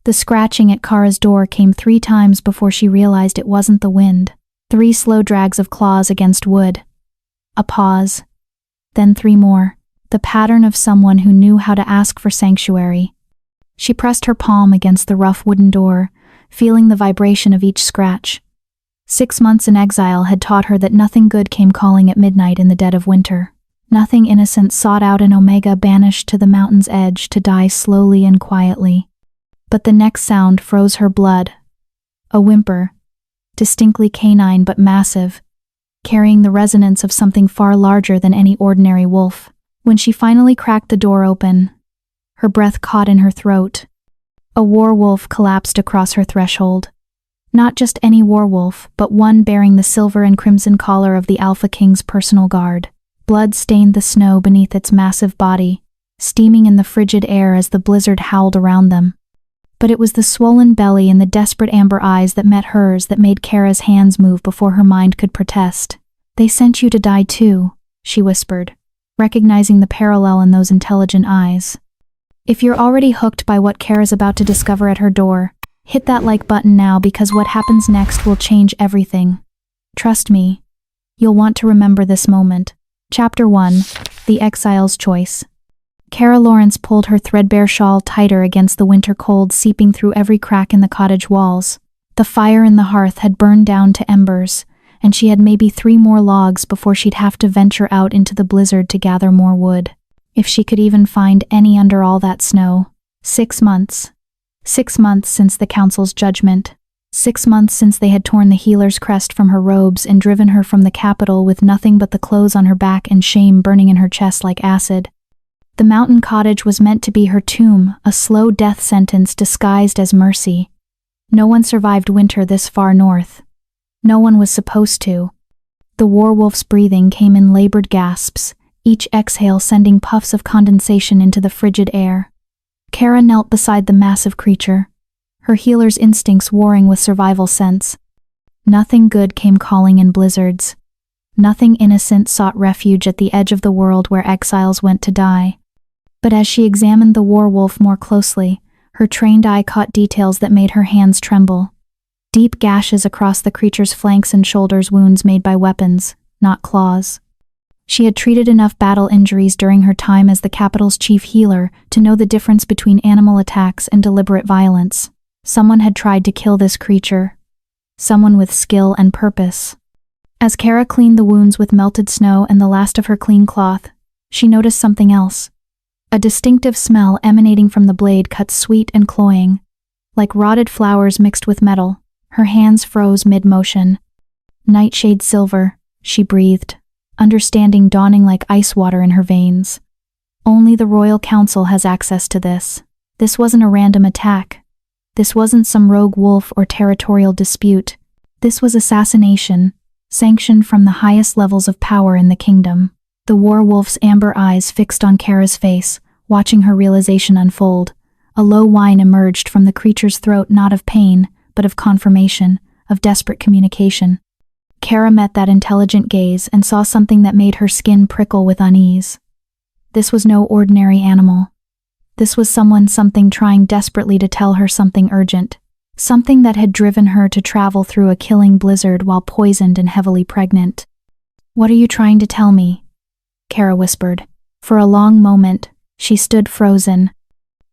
The scratching at Kara's door came 3 times before she realized it wasn't the wind. 3 slow drags of claws against wood. A pause. Then 3 more. The pattern of someone who knew how to ask for sanctuary. She pressed her palm against the rough wooden door, feeling the vibration of each scratch. 6 months in exile had taught her that nothing good came calling at midnight in the dead of winter. Nothing innocent sought out an Omega banished to the mountain's edge to die slowly and quietly. But the next sound froze her blood. A whimper, distinctly canine but massive, carrying the resonance of something far larger than any ordinary wolf. When she finally cracked the door open, her breath caught in her throat. A werewolf collapsed across her threshold. Not just any werewolf, but one bearing the silver and crimson collar of the Alpha King's personal guard. Blood stained the snow beneath its massive body, steaming in the frigid air as the blizzard howled around them. But it was the swollen belly and the desperate amber eyes that met hers that made Kara's hands move before her mind could protest. "They sent you to die too," she whispered, recognizing the parallel in those intelligent eyes. If you're already hooked by what Kara's about to discover at her door, hit that like button now because what happens next will change everything. Trust me, you'll want to remember this moment. Chapter 1: The Exile's Choice. Kara Lawrence pulled her threadbare shawl tighter against the winter cold seeping through every crack in the cottage walls. The fire in the hearth had burned down to embers, and she had maybe 3 more logs before she'd have to venture out into the blizzard to gather more wood. If she could even find any under all that snow. 6 months. 6 months since the council's judgment. 6 months since they had torn the healer's crest from her robes and driven her from the capital with nothing but the clothes on her back and shame burning in her chest like acid. The mountain cottage was meant to be her tomb, a slow death sentence disguised as mercy. No one survived winter this far north. No one was supposed to. The werewolf's breathing came in labored gasps, each exhale sending puffs of condensation into the frigid air. Kara knelt beside the massive creature, her healer's instincts warring with survival sense. Nothing good came calling in blizzards. Nothing innocent sought refuge at the edge of the world where exiles went to die. But as she examined the werewolf more closely, her trained eye caught details that made her hands tremble. Deep gashes across the creature's flanks and shoulders, wounds made by weapons, not claws. She had treated enough battle injuries during her time as the capital's chief healer to know the difference between animal attacks and deliberate violence. Someone had tried to kill this creature. Someone with skill and purpose. As Kara cleaned the wounds with melted snow and the last of her clean cloth, she noticed something else. A distinctive smell emanating from the blade cut sweet and cloying. Like rotted flowers mixed with metal, her hands froze mid-motion. "Nightshade silver," she breathed, understanding dawning like ice water in her veins. Only the Royal Council has access to this. This wasn't a random attack. This wasn't some rogue wolf or territorial dispute. This was assassination, sanctioned from the highest levels of power in the kingdom. The werewolf's amber eyes fixed on Kara's face, watching her realization unfold. A low whine emerged from the creature's throat, not of pain, but of confirmation, of desperate communication. Kara met that intelligent gaze and saw something that made her skin prickle with unease. This was no ordinary animal. This was something trying desperately to tell her something urgent. Something that had driven her to travel through a killing blizzard while poisoned and heavily pregnant. "What are you trying to tell me?" Kara whispered. For a long moment, she stood frozen.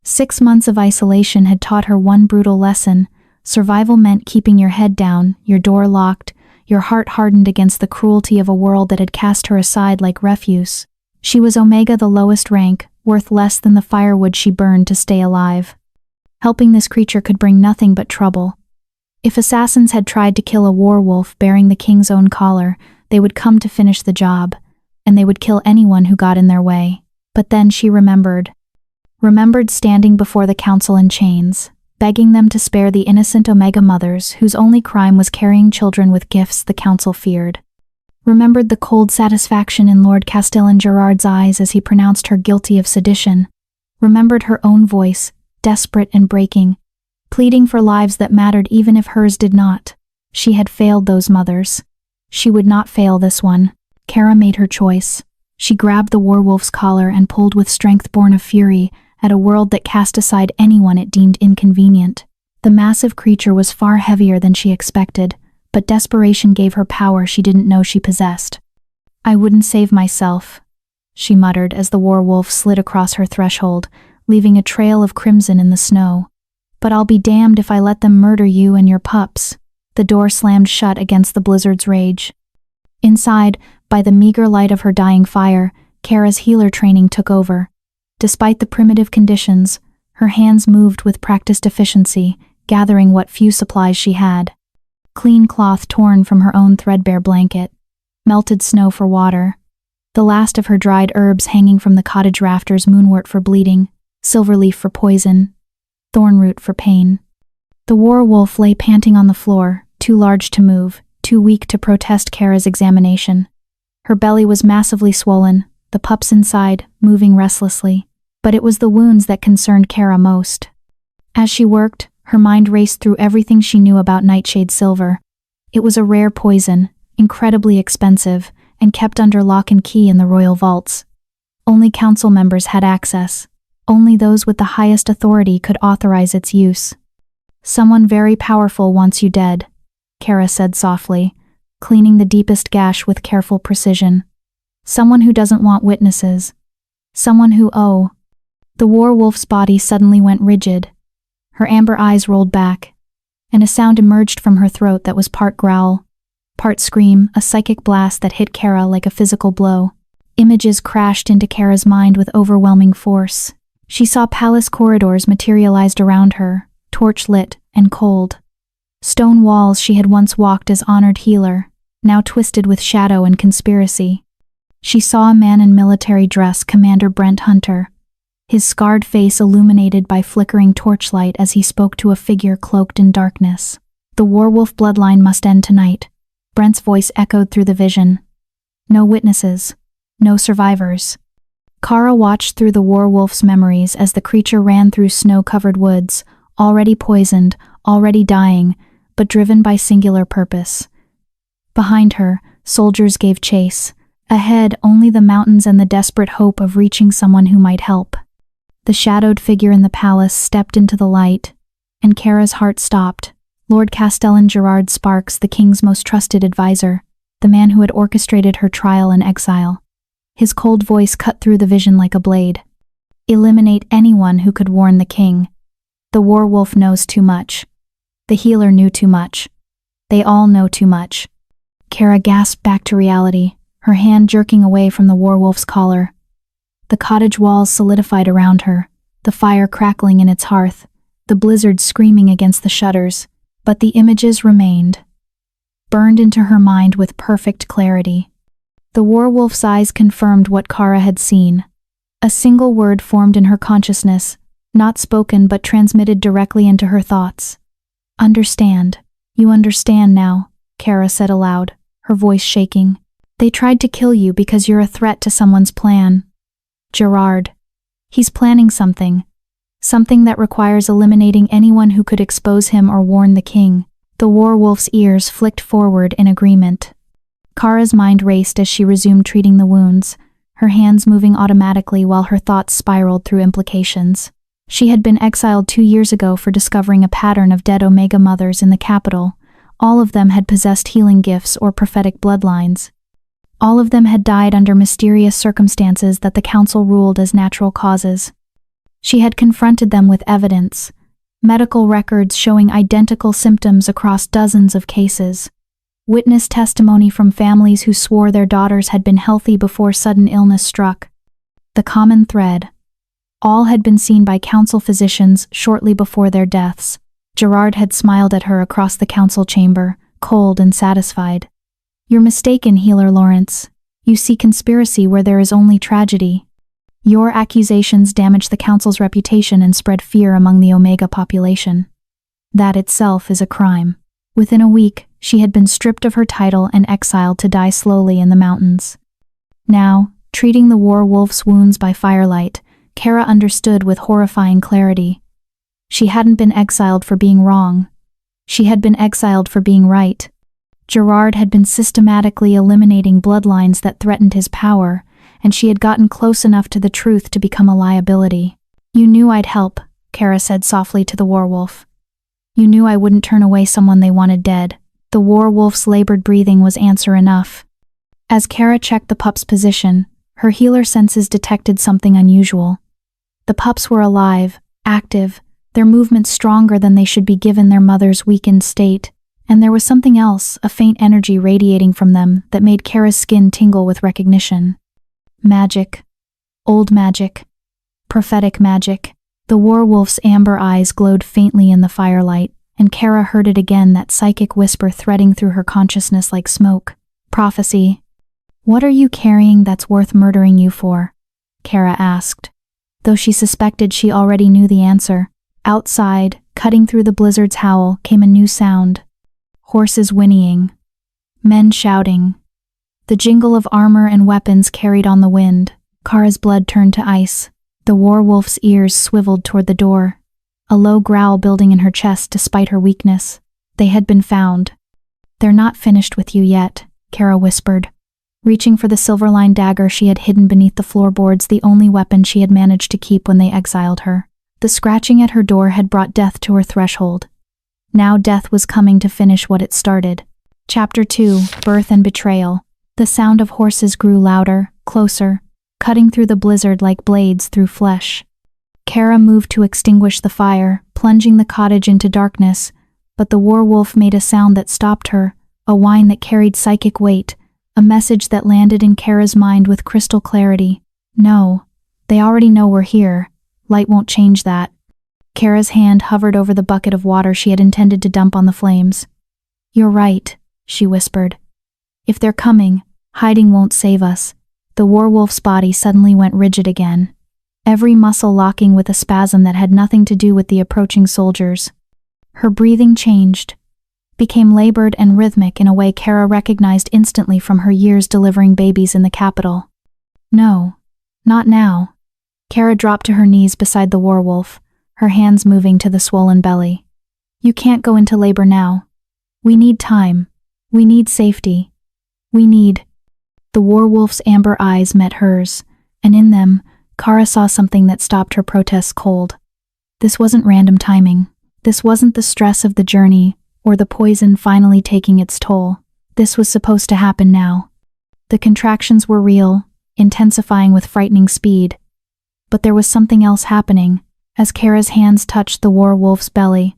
6 months of isolation had taught her one brutal lesson. Survival meant keeping your head down, your door locked, your heart hardened against the cruelty of a world that had cast her aside like refuse. She was Omega, the lowest rank, worth less than the firewood she burned to stay alive. Helping this creature could bring nothing but trouble. If assassins had tried to kill a werewolf bearing the king's own collar, they would come to finish the job, and they would kill anyone who got in their way. But then she remembered standing before the council in chains, begging them to spare the innocent Omega mothers whose only crime was carrying children with gifts the council feared. Remembered the cold satisfaction in Lord Castellan Gerard's eyes as he pronounced her guilty of sedition. Remembered her own voice, desperate and breaking, pleading for lives that mattered even if hers did not. She had failed those mothers. She would not fail this one. Kara made her choice. She grabbed the werewolf's collar and pulled with strength born of fury at a world that cast aside anyone it deemed inconvenient. The massive creature was far heavier than she expected, but desperation gave her power she didn't know she possessed. "I wouldn't save myself," she muttered as the werewolf slid across her threshold, leaving a trail of crimson in the snow. "But I'll be damned if I let them murder you and your pups." The door slammed shut against the blizzard's rage. Inside, by the meager light of her dying fire, Kara's healer training took over. Despite the primitive conditions, her hands moved with practiced efficiency, gathering what few supplies she had. Clean cloth torn from her own threadbare blanket, melted snow for water, the last of her dried herbs hanging from the cottage rafters, moonwort for bleeding, silverleaf for poison, thornroot for pain. The werewolf lay panting on the floor, too large to move, too weak to protest Kara's examination. Her belly was massively swollen, the pups inside, moving restlessly, but it was the wounds that concerned Kara most. As she worked, her mind raced through everything she knew about nightshade silver. It was a rare poison, incredibly expensive, and kept under lock and key in the royal vaults. Only council members had access. Only those with the highest authority could authorize its use. "Someone very powerful wants you dead," Kara said softly, cleaning the deepest gash with careful precision. "Someone who doesn't want witnesses. Someone who The werewolf's body suddenly went rigid. Her amber eyes rolled back, and a sound emerged from her throat that was part growl, part scream, a psychic blast that hit Kara like a physical blow. Images crashed into Kara's mind with overwhelming force. She saw palace corridors materialized around her, torch-lit and cold. Stone walls she had once walked as honored healer, now twisted with shadow and conspiracy. She saw a man in military dress, Commander Brent Hunter, his scarred face illuminated by flickering torchlight as he spoke to a figure cloaked in darkness. "The werewolf bloodline must end tonight," Brent's voice echoed through the vision. "No witnesses. No survivors." Kara watched through the werewolf's memories as the creature ran through snow-covered woods, already poisoned, already dying, but driven by singular purpose. Behind her, soldiers gave chase. Ahead, only the mountains and the desperate hope of reaching someone who might help. The shadowed figure in the palace stepped into the light, and Kara's heart stopped. Lord Castellan Gerard Sparks, the king's most trusted advisor, the man who had orchestrated her trial and exile. His cold voice cut through the vision like a blade. "Eliminate anyone who could warn the king. The werewolf knows too much. The healer knew too much. They all know too much." Kara gasped back to reality, her hand jerking away from the werewolf's collar. The cottage walls solidified around her, the fire crackling in its hearth, the blizzard screaming against the shutters, but the images remained, burned into her mind with perfect clarity. The werewolf's eyes confirmed what Kara had seen. A single word formed in her consciousness, not spoken but transmitted directly into her thoughts. "Understand. You understand now," Kara said aloud, her voice shaking. "They tried to kill you because you're a threat to someone's plan. Gerard. He's planning something. Something that requires eliminating anyone who could expose him or warn the king." The werewolf's ears flicked forward in agreement. Kara's mind raced as she resumed treating the wounds, her hands moving automatically while her thoughts spiraled through implications. She had been exiled 2 years ago for discovering a pattern of dead Omega mothers in the capital. All of them had possessed healing gifts or prophetic bloodlines. All of them had died under mysterious circumstances that the council ruled as natural causes. She had confronted them with evidence, medical records showing identical symptoms across dozens of cases, witness testimony from families who swore their daughters had been healthy before sudden illness struck. The common thread: all had been seen by council physicians shortly before their deaths. Gerard had smiled at her across the council chamber, cold and satisfied. "You're mistaken, Healer Lawrence. You see conspiracy where there is only tragedy. Your accusations damage the council's reputation and spread fear among the Omega population. That itself is a crime." Within a week, she had been stripped of her title and exiled to die slowly in the mountains. Now, treating the werewolf's wounds by firelight, Kara understood with horrifying clarity. She hadn't been exiled for being wrong. She had been exiled for being right. Gerard had been systematically eliminating bloodlines that threatened his power, and she had gotten close enough to the truth to become a liability. You knew I'd help, Kara said softly to the werewolf. You knew I wouldn't turn away someone they wanted dead. The werewolf's labored breathing was answer enough. As Kara checked the pup's position, her healer senses detected something unusual. The pups were alive, active, their movements stronger than they should be given their mother's weakened state, and there was something else, a faint energy radiating from them that made Kara's skin tingle with recognition. Magic. Old magic. Prophetic magic. The werewolf's amber eyes glowed faintly in the firelight, and Kara heard it again, that psychic whisper threading through her consciousness like smoke. Prophecy. What are you carrying that's worth murdering you for? Kara asked. Though she suspected she already knew the answer, outside, cutting through the blizzard's howl, came a new sound. Horses whinnying. Men shouting. The jingle of armor and weapons carried on the wind. Kara's blood turned to ice. The werewolf's ears swiveled toward the door, a low growl building in her chest despite her weakness. They had been found. They're not finished with you yet, Kara whispered, reaching for the silver-lined dagger she had hidden beneath the floorboards, the only weapon she had managed to keep when they exiled her. The scratching at her door had brought death to her threshold. Now death was coming to finish what it started. Chapter 2, Birth and Betrayal. The sound of horses grew louder, closer, cutting through the blizzard like blades through flesh. Kara moved to extinguish the fire, plunging the cottage into darkness, but the werewolf made a sound that stopped her, a whine that carried psychic weight, a message that landed in Kara's mind with crystal clarity. No, they already know we're here. Light won't change that. Kara's hand hovered over the bucket of water she had intended to dump on the flames. You're right, she whispered. If they're coming, hiding won't save us. The werewolf's body suddenly went rigid again, every muscle locking with a spasm that had nothing to do with the approaching soldiers. Her breathing changed, became labored and rhythmic in a way Kara recognized instantly from her years delivering babies in the capital. No, not now. Kara dropped to her knees beside the werewolf, her hands moving to the swollen belly. You can't go into labor now. We need time. We need safety. We need... The werewolf's amber eyes met hers, and in them, Kara saw something that stopped her protests cold. This wasn't random timing. This wasn't the stress of the journey, or the poison finally taking its toll. This was supposed to happen now. The contractions were real, intensifying with frightening speed. But there was something else happening, as Kara's hands touched the werewolf's belly,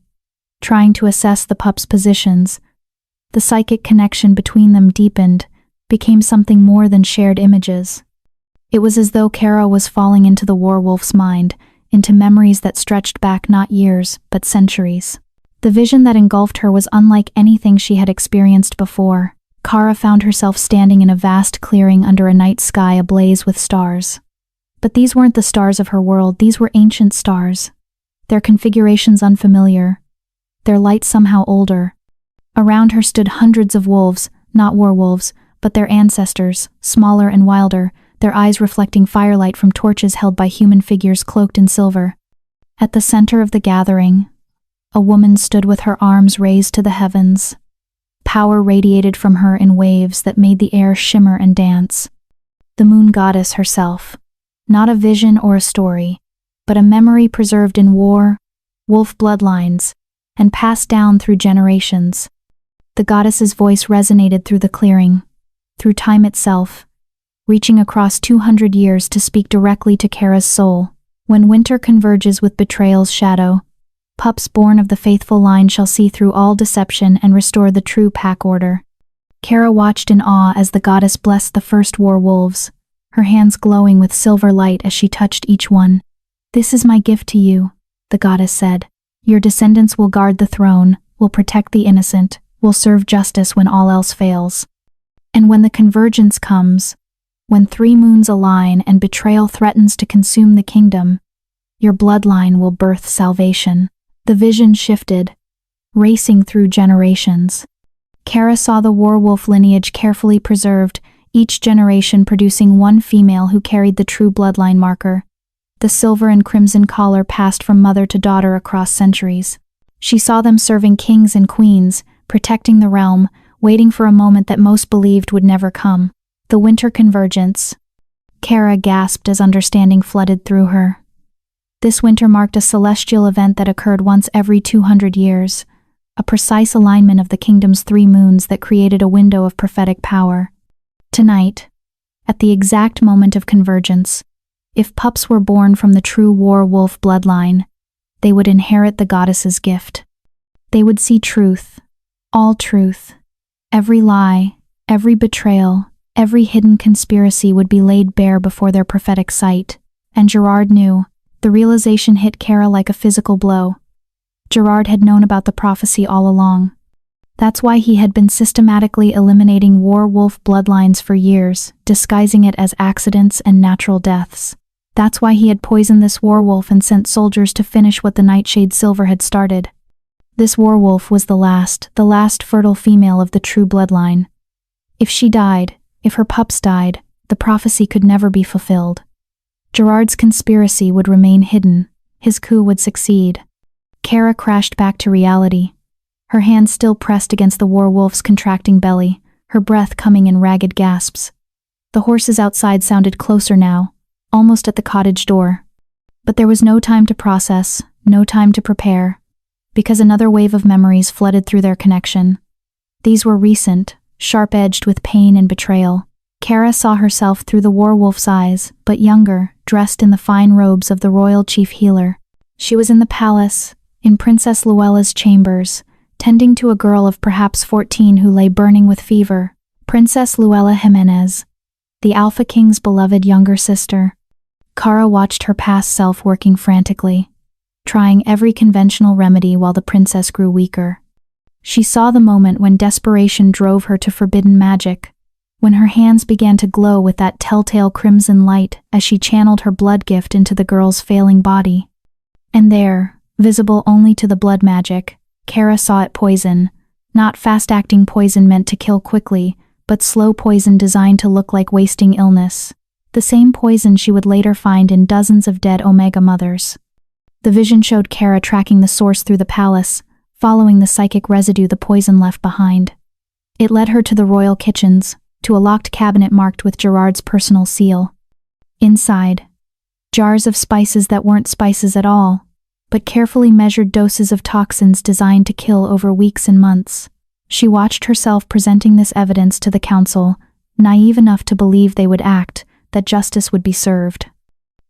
trying to assess the pup's positions. The psychic connection between them deepened, became something more than shared images. It was as though Kara was falling into the werewolf's mind, into memories that stretched back not years, but centuries. The vision that engulfed her was unlike anything she had experienced before. Kara found herself standing in a vast clearing under a night sky ablaze with stars. But these weren't the stars of her world, these were ancient stars. Their configurations unfamiliar, their light somehow older. Around her stood hundreds of wolves, not werewolves, but their ancestors, smaller and wilder, their eyes reflecting firelight from torches held by human figures cloaked in silver. At the center of the gathering, a woman stood with her arms raised to the heavens. Power radiated from her in waves that made the air shimmer and dance. The moon goddess herself. Not a vision or a story, but a memory preserved in war, wolf bloodlines, and passed down through generations. The goddess's voice resonated through the clearing, through time itself, reaching across 200 years to speak directly to Kara's soul. When winter converges with betrayal's shadow, pups born of the faithful line shall see through all deception and restore the true pack order. Kara watched in awe as the goddess blessed the first werewolves, her hands glowing with silver light as she touched each one. This is my gift to you, the goddess said. Your descendants will guard the throne, will protect the innocent, will serve justice when all else fails. And when the convergence comes, when 3 moons align and betrayal threatens to consume the kingdom, your bloodline will birth salvation. The vision shifted, racing through generations. Kara saw the werewolf lineage carefully preserved, each generation producing one female who carried the true bloodline marker. The silver and crimson collar passed from mother to daughter across centuries. She saw them serving kings and queens, protecting the realm, waiting for a moment that most believed would never come. The winter convergence. Kara gasped as understanding flooded through her. This winter marked a celestial event that occurred once every 200 years, a precise alignment of the kingdom's 3 moons that created a window of prophetic power. Tonight, at the exact moment of convergence, if pups were born from the true werewolf bloodline, they would inherit the goddess's gift. They would see truth, all truth. Every lie, every betrayal, every hidden conspiracy would be laid bare before their prophetic sight. And Gerard knew. The realization hit Kara like a physical blow. Gerard had known about the prophecy all along. That's why he had been systematically eliminating werewolf bloodlines for years, disguising it as accidents and natural deaths. That's why he had poisoned this werewolf and sent soldiers to finish what the Nightshade Silver had started. This werewolf was the last fertile female of the true bloodline. If she died, if her pups died, the prophecy could never be fulfilled. Gerard's conspiracy would remain hidden. His coup would succeed. Kara crashed back to reality. Her hands still pressed against the werewolf's contracting belly, her breath coming in ragged gasps. The horses outside sounded closer now, almost at the cottage door. But there was no time to process, no time to prepare, because another wave of memories flooded through their connection. These were recent, sharp-edged with pain and betrayal. Kara saw herself through the werewolf's eyes, but younger, dressed in the fine robes of the royal chief healer. She was in the palace, in Princess Luella's chambers, tending to a girl of perhaps 14 who lay burning with fever, Princess Luella Jimenez, the Alpha King's beloved younger sister. Kara watched her past self working frantically, trying every conventional remedy while the princess grew weaker. She saw the moment when desperation drove her to forbidden magic, when her hands began to glow with that telltale crimson light as she channeled her blood gift into the girl's failing body. And there, visible only to the blood magic, Kara saw it poison, not fast-acting poison meant to kill quickly, but slow poison designed to look like wasting illness. The same poison she would later find in dozens of dead Omega mothers. The vision showed Kara tracking the source through the palace, following the psychic residue the poison left behind. It led her to the royal kitchens, to a locked cabinet marked with Gerard's personal seal. Inside, jars of spices that weren't spices at all, but carefully measured doses of toxins designed to kill over weeks and months. She watched herself presenting this evidence to the council, naive enough to believe they would act, that justice would be served.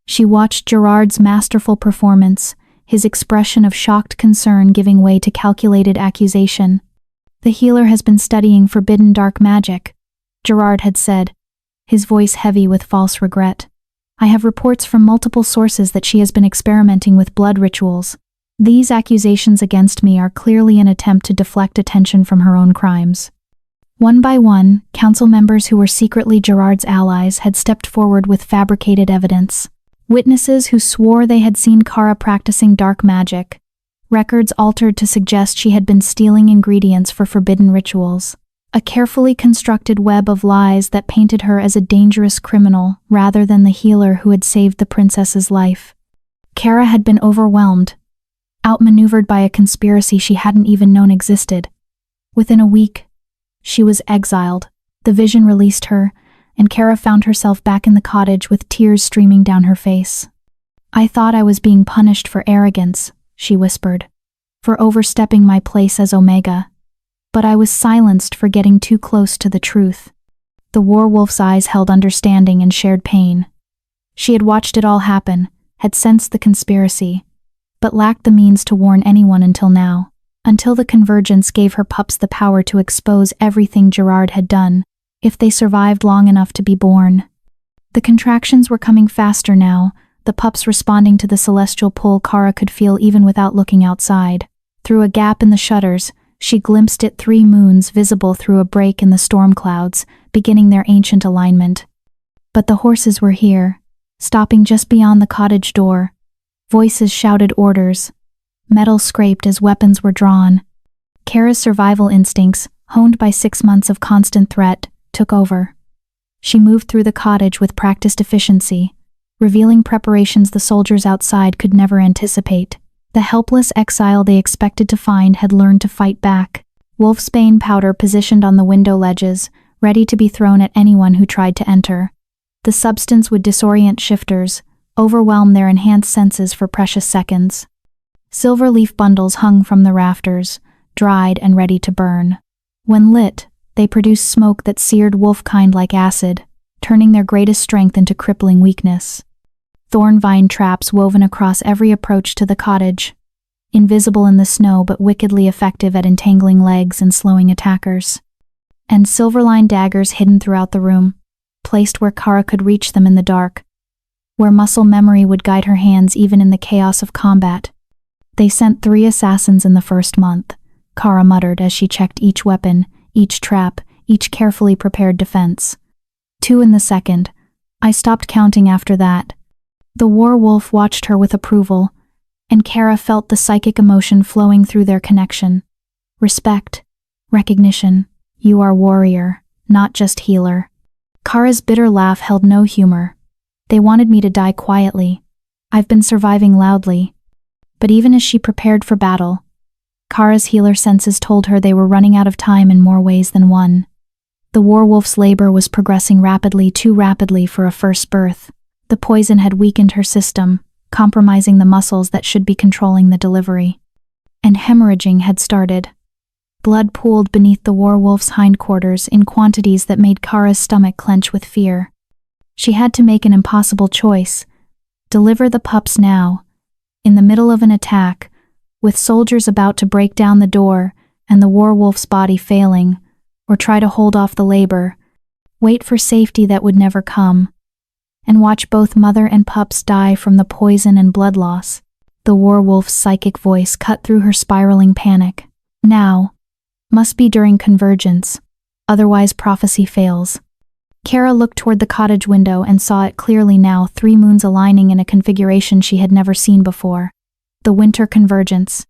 She watched Gerard's masterful performance, his expression of shocked concern giving way to calculated accusation. The healer has been studying forbidden dark magic, Gerard had said, his voice heavy with false regret. I have reports from multiple sources that she has been experimenting with blood rituals. These accusations against me are clearly an attempt to deflect attention from her own crimes. One by one, council members who were secretly Gerard's allies had stepped forward with fabricated evidence. Witnesses who swore they had seen Kara practicing dark magic. Records altered to suggest she had been stealing ingredients for forbidden rituals. A carefully constructed web of lies that painted her as a dangerous criminal rather than the healer who had saved the princess's life. Kara had been overwhelmed, outmaneuvered by a conspiracy she hadn't even known existed. Within a week, she was exiled. The vision released her, and Kara found herself back in the cottage with tears streaming down her face. I thought I was being punished for arrogance, she whispered, for overstepping my place as Omega. But I was silenced for getting too close to the truth. The werewolf's eyes held understanding and shared pain. She had watched it all happen, had sensed the conspiracy, but lacked the means to warn anyone until now, until the convergence gave her pups the power to expose everything Gerard had done, if they survived long enough to be born. The contractions were coming faster now, the pups responding to the celestial pull Kara could feel even without looking outside. Through a gap in the shutters, she glimpsed at 3 moons visible through a break in the storm clouds, beginning their ancient alignment. But the horses were here, stopping just beyond the cottage door. Voices shouted orders. Metal scraped as weapons were drawn. Kara's survival instincts, honed by 6 months of constant threat, took over. She moved through the cottage with practiced efficiency, revealing preparations the soldiers outside could never anticipate. The helpless exile they expected to find had learned to fight back. Wolfsbane powder positioned on the window ledges, ready to be thrown at anyone who tried to enter. The substance would disorient shifters, overwhelm their enhanced senses for precious seconds. Silver leaf bundles hung from the rafters, dried and ready to burn. When lit, they produced smoke that seared wolfkind like acid, turning their greatest strength into crippling weakness. Thorn vine traps woven across every approach to the cottage, invisible in the snow but wickedly effective at entangling legs and slowing attackers. And silver-lined daggers hidden throughout the room, placed where Kara could reach them in the dark, where muscle memory would guide her hands even in the chaos of combat. They sent 3 assassins in the first month, Kara muttered as she checked each weapon, each trap, each carefully prepared defense. 2 in the second. I stopped counting after that. The werewolf watched her with approval, and Kara felt the psychic emotion flowing through their connection. Respect, recognition. You are warrior, not just healer. Kara's bitter laugh held no humor. They wanted me to die quietly. I've been surviving loudly. But even as she prepared for battle, Kara's healer senses told her they were running out of time in more ways than one. The werewolf's labor was progressing rapidly, too rapidly for a first birth. The poison had weakened her system, compromising the muscles that should be controlling the delivery. And hemorrhaging had started. Blood pooled beneath the werewolf's hindquarters in quantities that made Kara's stomach clench with fear. She had to make an impossible choice. Deliver the pups now, in the middle of an attack, with soldiers about to break down the door and the werewolf's body failing, or try to hold off the labor, wait for safety that would never come, and watch both mother and pups die from the poison and blood loss. The werewolf's psychic voice cut through her spiraling panic. Now. Must be during convergence, otherwise prophecy fails. Kara looked toward the cottage window and saw it clearly now, 3 moons aligning in a configuration she had never seen before. The winter convergence.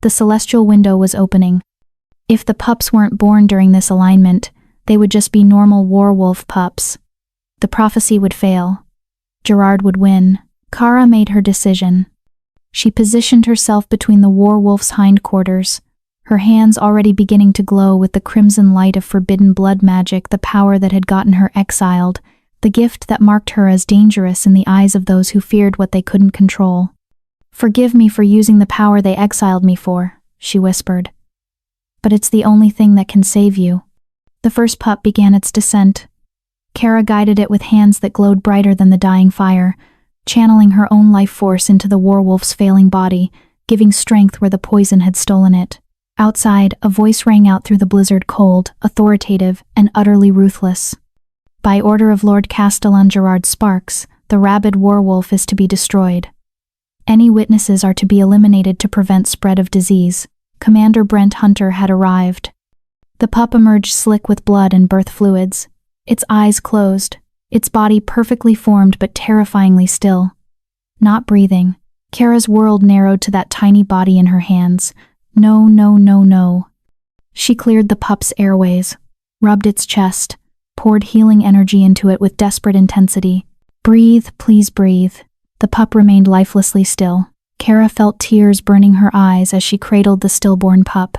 The celestial window was opening. If the pups weren't born during this alignment, they would just be normal werewolf pups. The prophecy would fail. Gerard would win. Kara made her decision. She positioned herself between the werewolf's hindquarters, her hands already beginning to glow with the crimson light of forbidden blood magic, the power that had gotten her exiled, the gift that marked her as dangerous in the eyes of those who feared what they couldn't control. Forgive me for using the power they exiled me for, she whispered. But it's the only thing that can save you. The first pup began its descent. Kara guided it with hands that glowed brighter than the dying fire, channeling her own life force into the werewolf's failing body, giving strength where the poison had stolen it. Outside, a voice rang out through the blizzard, cold, authoritative, and utterly ruthless. By order of Lord Castellan Gerard Sparks, the rabid werewolf is to be destroyed. Any witnesses are to be eliminated to prevent spread of disease. Commander Brent Hunter had arrived. The pup emerged slick with blood and birth fluids, its eyes closed, its body perfectly formed but terrifyingly still. Not breathing, Kara's world narrowed to that tiny body in her hands. No, no, no, no. She cleared the pup's airways, rubbed its chest, poured healing energy into it with desperate intensity. Breathe, please breathe. The pup remained lifelessly still. Kara felt tears burning her eyes as she cradled the stillborn pup.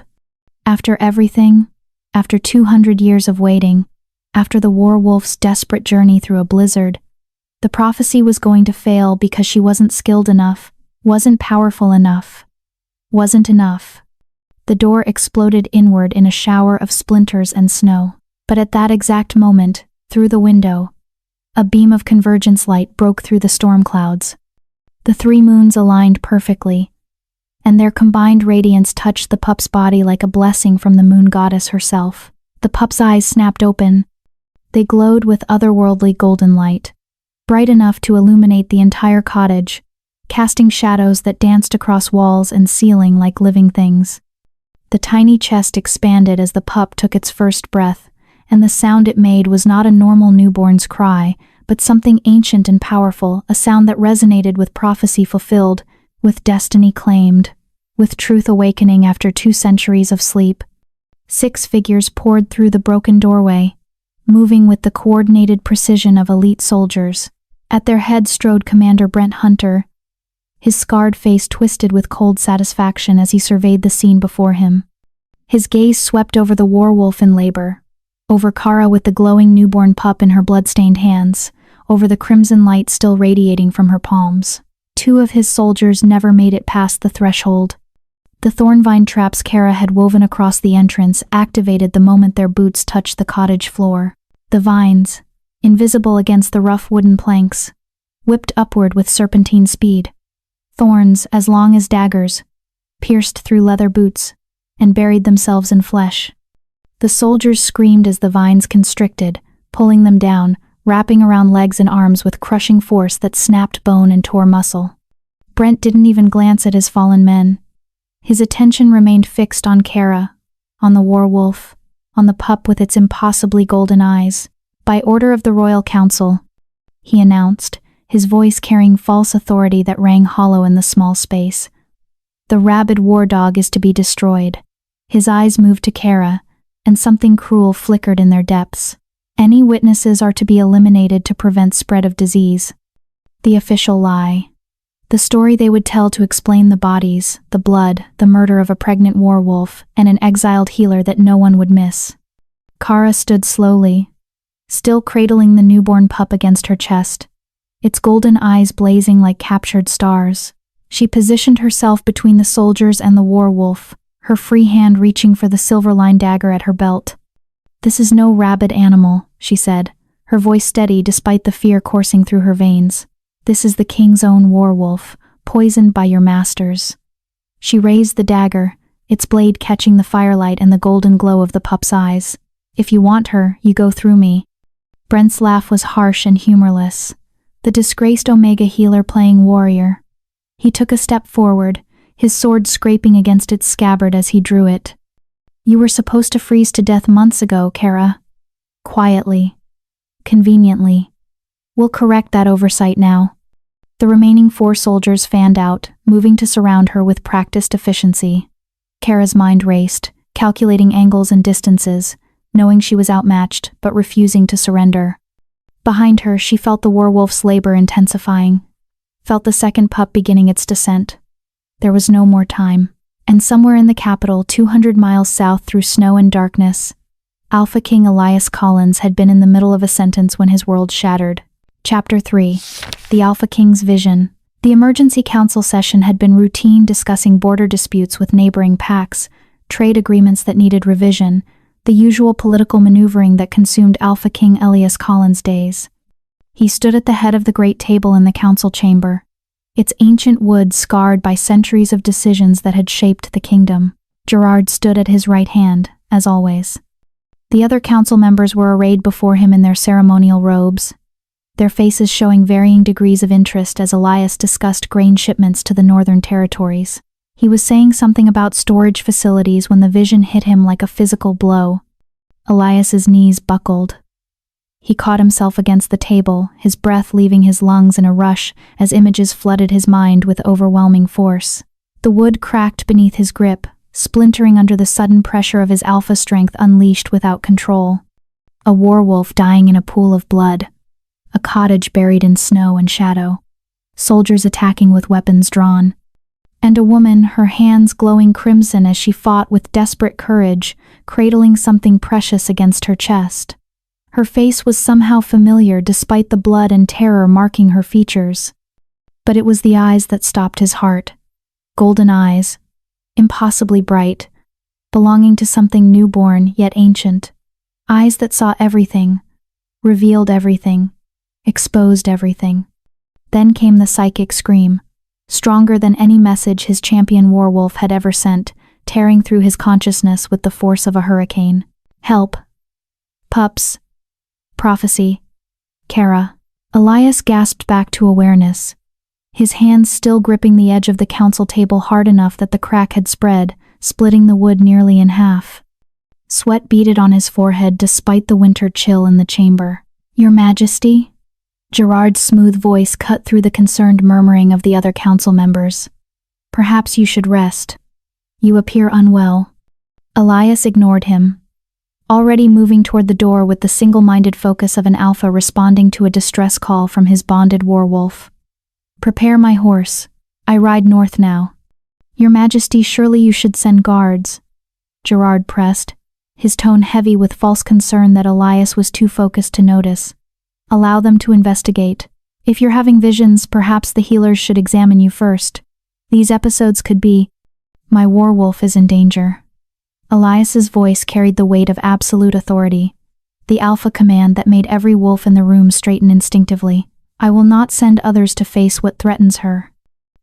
After everything, after 200 years of waiting, after the werewolf's desperate journey through a blizzard, the prophecy was going to fail because she wasn't skilled enough, wasn't powerful enough, wasn't enough. The door exploded inward in a shower of splinters and snow. But at that exact moment, through the window, a beam of convergence light broke through the storm clouds. The 3 moons aligned perfectly, and their combined radiance touched the pup's body like a blessing from the moon goddess herself. The pup's eyes snapped open. They glowed with otherworldly golden light, bright enough to illuminate the entire cottage, casting shadows that danced across walls and ceiling like living things. The tiny chest expanded as the pup took its first breath, and the sound it made was not a normal newborn's cry, but something ancient and powerful, a sound that resonated with prophecy fulfilled, with destiny claimed, with truth awakening after 2 centuries of sleep. 6 figures poured through the broken doorway, moving with the coordinated precision of elite soldiers. At their head strode Commander Brent Hunter, his scarred face twisted with cold satisfaction as he surveyed the scene before him. His gaze swept over the werewolf in labor, over Kara with the glowing newborn pup in her blood-stained hands, over the crimson light still radiating from her palms. 2 of his soldiers never made it past the threshold. The thorn vine traps Kara had woven across the entrance activated the moment their boots touched the cottage floor. The vines, invisible against the rough wooden planks, whipped upward with serpentine speed. Thorns, as long as daggers, pierced through leather boots and buried themselves in flesh. The soldiers screamed as the vines constricted, pulling them down, wrapping around legs and arms with crushing force that snapped bone and tore muscle. Brent didn't even glance at his fallen men. His attention remained fixed on Kara, on the werewolf, on the pup with its impossibly golden eyes. "By order of the Royal Council," he announced, his voice carrying false authority that rang hollow in the small space. "The rabid war dog is to be destroyed." His eyes moved to Kara, and something cruel flickered in their depths. "Any witnesses are to be eliminated to prevent spread of disease." The official lie. The story they would tell to explain the bodies, the blood, the murder of a pregnant werewolf, and an exiled healer that no one would miss. Kara stood slowly, still cradling the newborn pup against her chest, its golden eyes blazing like captured stars. She positioned herself between the soldiers and the werewolf, her free hand reaching for the silver-lined dagger at her belt. "This is no rabid animal," she said, her voice steady despite the fear coursing through her veins. "This is the king's own werewolf, poisoned by your masters." She raised the dagger, its blade catching the firelight and the golden glow of the pup's eyes. "If you want her, you go through me." Brent's laugh was harsh and humorless, the disgraced Omega healer playing warrior. He took a step forward, his sword scraping against its scabbard as he drew it. "You were supposed to freeze to death months ago, Kara." Quietly. Conveniently. "We'll correct that oversight now." The remaining 4 soldiers fanned out, moving to surround her with practiced efficiency. Kara's mind raced, calculating angles and distances, knowing she was outmatched but refusing to surrender. Behind her, she felt the werewolf's labor intensifying, felt the second pup beginning its descent. There was no more time, and somewhere in the capital, 200 miles south through snow and darkness, Alpha King Elias Collins had been in the middle of a sentence when his world shattered. Chapter 3. The Alpha King's Vision. The emergency council session had been routine, discussing border disputes with neighboring pacts, trade agreements that needed revision, the usual political maneuvering that consumed Alpha King Elias Collins' days. He stood at the head of the great table in the council chamber, its ancient wood scarred by centuries of decisions that had shaped the kingdom. Gerard stood at his right hand, as always. The other council members were arrayed before him in their ceremonial robes, their faces showing varying degrees of interest as Elias discussed grain shipments to the northern territories. He was saying something about storage facilities when the vision hit him like a physical blow. Elias's knees buckled. He caught himself against the table, his breath leaving his lungs in a rush as images flooded his mind with overwhelming force. The wood cracked beneath his grip, splintering under the sudden pressure of his alpha strength unleashed without control. A werewolf dying in a pool of blood. A cottage buried in snow and shadow. Soldiers attacking with weapons drawn. And a woman, her hands glowing crimson as she fought with desperate courage, cradling something precious against her chest. Her face was somehow familiar despite the blood and terror marking her features. But it was the eyes that stopped his heart. Golden eyes, impossibly bright, belonging to something newborn yet ancient. Eyes that saw everything, revealed everything, exposed everything. Then came the psychic scream, stronger than any message his champion werewolf had ever sent, tearing through his consciousness with the force of a hurricane. "Help. Pups. Prophecy. Kara." Elias gasped back to awareness, his hands still gripping the edge of the council table hard enough that the crack had spread, splitting the wood nearly in half. Sweat beaded on his forehead despite the winter chill in the chamber. "Your Majesty?" Gerard's smooth voice cut through the concerned murmuring of the other council members. "Perhaps you should rest. You appear unwell." Elias ignored him, already moving toward the door with the single-minded focus of an alpha responding to a distress call from his bonded werewolf. "Prepare my horse. I ride north now." "Your Majesty, surely you should send guards," Gerard pressed, his tone heavy with false concern that Elias was too focused to notice. Allow them to investigate. If you're having visions, perhaps the healers should examine you first. These episodes could be, my werewolf is in danger. Elias's voice carried the weight of absolute authority, the alpha command that made every wolf in the room straighten instinctively. I will not send others to face what threatens her.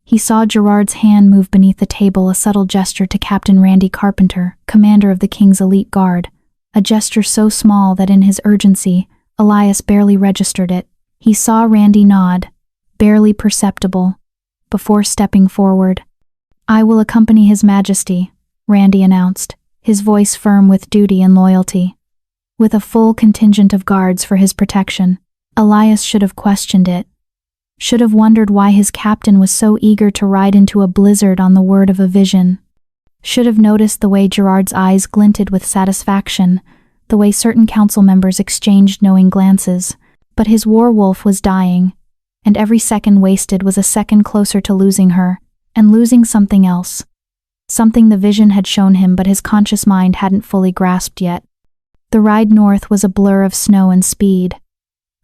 He saw Gerard's hand move beneath the table, a subtle gesture to Captain Randy Carpenter, commander of the King's elite guard, a gesture so small that in his urgency, Elias barely registered it. He saw Randy nod, barely perceptible, before stepping forward. I will accompany His Majesty, Randy announced, his voice firm with duty and loyalty. With a full contingent of guards for his protection, Elias should have questioned it. Should have wondered why his captain was so eager to ride into a blizzard on the word of a vision. Should have noticed the way Gerard's eyes glinted with satisfaction, the way certain council members exchanged knowing glances. But his werewolf was dying, and every second wasted was a second closer to losing her, and losing something else. Something the vision had shown him but his conscious mind hadn't fully grasped yet. The ride north was a blur of snow and speed.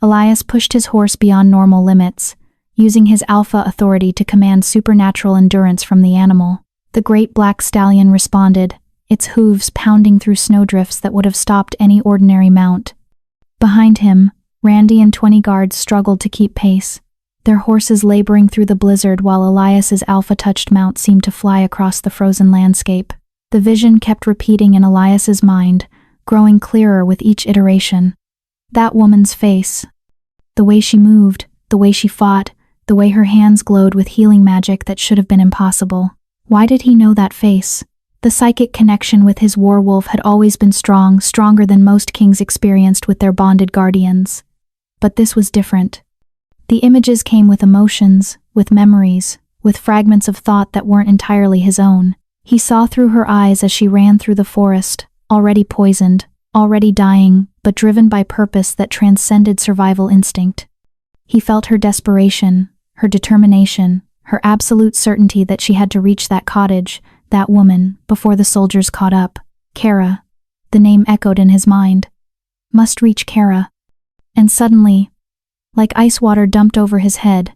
Elias pushed his horse beyond normal limits, using his alpha authority to command supernatural endurance from the animal. The great black stallion responded, its hooves pounding through snowdrifts that would have stopped any ordinary mount. Behind him, Randy and 20 guards struggled to keep pace, their horses laboring through the blizzard while Elias's alpha-touched mount seemed to fly across the frozen landscape. The vision kept repeating in Elias's mind, growing clearer with each iteration. That woman's face. The way she moved, the way she fought, the way her hands glowed with healing magic that should have been impossible. Why did he know that face? The psychic connection with his werewolf had always been strong, stronger than most kings experienced with their bonded guardians. But this was different. The images came with emotions, with memories, with fragments of thought that weren't entirely his own. He saw through her eyes as she ran through the forest, already poisoned, already dying, but driven by purpose that transcended survival instinct. He felt her desperation, her determination, her absolute certainty that she had to reach that cottage, that woman, before the soldiers caught up. Kara. The name echoed in his mind. Must reach Kara. And suddenly, like ice water dumped over his head,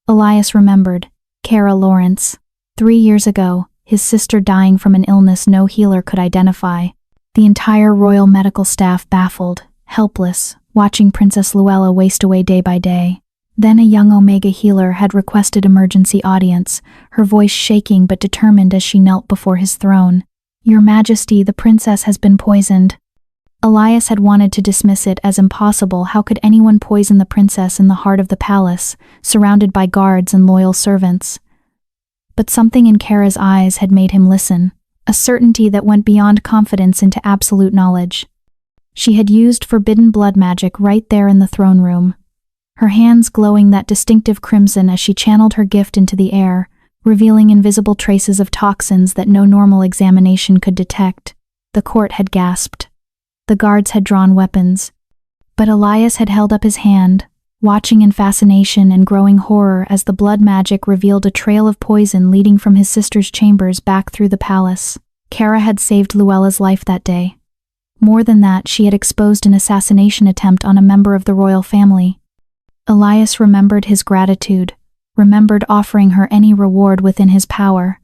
Elias remembered. Kara Lawrence. 3 years ago, his sister dying from an illness no healer could identify. The entire royal medical staff baffled, helpless, watching Princess Luella waste away day by day. Then a young Omega healer had requested emergency audience, her voice shaking but determined as she knelt before his throne. Your Majesty, the princess has been poisoned. Elias had wanted to dismiss it as impossible. How could anyone poison the princess in the heart of the palace, surrounded by guards and loyal servants? But something in Kara's eyes had made him listen, a certainty that went beyond confidence into absolute knowledge. She had used forbidden blood magic right there in the throne room, her hands glowing that distinctive crimson as she channeled her gift into the air, revealing invisible traces of toxins that no normal examination could detect. The court had gasped. The guards had drawn weapons. But Elias had held up his hand, watching in fascination and growing horror as the blood magic revealed a trail of poison leading from his sister's chambers back through the palace. Kara had saved Luella's life that day. More than that, she had exposed an assassination attempt on a member of the royal family. Elias remembered his gratitude, remembered offering her any reward within his power.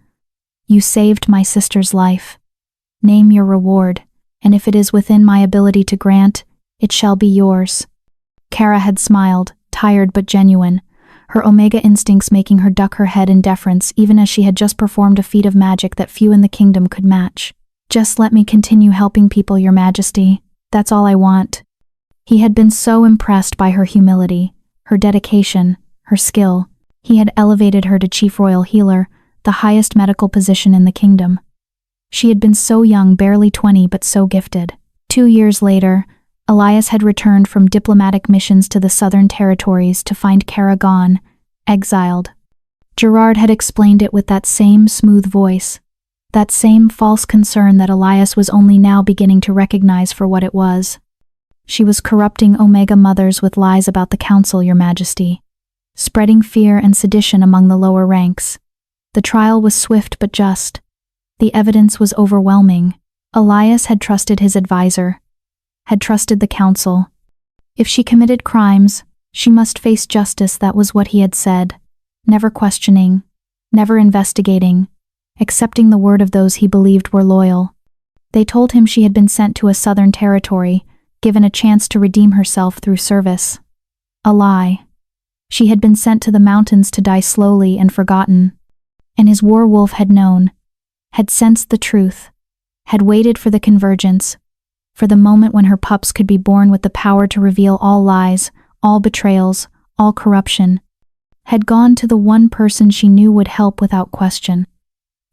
You saved my sister's life. Name your reward, and if it is within my ability to grant, it shall be yours. Kara had smiled, tired but genuine, her Omega instincts making her duck her head in deference even as she had just performed a feat of magic that few in the kingdom could match. Just let me continue helping people, Your Majesty. That's all I want. He had been so impressed by her humility, her dedication, her skill. He had elevated her to Chief Royal Healer, the highest medical position in the kingdom. She had been so young, barely 20, but so gifted. 2 years later, Elias had returned from diplomatic missions to the Southern Territories to find Kara gone, exiled. Gerard had explained it with that same smooth voice, that same false concern that Elias was only now beginning to recognize for what it was. She was corrupting Omega mothers with lies about the council, Your Majesty, spreading fear and sedition among the lower ranks. The trial was swift but just. The evidence was overwhelming. Elias had trusted his advisor, had trusted the council. If she committed crimes, she must face justice. That was what he had said. Never questioning, never investigating, accepting the word of those he believed were loyal. They told him she had been sent to a southern territory, given a chance to redeem herself through service. A lie. She had been sent to the mountains to die slowly and forgotten. And his werewolf had known, had sensed the truth, had waited for the convergence, for the moment when her pups could be born with the power to reveal all lies, all betrayals, all corruption, had gone to the one person she knew would help without question.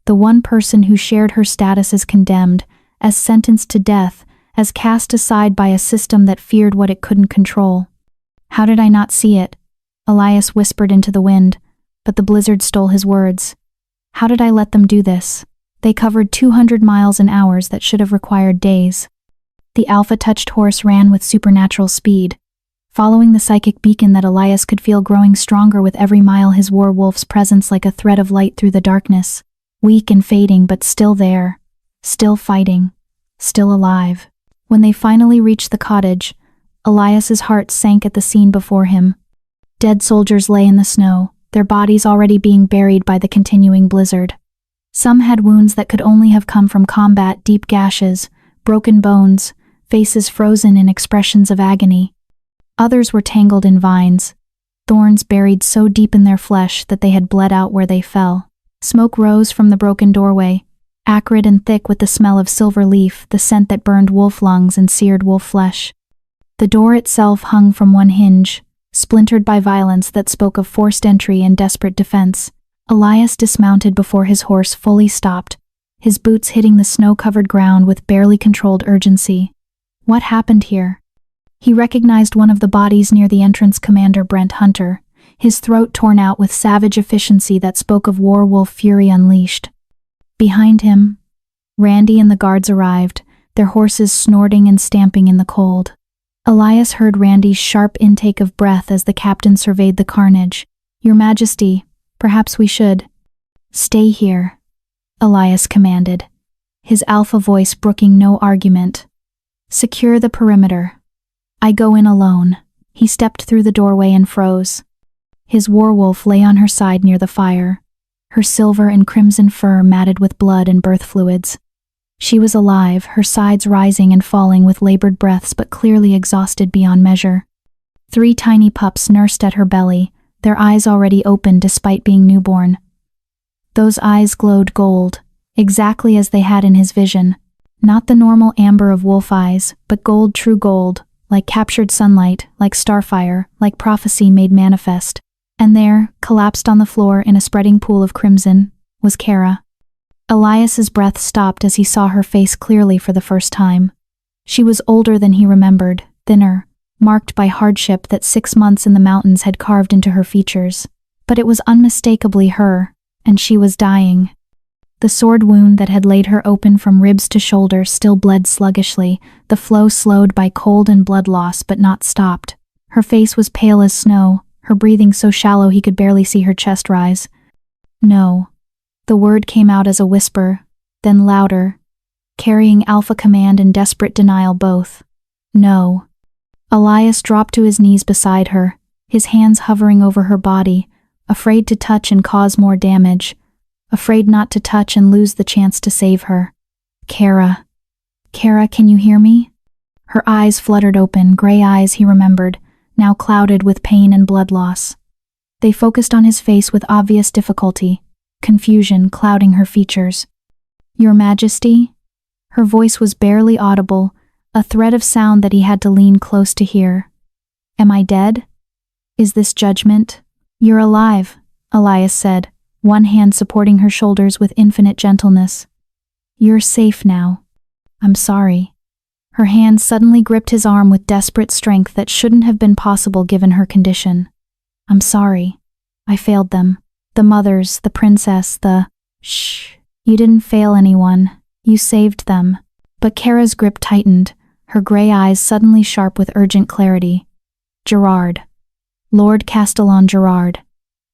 The one person who shared her status as condemned, as sentenced to death, as cast aside by a system that feared what it couldn't control. How did I not see it? Elias whispered into the wind, but the blizzard stole his words. How did I let them do this? They covered 200 miles in hours that should have required days. The alpha-touched horse ran with supernatural speed, following the psychic beacon that Elias could feel growing stronger with every mile, his werewolf's presence like a thread of light through the darkness, weak and fading but still there, still fighting, still alive. When they finally reached the cottage, Elias's heart sank at the scene before him. Dead soldiers lay in the snow, their bodies already being buried by the continuing blizzard. Some had wounds that could only have come from combat, deep gashes, broken bones, faces frozen in expressions of agony. Others were tangled in vines, thorns buried so deep in their flesh that they had bled out where they fell. Smoke rose from the broken doorway, acrid and thick with the smell of silver leaf, the scent that burned wolf lungs and seared wolf flesh. The door itself hung from one hinge, splintered by violence that spoke of forced entry and desperate defense. Elias dismounted before his horse fully stopped, his boots hitting the snow-covered ground with barely controlled urgency. What happened here? He recognized one of the bodies near the entrance, Commander Brent Hunter, his throat torn out with savage efficiency that spoke of werewolf fury unleashed. Behind him, Randy and the guards arrived, their horses snorting and stamping in the cold. Elias heard Randy's sharp intake of breath as the captain surveyed the carnage. "Your Majesty, perhaps we should." "Stay here," Elias commanded, his alpha voice brooking no argument. "Secure the perimeter. I go in alone." He stepped through the doorway and froze. His werewolf lay on her side near the fire, her silver and crimson fur matted with blood and birth fluids. She was alive, her sides rising and falling with labored breaths but clearly exhausted beyond measure. 3 tiny pups nursed at her belly, their eyes already open despite being newborn. Those eyes glowed gold, exactly as they had in his vision. Not the normal amber of wolf eyes, but gold, true gold, like captured sunlight, like starfire, like prophecy made manifest. And there, collapsed on the floor in a spreading pool of crimson, was Kara. Elias's breath stopped as he saw her face clearly for the first time. She was older than he remembered, thinner, marked by hardship that 6 months in the mountains had carved into her features. But it was unmistakably her, and she was dying. The sword wound that had laid her open from ribs to shoulder still bled sluggishly, the flow slowed by cold and blood loss but not stopped. Her face was pale as snow, her breathing so shallow he could barely see her chest rise. "No." The word came out as a whisper, then louder, carrying alpha command and desperate denial both. "No." Elias dropped to his knees beside her, his hands hovering over her body, afraid to touch and cause more damage, afraid not to touch and lose the chance to save her. "Kara. Kara, can you hear me?" Her eyes fluttered open, gray eyes he remembered, now clouded with pain and blood loss. They focused on his face with obvious difficulty, confusion clouding her features. "Your Majesty?" Her voice was barely audible, a thread of sound that he had to lean close to hear. "Am I dead? Is this judgment?" "You're alive," Elias said, one hand supporting her shoulders with infinite gentleness. "You're safe now. I'm sorry." Her hand suddenly gripped his arm with desperate strength that shouldn't have been possible given her condition. "I'm sorry. I failed them. The mothers, the princess, the—" "Shh. You didn't fail anyone. You saved them." But Kara's grip tightened, her gray eyes suddenly sharp with urgent clarity. "Gerard. Lord Castellan Gerard.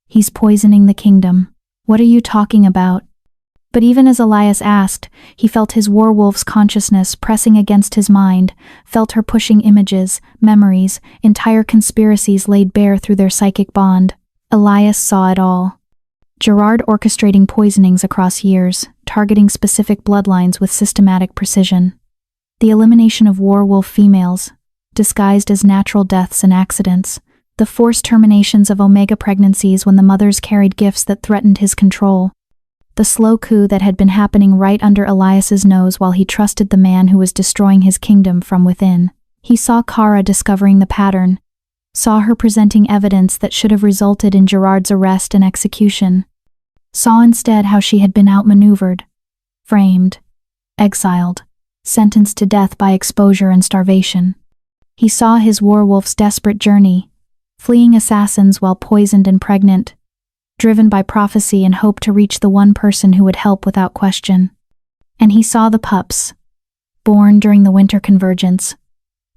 He's poisoning the kingdom." "What are you talking about?" But even as Elias asked, he felt his werewolf's consciousness pressing against his mind, felt her pushing images, memories, entire conspiracies laid bare through their psychic bond. Elias saw it all. Gerard orchestrating poisonings across years, targeting specific bloodlines with systematic precision. The elimination of werewolf females, disguised as natural deaths and accidents. The forced terminations of omega pregnancies when the mothers carried gifts that threatened his control. The slow coup that had been happening right under Elias's nose while he trusted the man who was destroying his kingdom from within. He saw Kara discovering the pattern, saw her presenting evidence that should have resulted in Gerard's arrest and execution, saw instead how she had been outmaneuvered, framed, exiled, sentenced to death by exposure and starvation. He saw his werewolf's desperate journey, fleeing assassins while poisoned and pregnant, driven by prophecy and hope to reach the one person who would help without question. And he saw the pups, born during the winter convergence,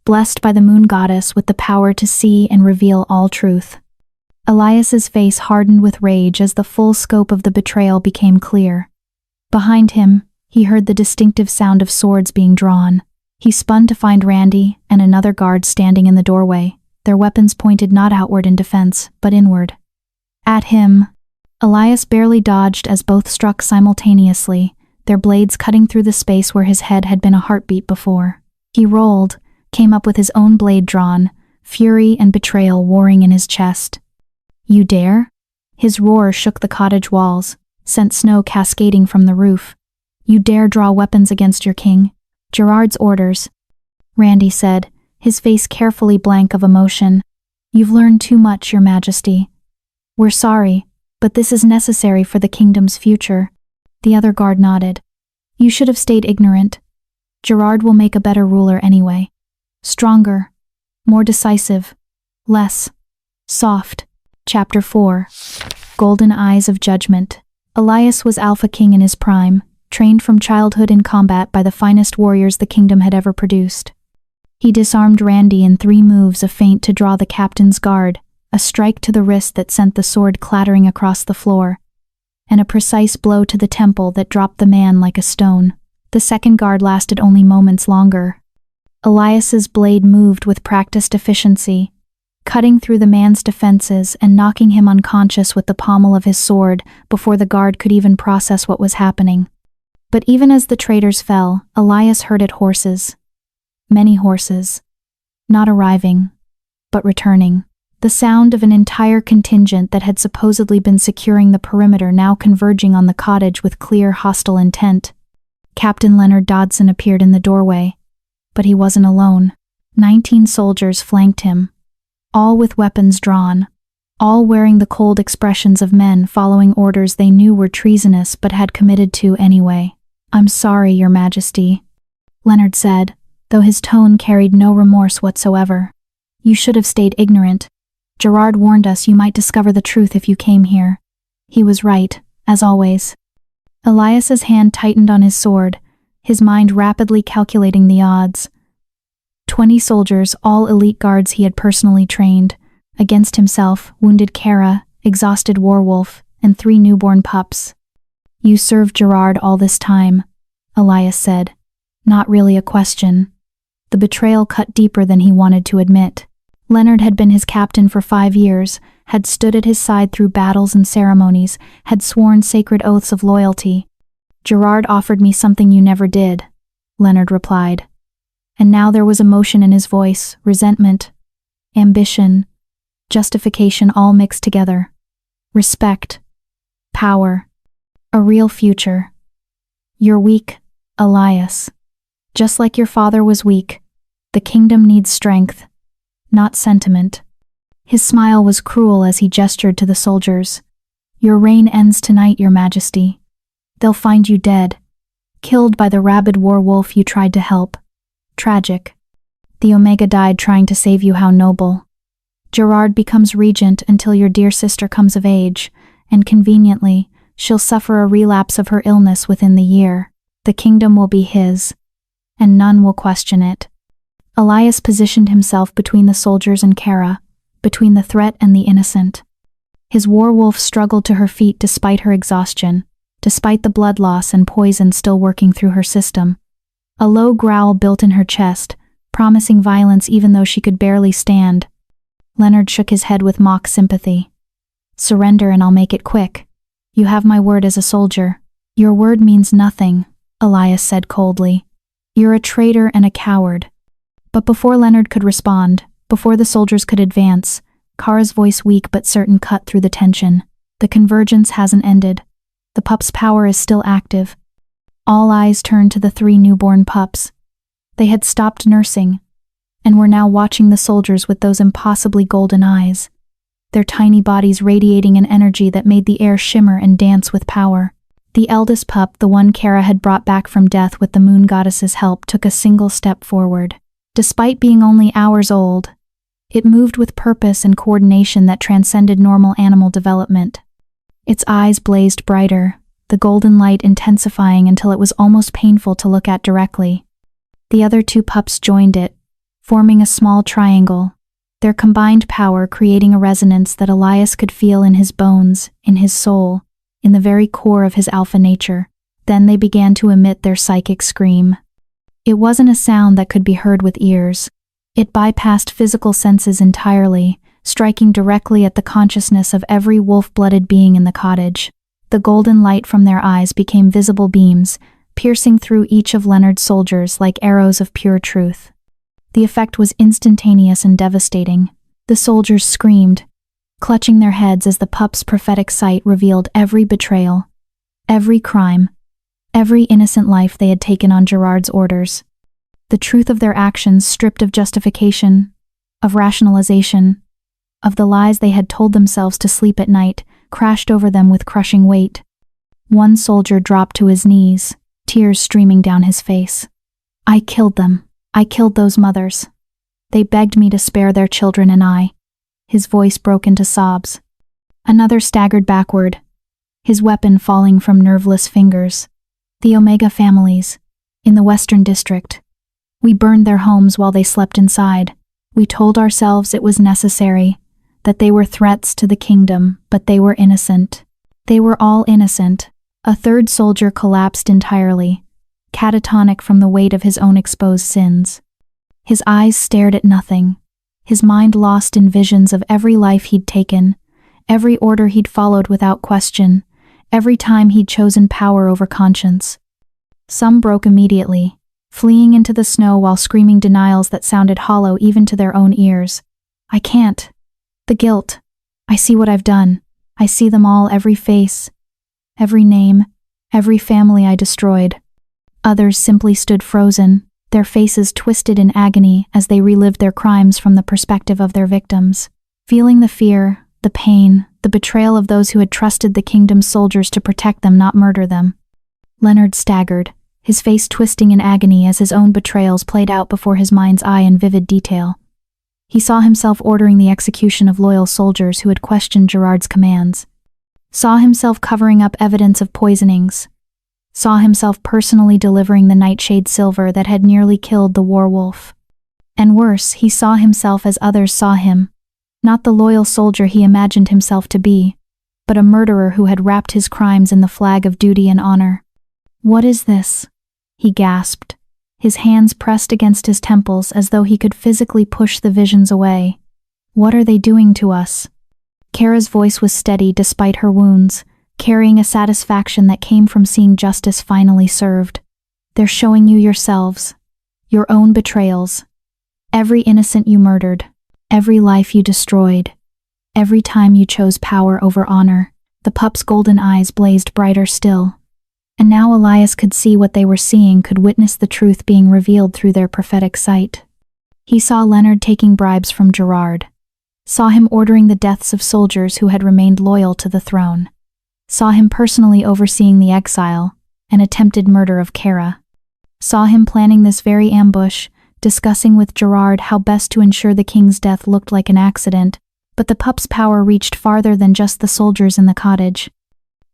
blessed by the moon goddess with the power to see and reveal all truth. Elias's face hardened with rage as the full scope of the betrayal became clear. Behind him, he heard the distinctive sound of swords being drawn. He spun to find Randy and another guard standing in the doorway, their weapons pointed not outward in defense, but inward. At him, Elias barely dodged as both struck simultaneously, their blades cutting through the space where his head had been a heartbeat before. He rolled, came up with his own blade drawn, fury and betrayal warring in his chest. "You dare?" His roar shook the cottage walls, sent snow cascading from the roof. "You dare draw weapons against your king?" "Gerard's orders," Randy said, his face carefully blank of emotion. "You've learned too much, Your Majesty. We're sorry, but this is necessary for the kingdom's future." The other guard nodded. "You should have stayed ignorant. Gerard will make a better ruler anyway. Stronger, more decisive, less soft." Chapter 4. Golden Eyes of Judgment. Elias was Alpha King in his prime, trained from childhood in combat by the finest warriors the kingdom had ever produced. He disarmed Randy in 3 moves, a feint to draw the captain's guard, a strike to the wrist that sent the sword clattering across the floor, and a precise blow to the temple that dropped the man like a stone. The second guard lasted only moments longer. Elias's blade moved with practiced efficiency, cutting through the man's defenses and knocking him unconscious with the pommel of his sword before the guard could even process what was happening. But even as the traitors fell, Elias herded horses. Many horses. Not arriving, but returning. The sound of an entire contingent that had supposedly been securing the perimeter now converging on the cottage with clear hostile intent. Captain Leonard Dodson appeared in the doorway. But he wasn't alone. 19 soldiers flanked him, all with weapons drawn, all wearing the cold expressions of men following orders they knew were treasonous but had committed to anyway. "I'm sorry, Your Majesty," Leonard said, though his tone carried no remorse whatsoever. "You should have stayed ignorant. Gerard warned us you might discover the truth if you came here. He was right, as always." Elias's hand tightened on his sword, his mind rapidly calculating the odds. 20 soldiers, all elite guards he had personally trained, against himself, wounded Kara, exhausted Werewolf, and 3 newborn pups. "You served Gerard all this time," Elias said. Not really a question. The betrayal cut deeper than he wanted to admit. Leonard had been his captain for 5 years, had stood at his side through battles and ceremonies, had sworn sacred oaths of loyalty. "Gerard offered me something you never did," Leonard replied. And now there was emotion in his voice, resentment, ambition, justification all mixed together. Respect, power, a real future. "You're weak, Elias. Just like your father was weak, the kingdom needs strength, not sentiment." His smile was cruel as he gestured to the soldiers. "Your reign ends tonight, Your Majesty. They'll find you dead, killed by the rabid werewolf you tried to help. Tragic. The Omega died trying to save you, how noble. Gerard becomes regent until your dear sister comes of age, and conveniently, she'll suffer a relapse of her illness within the year. The kingdom will be his, and none will question it." Elias positioned himself between the soldiers and Kara, between the threat and the innocent. His werewolf struggled to her feet despite her exhaustion, despite the blood loss and poison still working through her system. A low growl built in her chest, promising violence even though she could barely stand. Leonard shook his head with mock sympathy. "Surrender and I'll make it quick. You have my word as a soldier." "Your word means nothing," Elias said coldly. "You're a traitor and a coward." But before Leonard could respond, before the soldiers could advance, Kara's voice, weak but certain, cut through the tension. "The convergence hasn't ended. The pup's power is still active." All eyes turned to the 3 newborn pups. They had stopped nursing, and were now watching the soldiers with those impossibly golden eyes, their tiny bodies radiating an energy that made the air shimmer and dance with power. The eldest pup, the one Kara had brought back from death with the moon goddess's help, took a single step forward. Despite being only hours old, it moved with purpose and coordination that transcended normal animal development. Its eyes blazed brighter, the golden light intensifying until it was almost painful to look at directly. The other 2 pups joined it, forming a small triangle, their combined power creating a resonance that Elias could feel in his bones, in his soul, in the very core of his alpha nature. Then they began to emit their psychic scream. It wasn't a sound that could be heard with ears. It bypassed physical senses entirely, striking directly at the consciousness of every wolf-blooded being in the cottage. The golden light from their eyes became visible beams, piercing through each of Leonard's soldiers like arrows of pure truth. The effect was instantaneous and devastating. The soldiers screamed, clutching their heads as the pup's prophetic sight revealed every betrayal, every crime, every innocent life they had taken on Gerard's orders. The truth of their actions, stripped of justification, of rationalization, of the lies they had told themselves to sleep at night, crashed over them with crushing weight. One soldier dropped to his knees, tears streaming down his face. "I killed them. I killed those mothers. They begged me to spare their children and I." His voice broke into sobs. Another staggered backward, his weapon falling from nerveless fingers. "The Omega families, in the Western District. We burned their homes while they slept inside. We told ourselves it was necessary, that they were threats to the kingdom, but they were innocent. They were all innocent." A 3rd soldier collapsed entirely, catatonic from the weight of his own exposed sins. His eyes stared at nothing, his mind lost in visions of every life he'd taken, every order he'd followed without question, every time he'd chosen power over conscience. Some broke immediately, fleeing into the snow while screaming denials that sounded hollow even to their own ears. "I can't. The guilt. I see what I've done. I see them all, every face, every name, every family I destroyed." Others simply stood frozen, their faces twisted in agony as they relived their crimes from the perspective of their victims, feeling the fear, the pain, the betrayal of those who had trusted the kingdom's soldiers to protect them, not murder them. Leonard staggered, his face twisting in agony as his own betrayals played out before his mind's eye in vivid detail. He saw himself ordering the execution of loyal soldiers who had questioned Gerard's commands, saw himself covering up evidence of poisonings, saw himself personally delivering the nightshade silver that had nearly killed the werewolf. And worse, he saw himself as others saw him, not the loyal soldier he imagined himself to be, but a murderer who had wrapped his crimes in the flag of duty and honor. "What is this?" he gasped, his hands pressed against his temples as though he could physically push the visions away. "What are they doing to us?" Kara's voice was steady despite her wounds, carrying a satisfaction that came from seeing justice finally served. "They're showing you yourselves, your own betrayals, every innocent you murdered, every life you destroyed, every time you chose power over honor." The pup's golden eyes blazed brighter still. And now Elias could see what they were seeing, could witness the truth being revealed through their prophetic sight. He saw Leonard taking bribes from Gerard, saw him ordering the deaths of soldiers who had remained loyal to the throne, saw him personally overseeing the exile and attempted murder of Kara, saw him planning this very ambush, discussing with Gerard how best to ensure the king's death looked like an accident. But the pup's power reached farther than just the soldiers in the cottage.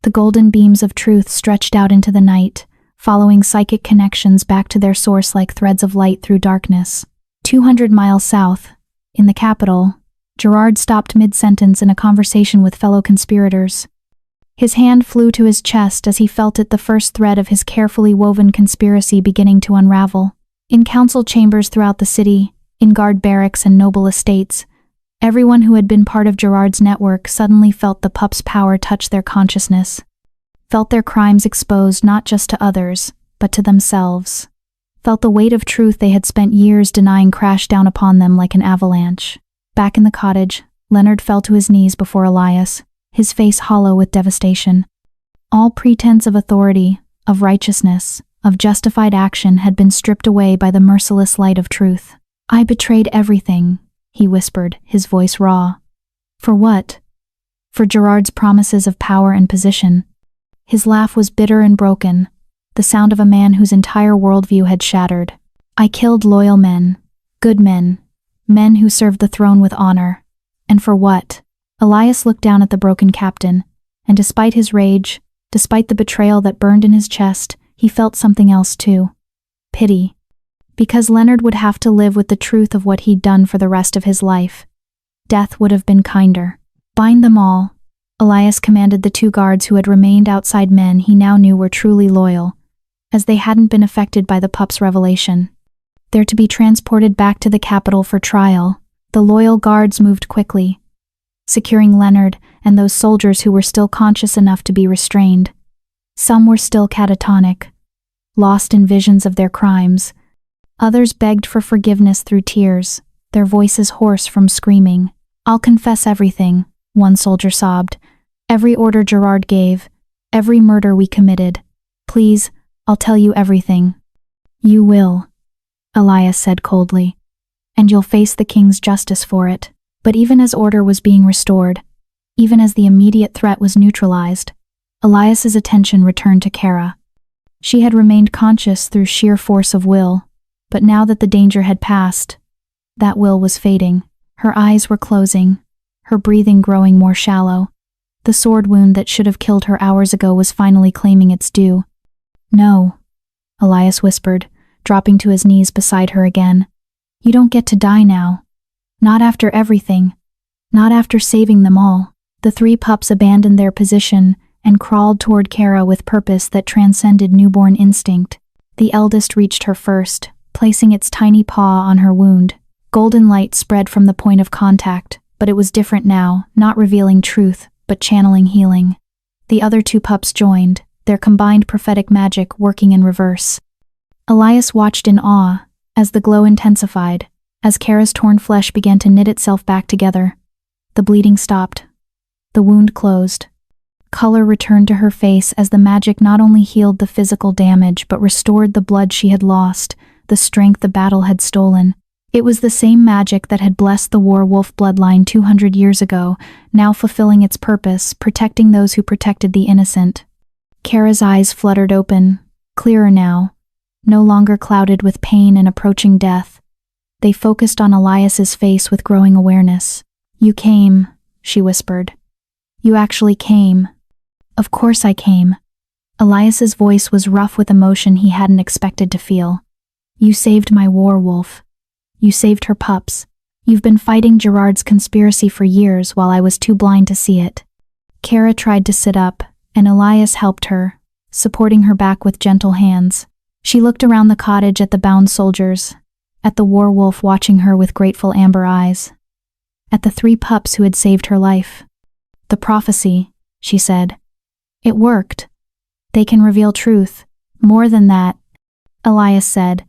The golden beams of truth stretched out into the night, following psychic connections back to their source like threads of light through darkness. 200 miles south, in the capital, Gerard stopped mid-sentence in a conversation with fellow conspirators. His hand flew to his chest as he felt it, the first thread of his carefully woven conspiracy beginning to unravel. In council chambers throughout the city, in guard barracks and noble estates, everyone who had been part of Gerard's network suddenly felt the pup's power touch their consciousness, felt their crimes exposed not just to others, but to themselves, felt the weight of truth they had spent years denying crash down upon them like an avalanche. Back in the cottage, Leonard fell to his knees before Elias, his face hollow with devastation. All pretense of authority, of righteousness, of justified action had been stripped away by the merciless light of truth. "I betrayed everything," he whispered, his voice raw. "For what? For Gerard's promises of power and position." His laugh was bitter and broken, the sound of a man whose entire worldview had shattered. "I killed loyal men, good men, men who served the throne with honor. And for what?" Elias looked down at the broken captain, and despite his rage, despite the betrayal that burned in his chest, he felt something else too. Pity. Because Leonard would have to live with the truth of what he'd done for the rest of his life. Death would have been kinder. "Bind them all," Elias commanded the 2 guards who had remained outside, men he now knew were truly loyal, as they hadn't been affected by the pup's revelation. They're to be transported back to the capital for trial. The loyal guards moved quickly, securing Leonard and those soldiers who were still conscious enough to be restrained. Some were still catatonic, lost in visions of their crimes. Others begged for forgiveness through tears, their voices hoarse from screaming. "I'll confess everything," one soldier sobbed. "Every order Gerard gave, every murder we committed. Please, I'll tell you everything." "You will," Elias said coldly, "and you'll face the king's justice for it." But even as order was being restored, even as the immediate threat was neutralized, Elias's attention returned to Kara. She had remained conscious through sheer force of will, but now that the danger had passed, that will was fading. Her eyes were closing, her breathing growing more shallow. The sword wound that should have killed her hours ago was finally claiming its due. "No," Elias whispered, dropping to his knees beside her again. "You don't get to die now. Not after everything. Not after saving them all." The 3 pups abandoned their position and crawled toward Kara with purpose that transcended newborn instinct. The eldest reached her first, placing its tiny paw on her wound. Golden light spread from the point of contact, but it was different now, not revealing truth, but channeling healing. The other 2 pups joined, their combined prophetic magic working in reverse. Elias watched in awe as the glow intensified, as Kara's torn flesh began to knit itself back together. The bleeding stopped. The wound closed. Color returned to her face as the magic not only healed the physical damage but restored the blood she had lost, the strength the battle had stolen. It was the same magic that had blessed the Werewolf bloodline 200 years ago, now fulfilling its purpose, protecting those who protected the innocent. Kara's eyes fluttered open, clearer now, no longer clouded with pain and approaching death. They focused on Elias's face with growing awareness. "You came," she whispered. "You actually came." "Of course I came." Elias's voice was rough with emotion he hadn't expected to feel. "You saved my Werewolf. You saved her pups. You've been fighting Gerard's conspiracy for years while I was too blind to see it." Kara tried to sit up, and Elias helped her, supporting her back with gentle hands. She looked around the cottage at the bound soldiers, at the Werewolf watching her with grateful amber eyes, at the 3 pups who had saved her life. "The prophecy," she said. "It worked. They can reveal truth. More than that," Elias said.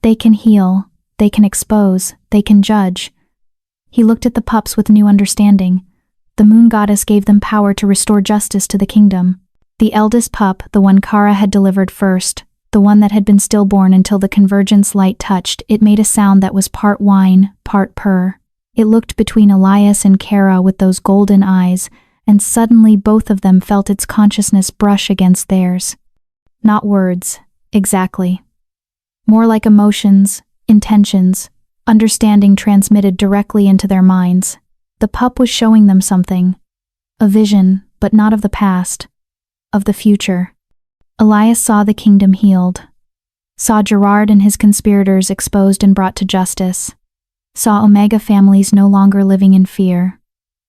"They can heal, they can expose, they can judge." He looked at the pups with new understanding. The moon goddess gave them power to restore justice to the kingdom. The eldest pup, the one Kara had delivered first, the one that had been stillborn until the convergence light touched, it made a sound that was part whine, part purr. It looked between Elias and Kara with those golden eyes, and suddenly both of them felt its consciousness brush against theirs. Not words, exactly. More like emotions, intentions, understanding transmitted directly into their minds. The pup was showing them something. A vision, but not of the past. Of the future. Elias saw the kingdom healed. Saw Gerard and his conspirators exposed and brought to justice. Saw Omega families no longer living in fear.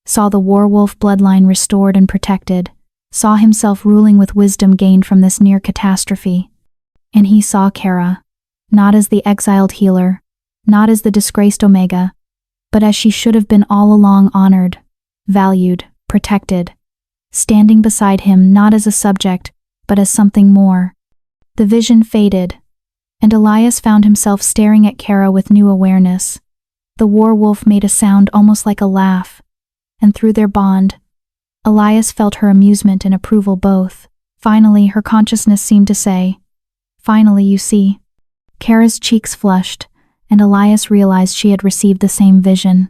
Saw the Werewolf bloodline restored and protected. saw himself ruling with wisdom gained from this near catastrophe. And he saw Kara, not as the exiled healer, not as the disgraced Omega, but as she should have been all along, honored, valued, protected, standing beside him not as a subject, but as something more. The vision faded, and Elias found himself staring at Kara with new awareness. The werewolf made a sound almost like a laugh, and through their bond, Elias felt her amusement and approval both. Finally, her consciousness seemed to say, "Finally, you see." Kara's cheeks flushed, and Elias realized she had received the same vision,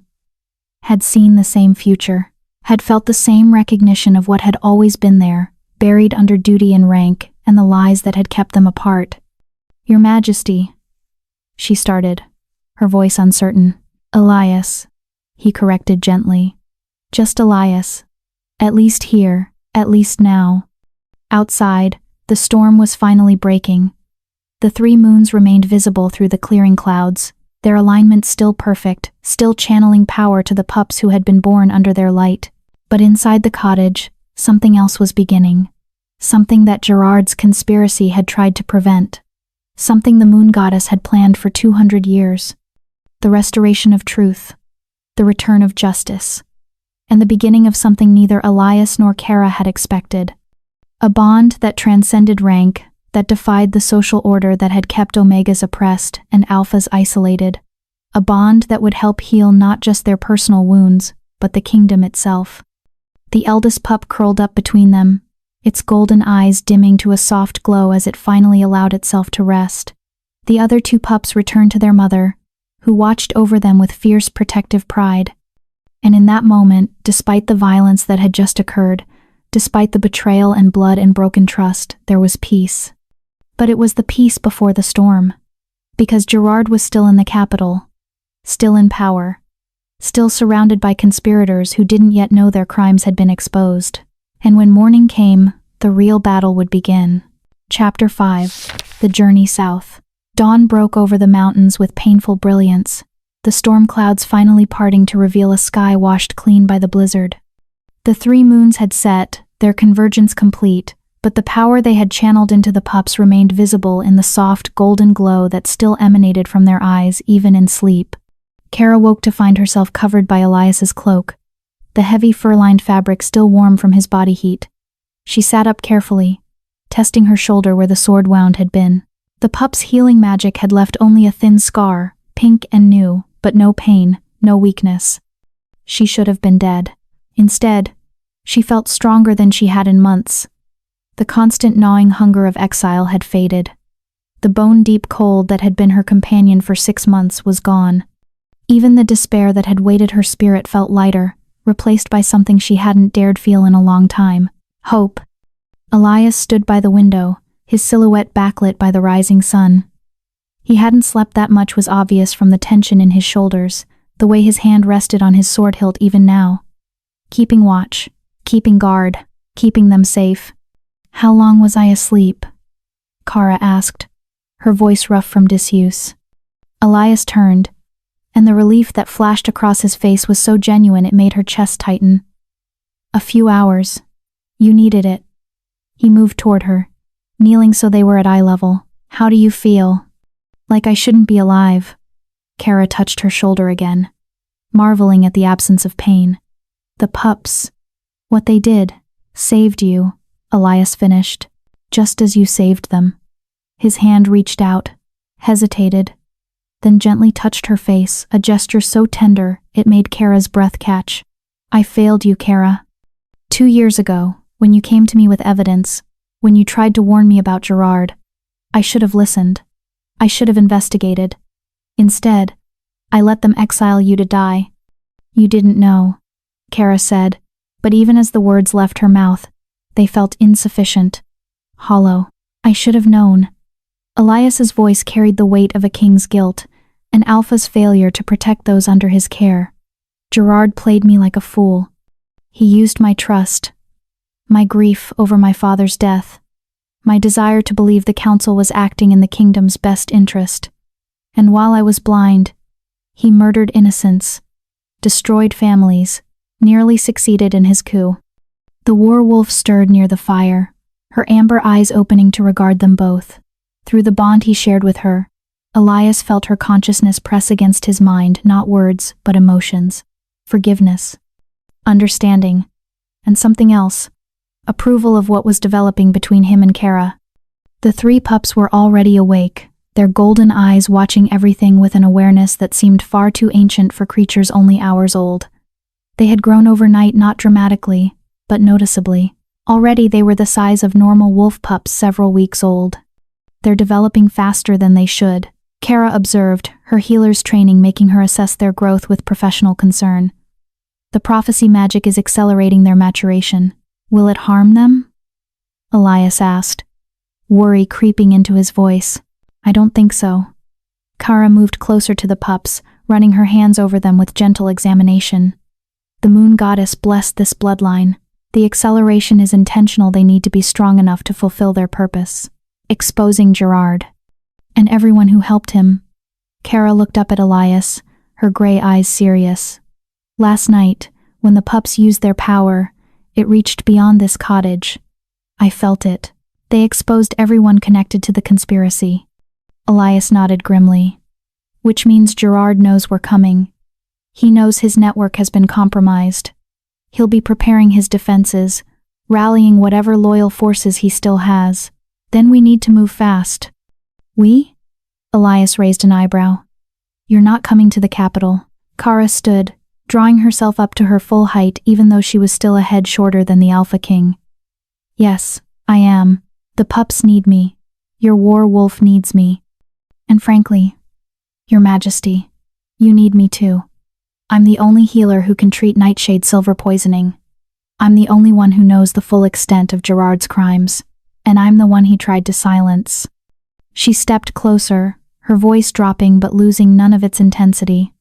had seen the same future, had felt the same recognition of what had always been there, buried under duty and rank, and the lies that had kept them apart. "Your Majesty," she started, her voice uncertain. "Elias," he corrected gently. "Just Elias. At least here, at least now." Outside, the storm was finally breaking. The 3 moons remained visible through the clearing clouds, their alignment still perfect, still channeling power to the pups who had been born under their light. But inside the cottage, something else was beginning. Something that Gerard's conspiracy had tried to prevent. Something the moon goddess had planned for 200 years. The restoration of truth. The return of justice. And the beginning of something neither Elias nor Kara had expected. A bond that transcended rank, that defied the social order that had kept Omegas oppressed and Alphas isolated. A bond that would help heal not just their personal wounds, but the kingdom itself. The eldest pup curled up between them, its golden eyes dimming to a soft glow as it finally allowed itself to rest. The other 2 pups returned to their mother, who watched over them with fierce protective pride. And in that moment, despite the violence that had just occurred, despite the betrayal and blood and broken trust, there was peace. But it was the peace before the storm. Because Gerard was still in the capital, still in power, still surrounded by conspirators who didn't yet know their crimes had been exposed. And when morning came, the real battle would begin. Chapter 5. The Journey South. Dawn broke over the mountains with painful brilliance, the storm clouds finally parting to reveal a sky washed clean by the blizzard. The 3 moons had set, their convergence complete, but the power they had channeled into the pups remained visible in the soft, golden glow that still emanated from their eyes even in sleep. Kara woke to find herself covered by Elias's cloak, the heavy fur-lined fabric still warm from his body heat. She sat up carefully, testing her shoulder where the sword wound had been. The pup's healing magic had left only a thin scar, pink and new, but no pain, no weakness. She should have been dead. Instead, she felt stronger than she had in months. The constant gnawing hunger of exile had faded. The bone-deep cold that had been her companion for 6 months was gone. Even the despair that had weighted her spirit felt lighter, replaced by something she hadn't dared feel in a long time: hope. Elias stood by the window, his silhouette backlit by the rising sun. He hadn't slept that much was obvious from the tension in his shoulders, the way his hand rested on his sword hilt even now. Keeping watch, keeping guard, keeping them safe. "How long was I asleep?" Kara asked, her voice rough from disuse. Elias turned, and the relief that flashed across his face was so genuine it made her chest tighten. "A few hours. You needed it." He moved toward her, kneeling so they were at eye level. "How do you feel?" "Like I shouldn't be alive." Kara touched her shoulder again, marveling at the absence of pain. "The pups. What they did. Saved you," Elias finished. "Just as you saved them." His hand reached out, hesitated, then gently touched her face, a gesture so tender it made Kara's breath catch. "I failed you, Kara. 2 years ago, when you came to me with evidence, when you tried to warn me about Gerard, I should have listened. I should have investigated. Instead, I let them exile you to die." "You didn't know," Kara said, but even as the words left her mouth, they felt insufficient, hollow. "I should have known." Elias's voice carried the weight of a king's guilt, an alpha's failure to protect those under his care. "Gerard played me like a fool. He used my trust, my grief over my father's death, my desire to believe the council was acting in the kingdom's best interest. And while I was blind, he murdered innocents, destroyed families, nearly succeeded in his coup." The werewolf stirred near the fire, her amber eyes opening to regard them both. Through the bond he shared with her, Elias felt her consciousness press against his mind, not words, but emotions. Forgiveness, understanding, and something else, approval of what was developing between him and Kara. The three pups were already awake, their golden eyes watching everything with an awareness that seemed far too ancient for creatures only hours old. They had grown overnight, not dramatically, but noticeably. Already they were the size of normal wolf pups several weeks old. They're developing faster than they should, Kara observed, her healer's training making her assess their growth with professional concern. The prophecy magic is accelerating their maturation. Will it harm them? Elias asked, worry creeping into his voice. I don't think so. Kara moved closer to the pups, running her hands over them with gentle examination. The moon goddess blessed this bloodline. The acceleration is intentional. They need to be strong enough to fulfill their purpose. Exposing Gerard. And everyone who helped him. Kara looked up at Elias, her gray eyes serious. Last night, when the pups used their power, it reached beyond this cottage. I felt it. They exposed everyone connected to the conspiracy. Elias nodded grimly. Which means Gerard knows we're coming. He knows his network has been compromised. He'll be preparing his defenses, rallying whatever loyal forces he still has. Then we need to move fast. We? Elias raised an eyebrow. You're not coming to the capital. Kara stood, drawing herself up to her full height even though she was still a head shorter than the Alpha King. Yes, I am. The pups need me. Your werewolf needs me. And frankly, Your Majesty, you need me too. I'm the only healer who can treat nightshade silver poisoning. I'm the only one who knows the full extent of Gerard's crimes, and I'm the one he tried to silence. She stepped closer, her voice dropping but losing none of its intensity.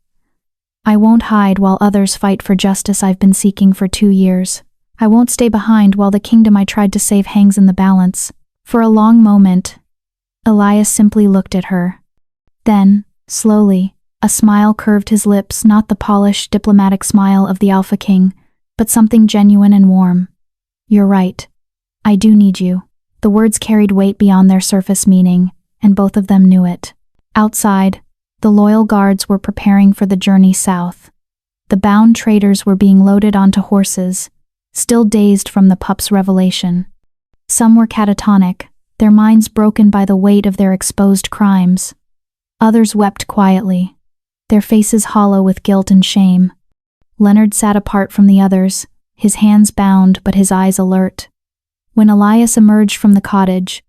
I won't hide while others fight for justice I've been seeking for 2 years. I won't stay behind while the kingdom I tried to save hangs in the balance. For a long moment, Elias simply looked at her. Then, slowly, a smile curved his lips, not the polished, diplomatic smile of the Alpha King, but something genuine and warm. You're right. I do need you. The words carried weight beyond their surface meaning, and both of them knew it. Outside, the loyal guards were preparing for the journey south. The bound traders were being loaded onto horses, still dazed from the pup's revelation. Some were catatonic, their minds broken by the weight of their exposed crimes. Others wept quietly, their faces hollow with guilt and shame. Leonard sat apart from the others, his hands bound but his eyes alert. When Elias emerged from the cottage,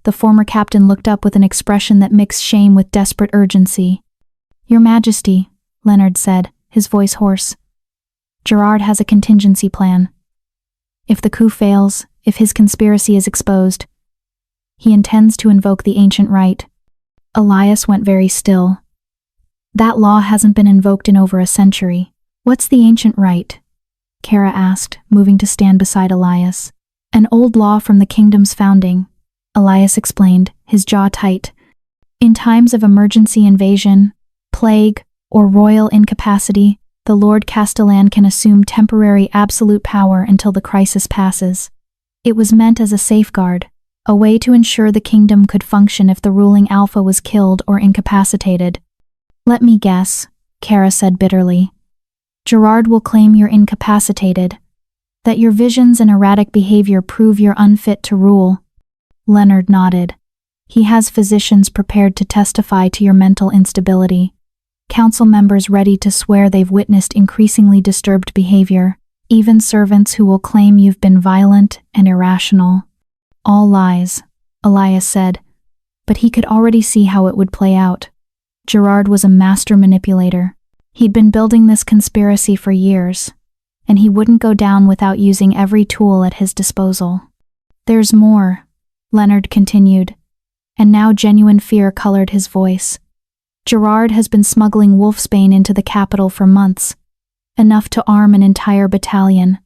the former captain looked up with an expression that mixed shame with desperate urgency. Your Majesty, Leonard said, his voice hoarse. Gerard has a contingency plan. If the coup fails, if his conspiracy is exposed, he intends to invoke the ancient right. Elias went very still. That law hasn't been invoked in over a century. What's the ancient right? Kara asked, moving to stand beside Elias. An old law from the kingdom's founding, Elias explained, his jaw tight. In times of emergency invasion, plague, or royal incapacity, the Lord Castellan can assume temporary absolute power until the crisis passes. It was meant as a safeguard, a way to ensure the kingdom could function if the ruling Alpha was killed or incapacitated. Let me guess, Kara said bitterly. Gerard will claim you're incapacitated, that your visions and erratic behavior prove you're unfit to rule. Leonard nodded. He has physicians prepared to testify to your mental instability. Council members ready to swear they've witnessed increasingly disturbed behavior, even servants who will claim you've been violent and irrational. All lies, Elias said, but he could already see how it would play out. Gerard was a master manipulator. He'd been building this conspiracy for years, and he wouldn't go down without using every tool at his disposal. There's more, Leonard continued, and now genuine fear colored his voice. Gerard has been smuggling wolfsbane into the capital for months, enough to arm an entire battalion.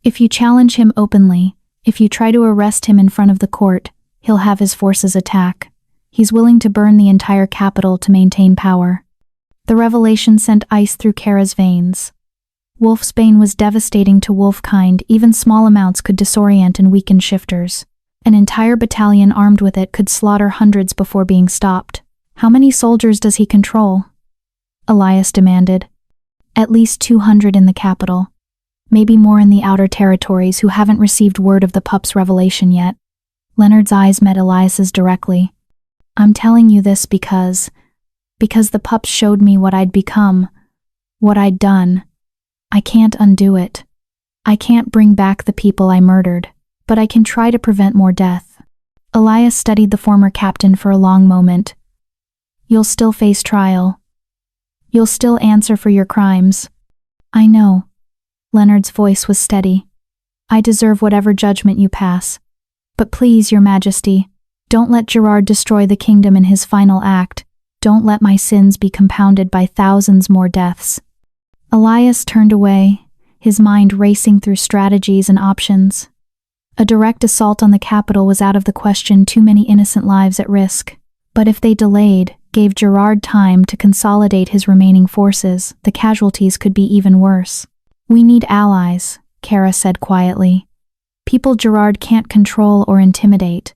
If you challenge him openly, if you try to arrest him in front of the court, he'll have his forces attack. He's willing to burn the entire capital to maintain power. The revelation sent ice through Kara's veins. Wolfsbane was devastating to wolfkind. Even small amounts could disorient and weaken shifters. An entire battalion armed with it could slaughter hundreds before being stopped. How many soldiers does he control? Elias demanded. At least 200 in the capital. Maybe more in the outer territories who haven't received word of the pup's revelation yet. Leonard's eyes met Elias's directly. I'm telling you this because the pups showed me what I'd become, what I'd done. I can't undo it. I can't bring back the people I murdered, but I can try to prevent more death. Elias studied the former captain for a long moment. You'll still face trial. You'll still answer for your crimes. I know. Leonard's voice was steady. I deserve whatever judgment you pass. But please, Your Majesty, don't let Gerard destroy the kingdom in his final act. Don't let my sins be compounded by thousands more deaths. Elias turned away, his mind racing through strategies and options. A direct assault on the capital was out of the question, too many innocent lives at risk. But if they delayed, gave Gerard time to consolidate his remaining forces, the casualties could be even worse. We need allies, Kara said quietly. People Gerard can't control or intimidate.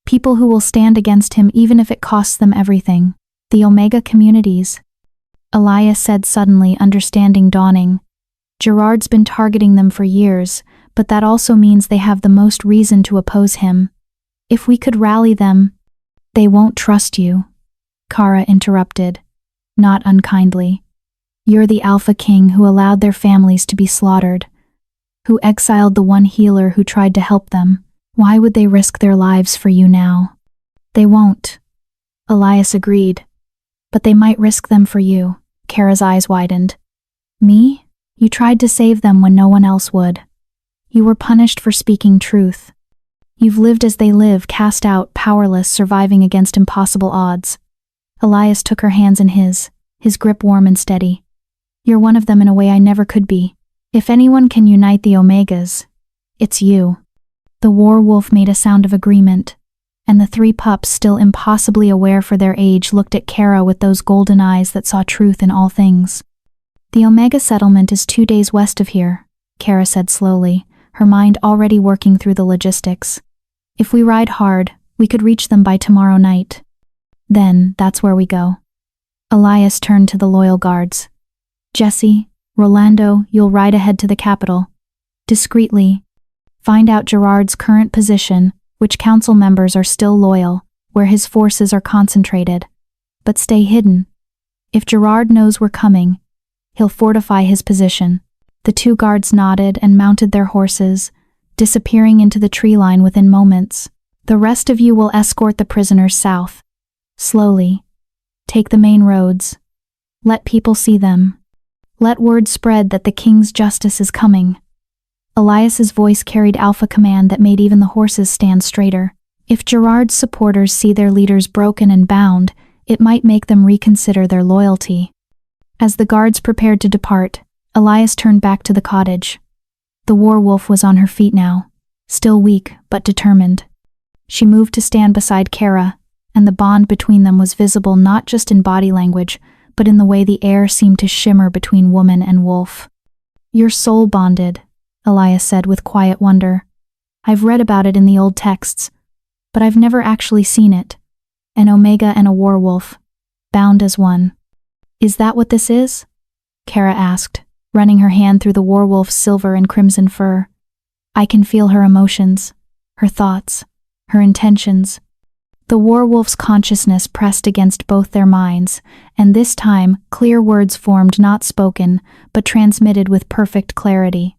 People who will stand against him even if it costs them everything. The Omega communities. Elias said suddenly, understanding dawning. Gerard's been targeting them for years, but that also means they have the most reason to oppose him. If we could rally them— They won't trust you, Kara interrupted, not unkindly. You're the Alpha King who allowed their families to be slaughtered, who exiled the one healer who tried to help them. Why would they risk their lives for you now? They won't, Elias agreed. But they might risk them for you. Kara's eyes widened. Me? You tried to save them when no one else would. You were punished for speaking truth. You've lived as they live, cast out, powerless, surviving against impossible odds. Elias took her hands in his grip warm and steady. You're one of them in a way I never could be. If anyone can unite the Omegas, it's you. The werewolf made a sound of agreement, and the three pups, still impossibly aware for their age, looked at Kara with those golden eyes that saw truth in all things. The Omega settlement is 2 days west of here, Kara said slowly, her mind already working through the logistics. If we ride hard, we could reach them by tomorrow night. Then, that's where we go. Elias turned to the loyal guards. Jesse, Rolando, you'll ride ahead to the capital. Discreetly. Find out Gerard's current position, which council members are still loyal, where his forces are concentrated. But stay hidden. If Gerard knows we're coming, he'll fortify his position. The two guards nodded and mounted their horses, disappearing into the tree line within moments. The rest of you will escort the prisoners south. Slowly. Take the main roads. Let people see them. Let word spread that the king's justice is coming. Elias's voice carried alpha command that made even the horses stand straighter. If Gerard's supporters see their leaders broken and bound, it might make them reconsider their loyalty. As the guards prepared to depart, Elias turned back to the cottage. The werewolf was on her feet now, still weak but determined. She moved to stand beside Kara, and the bond between them was visible not just in body language, but in the way the air seemed to shimmer between woman and wolf. You're soul bonded, Elias said with quiet wonder. I've read about it in the old texts, but I've never actually seen it. An Omega and a werewolf, bound as one. Is that what this is? Kara asked, running her hand through the werewolf's silver and crimson fur. I can feel her emotions, her thoughts, her intentions. The werewolf's consciousness pressed against both their minds, and this time clear words formed, not spoken, but transmitted with perfect clarity.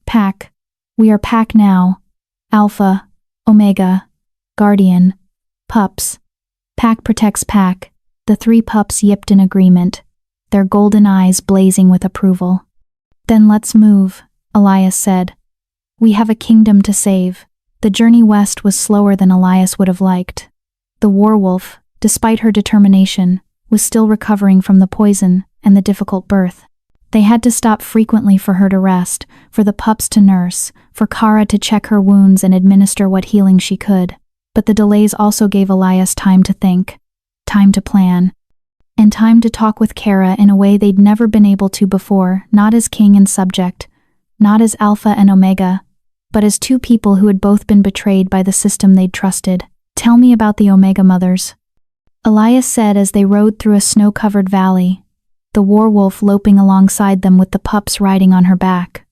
Pack. We are pack now. Alpha, Omega, Guardian, pups. Pack protects pack. The three pups yipped in agreement, their golden eyes blazing with approval. Then let's move, Elias said. We have a kingdom to save. The journey west was slower than Elias would have liked. The werewolf, despite her determination, was still recovering from the poison and the difficult birth. They had to stop frequently for her to rest, for the pups to nurse, for Kara to check her wounds and administer what healing she could. But the delays also gave Elias time to think, time to plan. and time to talk with Kara in a way they'd never been able to before, not as king and subject, not as Alpha and Omega, but as two people who had both been betrayed by the system they'd trusted. "Tell me about the Omega mothers," Elias said as they rode through a snow-covered valley, the werewolf loping alongside them with the pups riding on her back.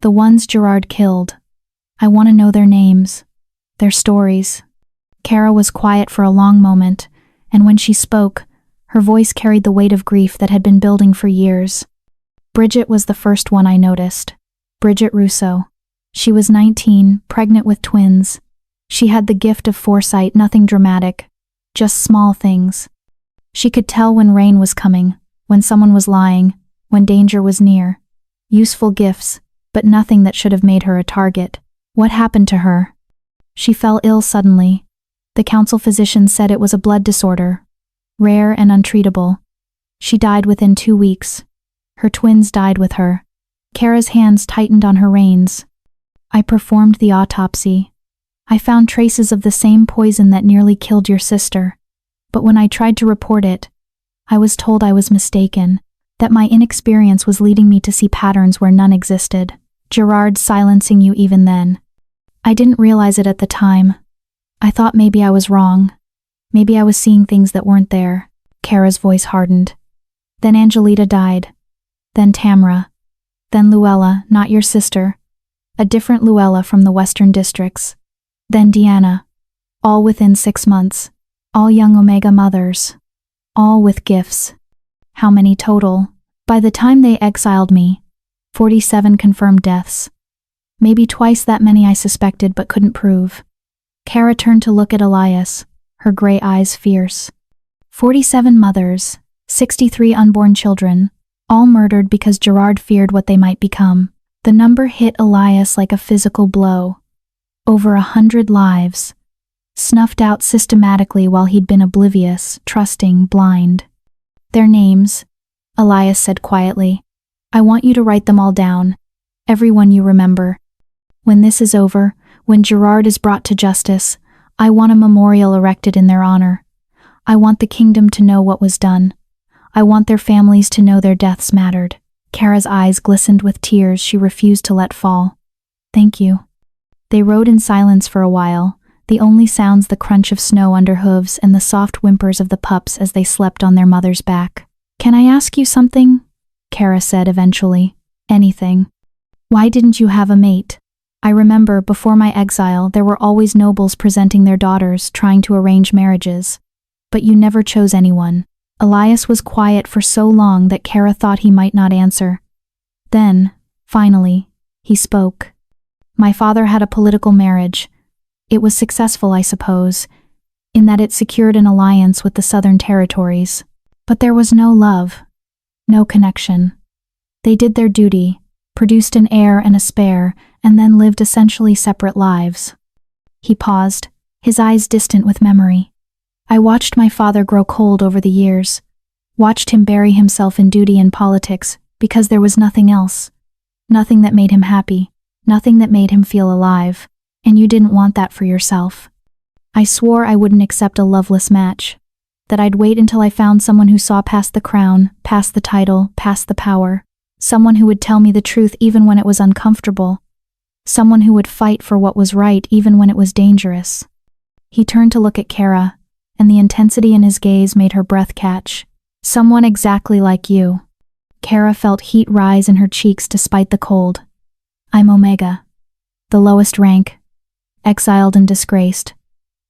"The ones Gerard killed. I want to know their names, their stories." Kara was quiet for a long moment, and when she spoke, her voice carried the weight of grief that had been building for years. "Bridget was the first one I noticed. Bridget Rousseau. She was 19, pregnant with twins. She had the gift of foresight, nothing dramatic, just small things. She could tell when rain was coming, when someone was lying, when danger was near. Useful gifts, but nothing that should have made her a target. What happened to her?" "She fell ill suddenly. The council physician said it was a blood disorder, rare and untreatable. She died within 2 weeks. Her twins died with her." Kara's hands tightened on her reins. "I performed the autopsy. I found traces of the same poison that nearly killed your sister. But when I tried to report it, I was told I was mistaken, that my inexperience was leading me to see patterns where none existed. Gerard silencing you even then. I didn't realize it at the time. I thought maybe I was wrong. Maybe I was seeing things that weren't there." Kara's voice hardened. "Then Angelita died. Then Tamra. Then Luella, not your sister. A different Luella from the Western districts. Then Deanna. All within 6 months. All young Omega mothers. All with gifts. How many total? By the time they exiled me, 47 confirmed deaths. Maybe twice that many I suspected but couldn't prove." Kara turned to look at Elias, her gray eyes fierce. 47 mothers, 63 unborn children, all murdered because Gerard feared what they might become. The number hit Elias like a physical blow. Over 100 lives, snuffed out systematically while he'd been oblivious, trusting, blind. "Their names," Elias said quietly. "I want you to write them all down, everyone you remember. When this is over, when Gerard is brought to justice, I want a memorial erected in their honor. I want the kingdom to know what was done. I want their families to know their deaths mattered." Kara's eyes glistened with tears she refused to let fall. "Thank you." They rode in silence for a while, the only sounds the crunch of snow under hooves and the soft whimpers of the pups as they slept on their mother's back. "Can I ask you something?" Kara said eventually. "Anything. Why didn't you have a mate? I remember, before my exile, there were always nobles presenting their daughters, trying to arrange marriages. But you never chose anyone." Elias was quiet for so long that Kara thought he might not answer. Then, finally, he spoke. "My father had a political marriage. It was successful, I suppose, in that it secured an alliance with the southern territories. But there was no love, no connection. They did their duty, produced an heir and a spare, and then lived essentially separate lives." He paused, his eyes distant with memory. "I watched my father grow cold over the years, watched him bury himself in duty and politics because there was nothing else, nothing that made him happy, nothing that made him feel alive, and you didn't want that for yourself. I swore I wouldn't accept a loveless match, that I'd wait until I found someone who saw past the crown, past the title, past the power, someone who would tell me the truth even when it was uncomfortable, someone who would fight for what was right even when it was dangerous." He turned to look at Kara, and the intensity in his gaze made her breath catch. "Someone exactly like you." Kara felt heat rise in her cheeks despite the cold. "I'm Omega. The lowest rank. Exiled and disgraced.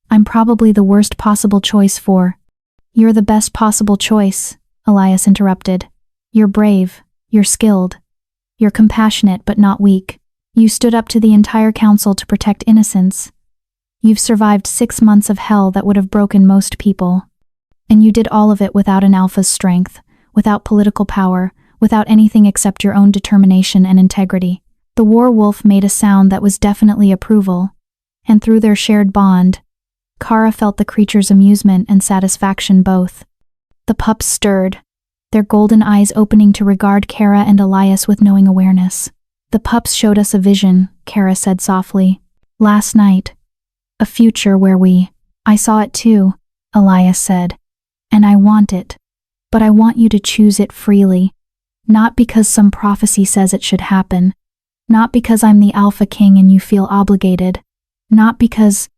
I'm probably the worst possible choice for—" "You're the best possible choice," Elias interrupted. "You're brave, you're skilled, you're compassionate but not weak. You stood up to the entire council to protect innocence. You've survived 6 months of hell that would have broken most people. And you did all of it without an alpha's strength, without political power, without anything except your own determination and integrity." The werewolf made a sound that was definitely approval, and through their shared bond, Kara felt the creature's amusement and satisfaction both. The pups stirred, their golden eyes opening to regard Kara and Elias with knowing awareness. "The pups showed us a vision," Kara said softly. "Last night. A future where I saw it too," Elias said. "And I want it. But I want you to choose it freely. Not because some prophecy says it should happen. Not because I'm the Alpha King and you feel obligated. Not because...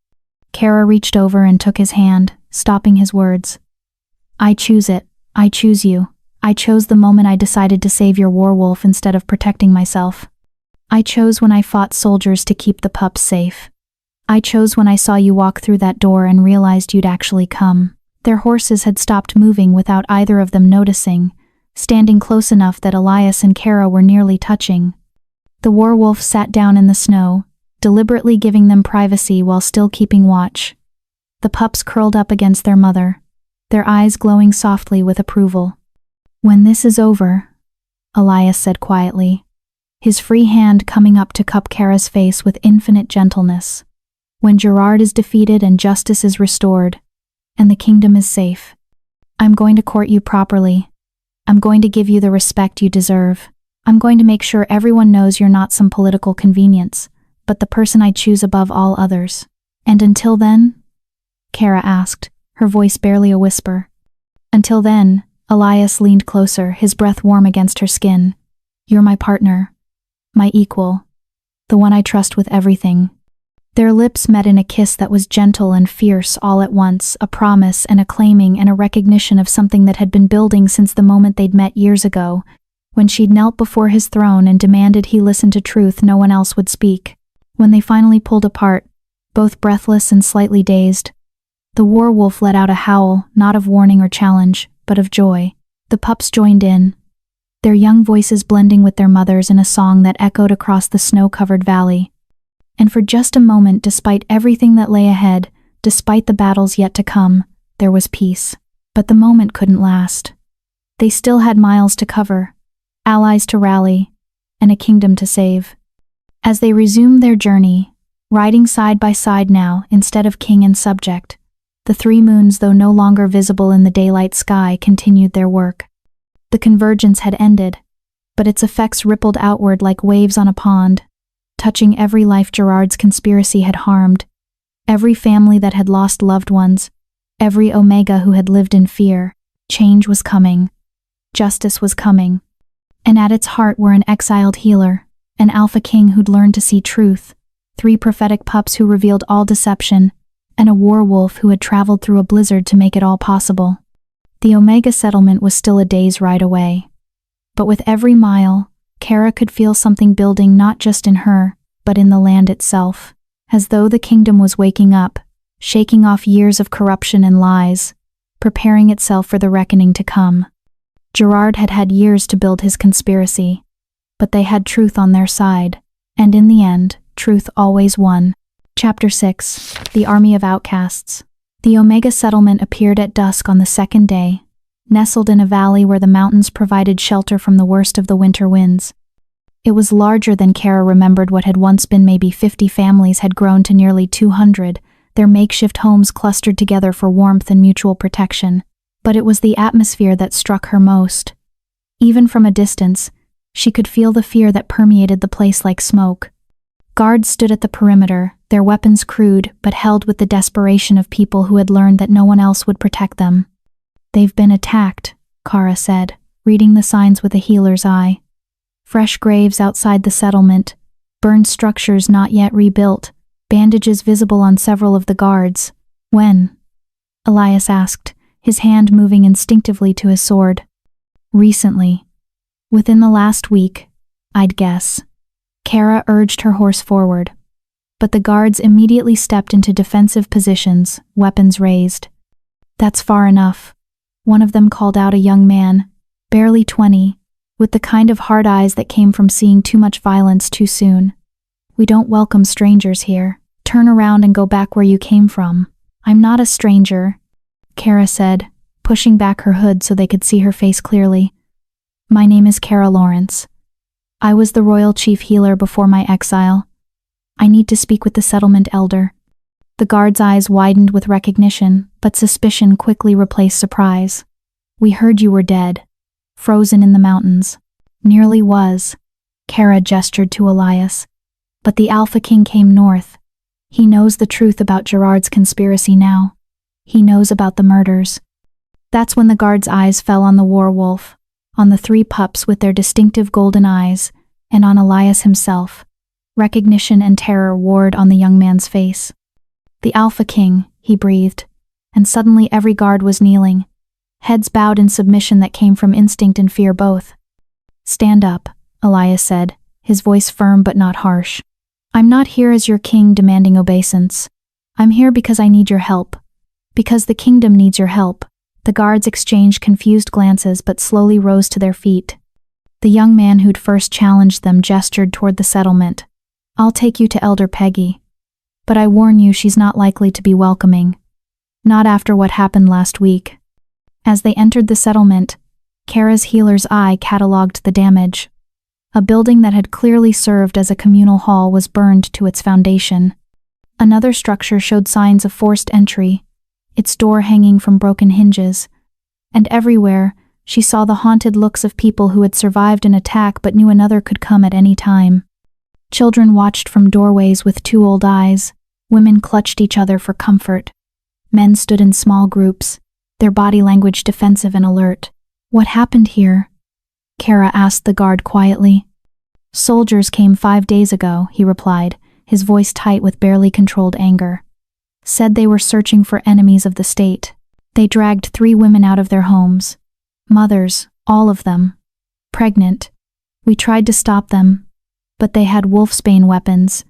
Kara reached over and took his hand, stopping his words. I choose it. I choose you. I chose the moment I decided to save your werewolf instead of protecting myself. I chose when I fought soldiers to keep the pups safe. I chose when I saw you walk through that door and realized you'd actually come. Their horses had stopped moving without either of them noticing, standing close enough that Elias and Kara were nearly touching. The werewolf sat down in the snow, deliberately giving them privacy while still keeping watch. The pups curled up against their mother, their eyes glowing softly with approval. When this is over, Elias said quietly, his free hand coming up to cup Kara's face with infinite gentleness. When Gerard is defeated and justice is restored, and the kingdom is safe, I'm going to court you properly. I'm going to give you the respect you deserve. I'm going to make sure everyone knows you're not some political convenience, but the person I choose above all others. And until then? Kara asked, her voice barely a whisper. Until then, Elias leaned closer, his breath warm against her skin. You're my partner. My equal. The one I trust with everything. Their lips met in a kiss that was gentle and fierce all at once, a promise and a claiming and a recognition of something that had been building since the moment they'd met years ago, when she'd knelt before his throne and demanded he listen to truth no one else would speak. When they finally pulled apart, both breathless and slightly dazed, the werewolf let out a howl, not of warning or challenge, but of joy. The pups joined in, their young voices blending with their mothers in a song that echoed across the snow-covered valley. And for just a moment, despite everything that lay ahead, despite the battles yet to come, there was peace. But the moment couldn't last. They still had miles to cover, allies to rally, and a kingdom to save. As they resumed their journey, riding side by side now instead of king and subject, the three moons, though no longer visible in the daylight sky, continued their work. The convergence had ended, but its effects rippled outward like waves on a pond, touching every life Gerard's conspiracy had harmed, every family that had lost loved ones, every Omega who had lived in fear. Change was coming. Justice was coming. And at its heart were an exiled healer, an Alpha King who'd learned to see truth, 3 prophetic pups who revealed all deception, and a werewolf who had traveled through a blizzard to make it all possible. The Omega settlement was still a day's ride away. But with every mile, Kara could feel something building not just in her, but in the land itself, as though the kingdom was waking up, shaking off years of corruption and lies, preparing itself for the reckoning to come. Gerard had had years to build his conspiracy, but they had truth on their side, and in the end, truth always won. Chapter 6. The Army of Outcasts. The Omega settlement appeared at dusk on the second day, nestled in a valley where the mountains provided shelter from the worst of the winter winds. It was larger than Kara remembered. What had once been maybe 50 families had grown to nearly 200, their makeshift homes clustered together for warmth and mutual protection. But it was the atmosphere that struck her most. Even from a distance, she could feel the fear that permeated the place like smoke. Guards stood at the perimeter, their weapons crude but held with the desperation of people who had learned that no one else would protect them. They've been attacked, Kara said, reading the signs with a healer's eye. Fresh graves outside the settlement, burned structures not yet rebuilt, bandages visible on several of the guards. When? Elias asked, his hand moving instinctively to his sword. Recently. Within the last week, I'd guess. Kara urged her horse forward, but the guards immediately stepped into defensive positions, weapons raised. That's far enough. One of them called out, a young man, barely 20, with the kind of hard eyes that came from seeing too much violence too soon. We don't welcome strangers here. Turn around and go back where you came from. I'm not a stranger, Kara said, pushing back her hood so they could see her face clearly. My name is Kara Lawrence. I was the royal chief healer before my exile. I need to speak with the settlement elder. The guard's eyes widened with recognition, but suspicion quickly replaced surprise. We heard you were dead. Frozen in the mountains. Nearly was. Kara gestured to Elias. But the Alpha King came north. He knows the truth about Gerard's conspiracy now. He knows about the murders. That's when the guard's eyes fell on the werewolf, on the three pups with their distinctive golden eyes, and on Elias himself. Recognition and terror warred on the young man's face. "The Alpha King," he breathed, and suddenly every guard was kneeling, heads bowed in submission that came from instinct and fear both. "Stand up," Elias said, his voice firm but not harsh. "I'm not here as your king demanding obeisance. I'm here because I need your help. Because the kingdom needs your help." The guards exchanged confused glances but slowly rose to their feet. The young man who'd first challenged them gestured toward the settlement. "I'll take you to Elder Peggy. But I warn you, she's not likely to be welcoming. Not after what happened last week." As they entered the settlement, Kara's healer's eye cataloged the damage. A building that had clearly served as a communal hall was burned to its foundation. Another structure showed signs of forced entry, its door hanging from broken hinges. And everywhere, she saw the haunted looks of people who had survived an attack but knew another could come at any time. Children watched from doorways with two old eyes. Women clutched each other for comfort. Men stood in small groups, their body language defensive and alert. "What happened here?" Kara asked the guard quietly. "Soldiers came 5 days ago," he replied, his voice tight with barely controlled anger. "Said they were searching for enemies of the state. They dragged 3 women out of their homes. Mothers, all of them. Pregnant. We tried to stop them, but they had wolfsbane weapons.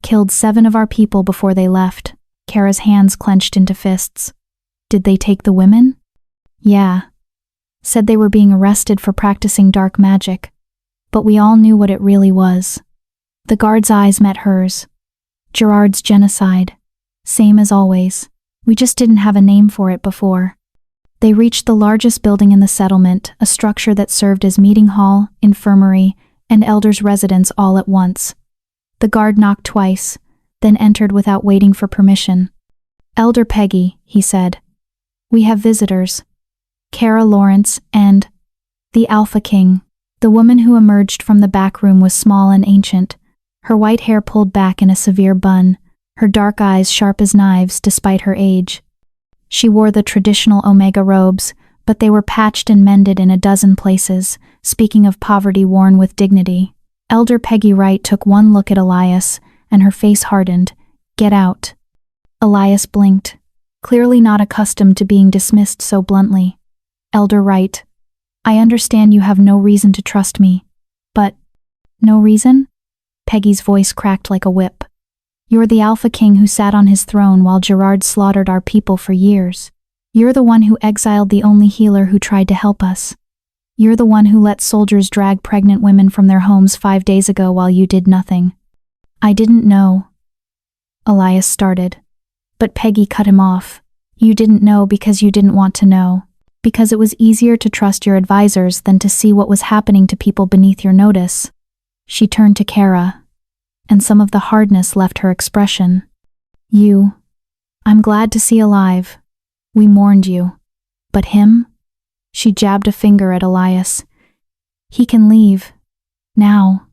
Killed 7 of our people before they left." Kara's hands clenched into fists. "Did they take the women?" "Yeah. Said they were being arrested for practicing dark magic. But we all knew what it really was." The guard's eyes met hers. "Gerard's genocide. Same as always. We just didn't have a name for it before." They reached the largest building in the settlement, a structure that served as meeting hall, infirmary, and elders' residence all at once. The guard knocked twice, then entered without waiting for permission. "Elder Peggy," he said. "We have visitors. Kara Lawrence and the Alpha King." The woman who emerged from the back room was small and ancient, her white hair pulled back in a severe bun, her dark eyes sharp as knives despite her age. She wore the traditional Omega robes, but they were patched and mended in a dozen places, speaking of poverty worn with dignity. Elder Peggy Wright took one look at Elias, and her face hardened. "Get out." Elias blinked, clearly not accustomed to being dismissed so bluntly. "Elder Wright, I understand you have no reason to trust me, but—" "No reason?" Peggy's voice cracked like a whip. "You're the Alpha King who sat on his throne while Gerard slaughtered our people for years. You're the one who exiled the only healer who tried to help us. You're the one who let soldiers drag pregnant women from their homes 5 days ago while you did nothing." "I didn't know," Elias started. But Peggy cut him off. "You didn't know because you didn't want to know. Because it was easier to trust your advisors than to see what was happening to people beneath your notice." She turned to Kara, and some of the hardness left her expression. I'm glad to see alive. We mourned you. But him?" She jabbed a finger at Elias. "He can leave. Now."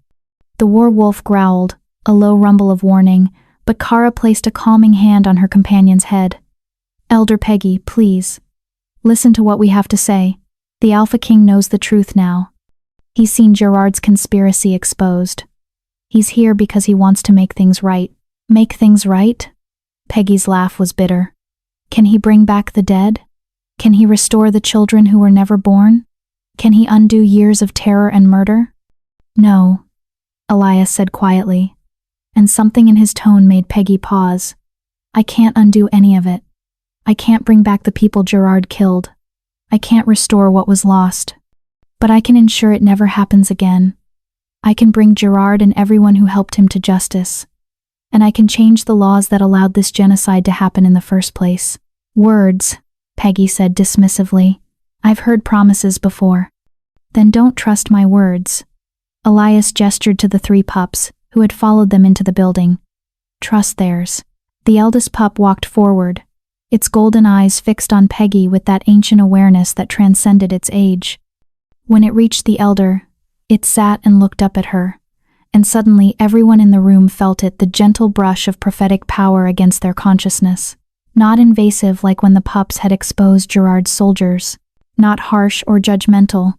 The werewolf growled, a low rumble of warning, but Kara placed a calming hand on her companion's head. "Elder Peggy, please. Listen to what we have to say. The Alpha King knows the truth now. He's seen Gerard's conspiracy exposed. He's here because he wants to make things right." "Make things right?" Peggy's laugh was bitter. "Can he bring back the dead? Can he restore the children who were never born? Can he undo years of terror and murder?" "No," Elias said quietly, and something in his tone made Peggy pause. "I can't undo any of it. I can't bring back the people Gerard killed. I can't restore what was lost. But I can ensure it never happens again. I can bring Gerard and everyone who helped him to justice. And I can change the laws that allowed this genocide to happen in the first place." "Words," Peggy said dismissively. "I've heard promises before." "Then don't trust my words." Elias gestured to the 3 pups, who had followed them into the building. "Trust theirs." The eldest pup walked forward, its golden eyes fixed on Peggy with that ancient awareness that transcended its age. When it reached the elder, it sat and looked up at her, and suddenly everyone in the room felt it, the gentle brush of prophetic power against their consciousness. Not invasive like when the pups had exposed Gerard's soldiers, not harsh or judgmental,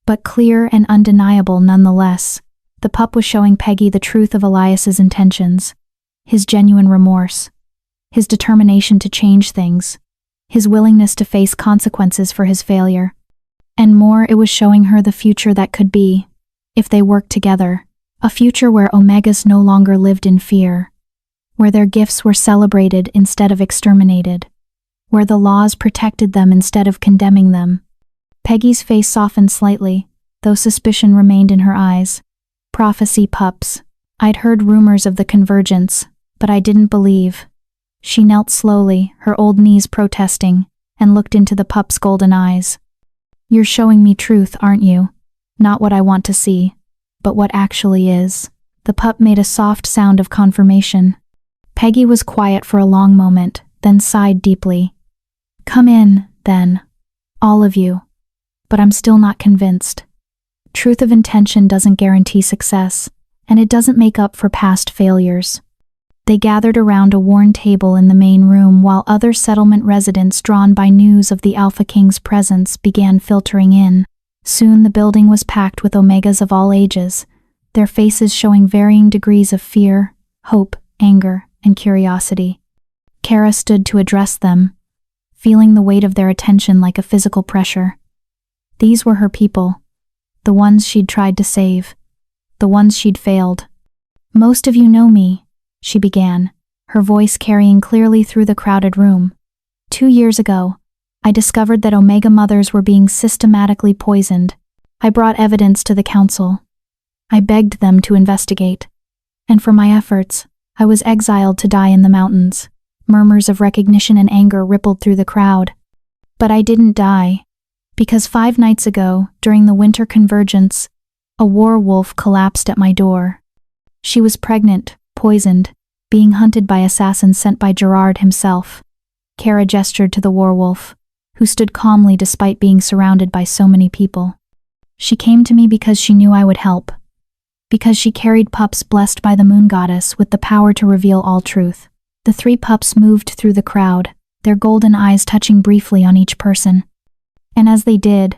but clear and undeniable nonetheless. The pup was showing Peggy the truth of Elias's intentions, his genuine remorse, his determination to change things, his willingness to face consequences for his failure. And more, it was showing her the future that could be, if they worked together, a future where Omegas no longer lived in fear, where their gifts were celebrated instead of exterminated, where the laws protected them instead of condemning them. Peggy's face softened slightly, though suspicion remained in her eyes. Prophecy pups. I'd heard rumors of the convergence, but I didn't believe. She knelt slowly, her old knees protesting, and looked into the pup's golden eyes. You're showing me truth, aren't you? Not what I want to see, but what actually is. The pup made a soft sound of confirmation. Peggy was quiet for a long moment, then sighed deeply. Come in, then. All of you. But I'm still not convinced. Truth of intention doesn't guarantee success, and it doesn't make up for past failures. They gathered around a worn table in the main room while other settlement residents drawn by news of the Alpha King's presence began filtering in. Soon the building was packed with Omegas of all ages, their faces showing varying degrees of fear, hope, anger, and curiosity. Kara stood to address them, feeling the weight of their attention like a physical pressure. These were her people, the ones she'd tried to save, the ones she'd failed. Most of you know me, she began, her voice carrying clearly through the crowded room. 2 years ago, I discovered that Omega mothers were being systematically poisoned. I brought evidence to the council. I begged them to investigate. And for my efforts, I was exiled to die in the mountains. Murmurs of recognition and anger rippled through the crowd. But I didn't die, because 5 nights ago, during the winter convergence, a werewolf collapsed at my door. She was pregnant, poisoned, being hunted by assassins sent by Gerard himself. Kara gestured to the werewolf, who stood calmly despite being surrounded by so many people. She came to me because she knew I would help, because she carried pups blessed by the moon goddess with the power to reveal all truth. The 3 pups moved through the crowd, their golden eyes touching briefly on each person. And as they did,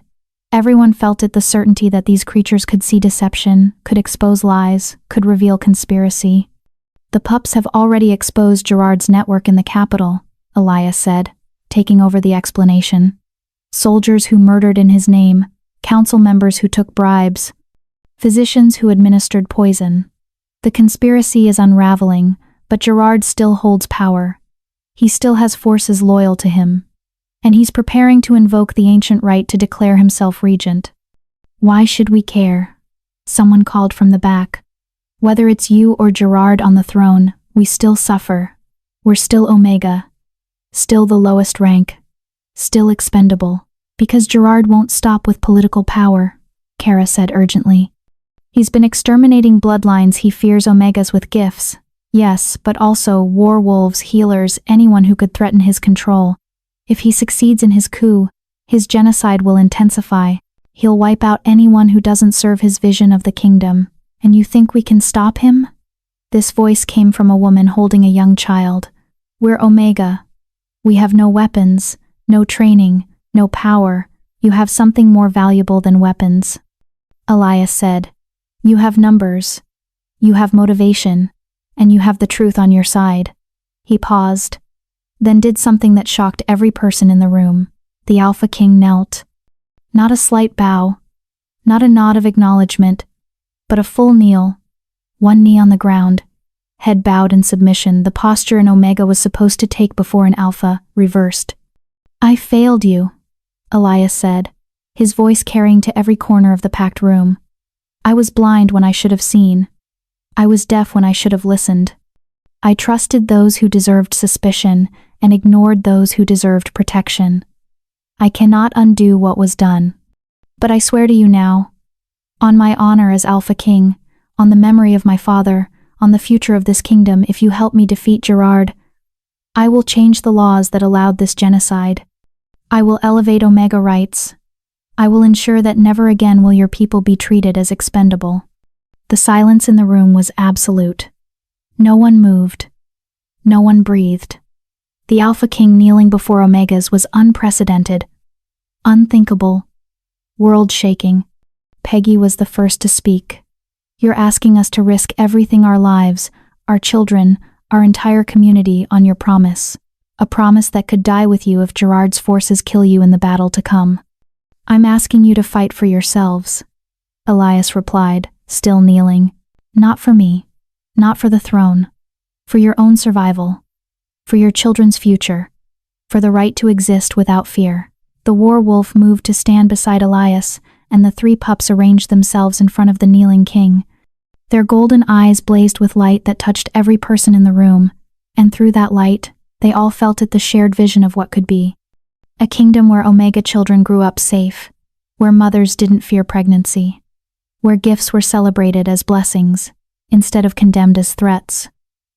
everyone felt it, the certainty that these creatures could see deception, could expose lies, could reveal conspiracy. The pups have already exposed Gerard's network in the capital, Elias said, taking over the explanation. Soldiers who murdered in his name, council members who took bribes, physicians who administered poison. The conspiracy is unraveling, but Gerard still holds power. He still has forces loyal to him, and he's preparing to invoke the ancient right to declare himself regent. Why should we care? Someone called from the back. Whether it's you or Gerard on the throne, we still suffer. We're still Omega. Still the lowest rank. Still expendable. Because Gerard won't stop with political power, Kara said urgently. He's been exterminating bloodlines he fears Omegas with gifts. Yes, but also werewolves, healers, anyone who could threaten his control. If he succeeds in his coup, his genocide will intensify. He'll wipe out anyone who doesn't serve his vision of the kingdom. And you think we can stop him? This voice came from a woman holding a young child. We're Omega. We have no weapons, no training, no power. You have something more valuable than weapons. Elias said. You have numbers. You have motivation. And you have the truth on your side. He paused, then did something that shocked every person in the room. The Alpha King knelt. Not a slight bow, not a nod of acknowledgement, but a full kneel, one knee on the ground, head bowed in submission, the posture an Omega was supposed to take before an Alpha, reversed. I failed you, Elias said, his voice carrying to every corner of the packed room. I was blind when I should have seen. I was deaf when I should have listened. I trusted those who deserved suspicion and ignored those who deserved protection. I cannot undo what was done. But I swear to you now, on my honor as Alpha King, on the memory of my father, on the future of this kingdom, if you help me defeat Gerard, I will change the laws that allowed this genocide. I will elevate Omega rights. I will ensure that never again will your people be treated as expendable. The silence in the room was absolute. No one moved. No one breathed. The Alpha King kneeling before Omegas was unprecedented, unthinkable, world-shaking. Peggy was the first to speak. You're asking us to risk everything, our lives, our children, our entire community, on your promise. A promise that could die with you if Gerard's forces kill you in the battle to come. I'm asking you to fight for yourselves, Elias replied, still kneeling. Not for me, not for the throne, for your own survival, for your children's future, for the right to exist without fear. The werewolf moved to stand beside Elias, and the three pups arranged themselves in front of the kneeling king. Their golden eyes blazed with light that touched every person in the room, and through that light, they all felt it, the shared vision of what could be. A kingdom where Omega children grew up safe, where mothers didn't fear pregnancy, where gifts were celebrated as blessings instead of condemned as threats,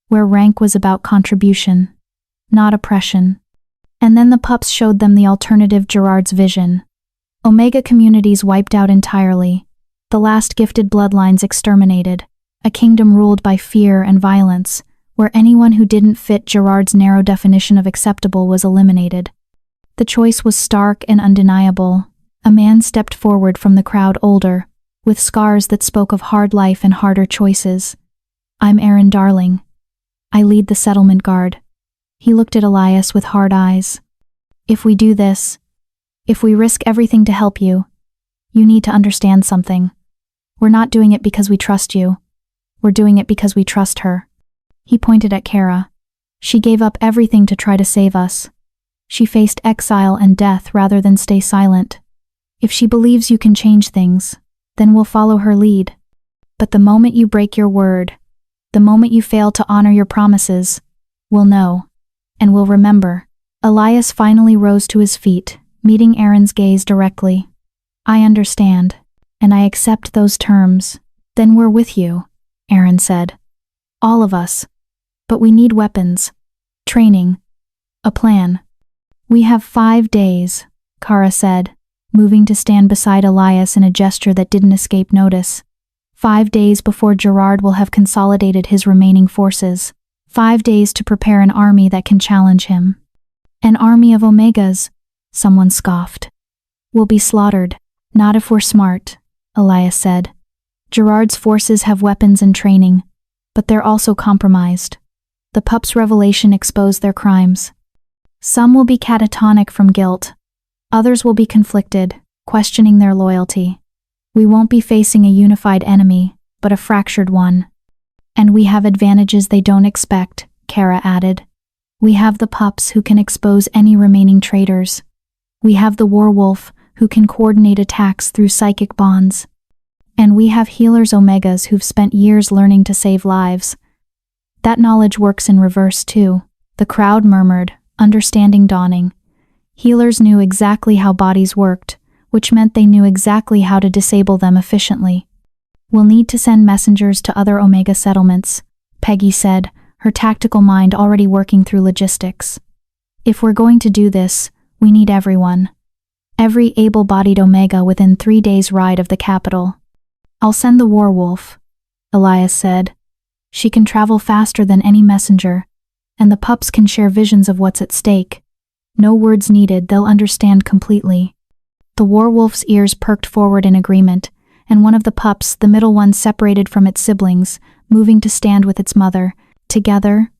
where rank was about contribution, not oppression. And then the pups showed them the alternative, Gerard's vision. Omega communities wiped out entirely, the last gifted bloodlines exterminated, a kingdom ruled by fear and violence, where anyone who didn't fit Gerard's narrow definition of acceptable was eliminated. The choice was stark and undeniable. A man stepped forward from the crowd, older, with scars that spoke of hard life and harder choices. I'm Aaron Darling. I lead the settlement guard. He looked at Elias with hard eyes. If we do this, if we risk everything to help you, you need to understand something. We're not doing it because we trust you. We're doing it because we trust her. He pointed at Kara. She gave up everything to try to save us. She faced exile and death rather than stay silent. If she believes you can change things, then we'll follow her lead. But the moment you break your word, the moment you fail to honor your promises, we'll know. And we'll remember. Elias finally rose to his feet, meeting Aaron's gaze directly. I understand, and I accept those terms. Then we're with you, Aaron said. All of us. But we need weapons, training, a plan. We have 5 days, Kara said, moving to stand beside Elias in a gesture that didn't escape notice. 5 days before Gerard will have consolidated his remaining forces. 5 days to prepare an army that can challenge him. An army of Omegas, someone scoffed. We'll be slaughtered, not if we're smart, Elias said. Gerard's forces have weapons and training, but they're also compromised. The pups' revelation exposed their crimes. Some will be catatonic from guilt. Others will be conflicted, questioning their loyalty. We won't be facing a unified enemy, but a fractured one. And we have advantages they don't expect, Kara added. We have the pups who can expose any remaining traitors. We have the werewolf who can coordinate attacks through psychic bonds. And we have healers Omegas who've spent years learning to save lives. That knowledge works in reverse too, the crowd murmured, understanding dawning. Healers knew exactly how bodies worked, which meant they knew exactly how to disable them efficiently. We'll need to send messengers to other Omega settlements, Peggy said, her tactical mind already working through logistics. If we're going to do this, we need everyone. Every able-bodied Omega within 3 days' ride of the capital. I'll send the werewolf, Elias said. She can travel faster than any messenger, and the pups can share visions of what's at stake. No words needed, they'll understand completely. The werewolf's ears perked forward in agreement, and one of the pups, the middle one, separated from its siblings, moving to stand with its mother. Together,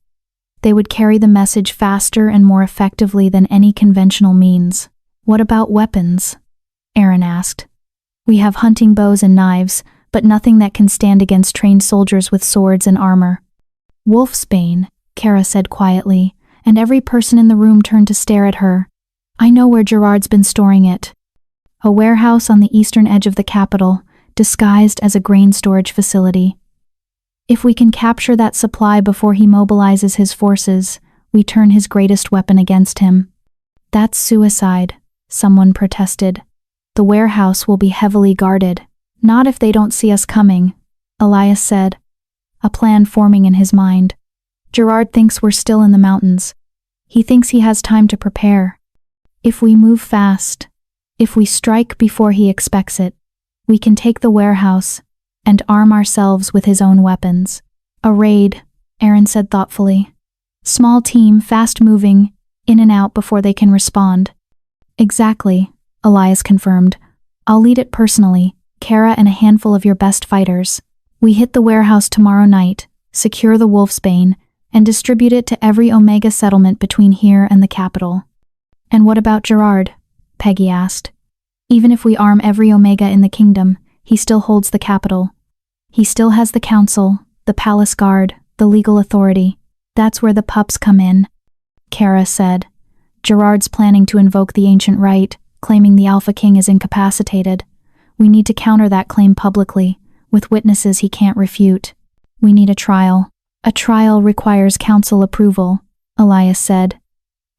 they would carry the message faster and more effectively than any conventional means. What about weapons? Aaron asked. We have hunting bows and knives, but nothing that can stand against trained soldiers with swords and armor. Wolfsbane, Kara said quietly, and every person in the room turned to stare at her. I know where Gerard's been storing it. A warehouse on the eastern edge of the capital, disguised as a grain storage facility. If we can capture that supply before he mobilizes his forces, we turn his greatest weapon against him. That's suicide, someone protested. The warehouse will be heavily guarded. Not if they don't see us coming, Elias said, a plan forming in his mind. Gerard thinks we're still in the mountains. He thinks he has time to prepare. If we move fast, if we strike before he expects it, we can take the warehouse and arm ourselves with his own weapons. A raid, Aaron said thoughtfully. Small team, fast-moving, In and out before they can respond. Exactly, Elias confirmed. I'll lead it personally, Kara and a handful of your best fighters. We hit the warehouse tomorrow night, secure the Wolf's Bane, and distribute it to every Omega settlement between here and the capital. And what about Gerard? Peggy asked. Even if we arm every Omega in the kingdom, he still holds the capital. He still has the council, the palace guard, the legal authority. That's where the pups come in, Kara said. Gerard's planning to invoke the ancient right, claiming the Alpha King is incapacitated. We need to counter that claim publicly, with witnesses he can't refute. We need a trial. A trial requires council approval, Elias said.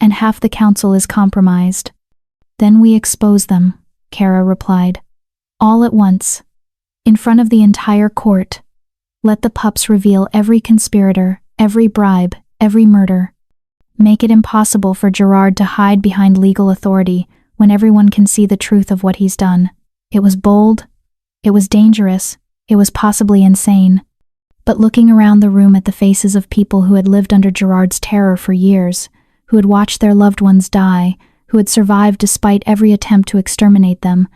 And half the council is compromised. Then we expose them, Kara replied. All at once. In front of the entire court. Let the pups reveal every conspirator, every bribe, every murder. Make it impossible for Gerard to hide behind legal authority when everyone can see the truth of what he's done. It was bold. It was dangerous. It was possibly insane. But looking around the room at the faces of people who had lived under Gerard's terror for years, who had watched their loved ones die, who had survived despite every attempt to exterminate them,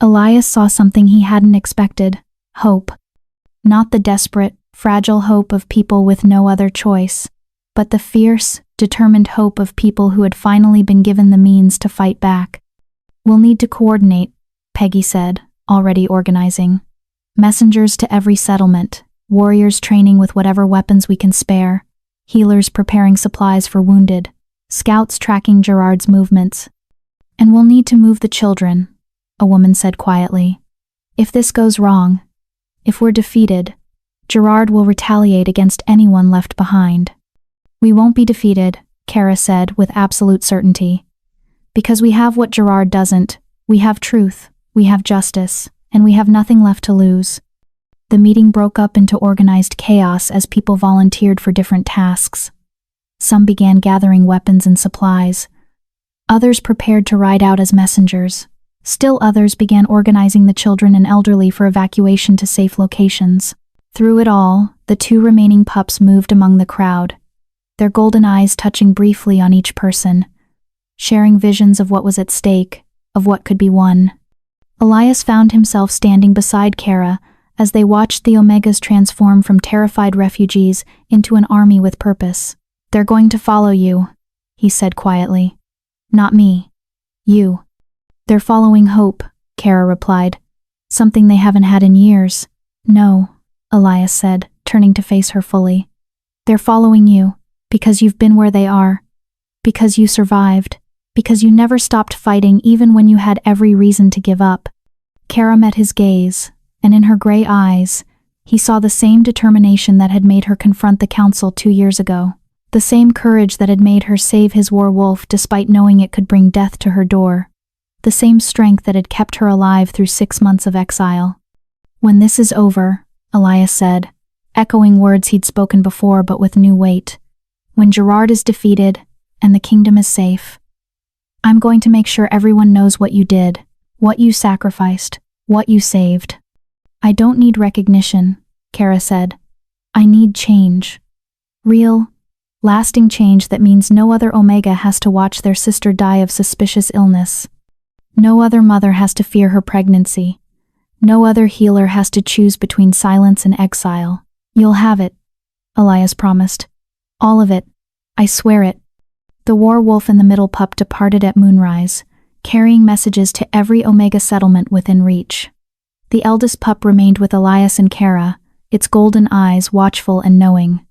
Elias saw something he hadn't expected: hope. Not the desperate, fragile hope of people with no other choice, but the fierce, determined hope of people who had finally been given the means to fight back. We'll need to coordinate, Peggy said, already organizing. Messengers to every settlement, warriors training with whatever weapons we can spare, healers preparing supplies for wounded, scouts tracking Gerard's movements. And we'll need to move the children, a woman said quietly. If this goes wrong, if we're defeated, Gerard will retaliate against anyone left behind. We won't be defeated, Kara said with absolute certainty. Because we have what Gerard doesn't. We have truth, we have justice, and we have nothing left to lose. The meeting broke up into organized chaos as people volunteered for different tasks. Some began gathering weapons and supplies. Others prepared to ride out as messengers. Still others began organizing the children and elderly for evacuation to safe locations. Through it all, the two remaining pups moved among the crowd, their golden eyes touching briefly on each person, sharing visions of what was at stake, of what could be won. Elias found himself standing beside Kara as they watched the Omegas transform from terrified refugees into an army with purpose. They're going to follow you, he said quietly. Not me. You. They're following hope, Kara replied. Something they haven't had in years. No, Elias said, turning to face her fully. They're following you, because you've been where they are. Because you survived. Because you never stopped fighting even when you had every reason to give up. Kara met his gaze, and in her gray eyes, he saw the same determination that had made her confront the council 2 years ago. The same courage that had made her save his werewolf despite knowing it could bring death to her door. The same strength that had kept her alive through 6 months of exile. When this is over, Elias said, echoing words he'd spoken before but with new weight. When Gerard is defeated, and the kingdom is safe, I'm going to make sure everyone knows what you did, what you sacrificed, what you saved. I don't need recognition, Kara said. I need change. Real, lasting change that means no other Omega has to watch their sister die of suspicious illness. No other mother has to fear her pregnancy. No other healer has to choose between silence and exile. You'll have it, Elias promised. All of it. I swear it. The werewolf and the middle pup departed at moonrise, carrying messages to every Omega settlement within reach. The eldest pup remained with Elias and Kara, its golden eyes watchful and knowing.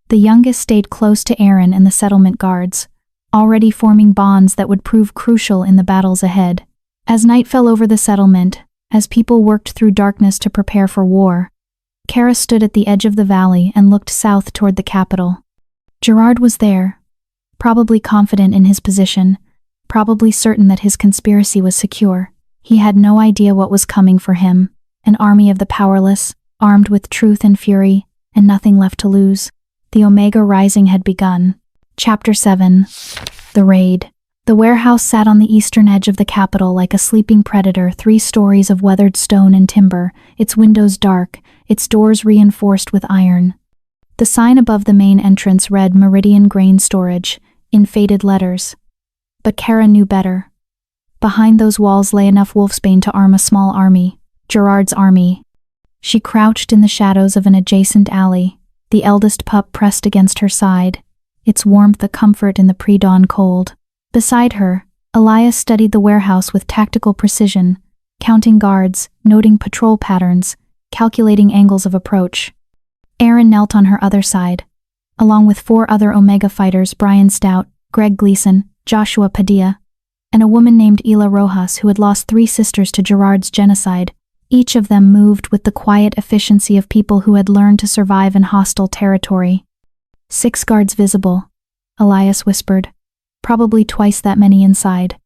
The youngest stayed close to Aaron and the settlement guards, already forming bonds that would prove crucial in the battles ahead. As night fell over the settlement, as people worked through darkness to prepare for war, Kara stood at the edge of the valley and looked south toward the capital. Gerard was there, probably confident in his position, probably certain that his conspiracy was secure. He had no idea what was coming for him, an army of the powerless, armed with truth and fury, and nothing left to lose. The Omega Rising had begun. Chapter 7. The Raid. The warehouse sat on the eastern edge of the capital like a sleeping predator, 3 stories of weathered stone and timber, its windows dark, its doors reinforced with iron. The sign above the main entrance read Meridian Grain Storage, in faded letters. But Kara knew better. Behind those walls lay enough wolfsbane to arm a small army, Gerard's army. She crouched in the shadows of an adjacent alley, the eldest pup pressed against her side, its warmth a comfort in the pre-dawn cold. Beside her, Elias studied the warehouse with tactical precision, counting guards, noting patrol patterns, calculating angles of approach. Aaron knelt on her other side, along with 4 other Omega fighters: Brian Stout, Greg Gleason, Joshua Padilla, and a woman named Ela Rojas who had lost 3 sisters to Gerard's genocide. Each of them moved with the quiet efficiency of people who had learned to survive in hostile territory. 6 guards visible, Elias whispered. Probably twice that many inside.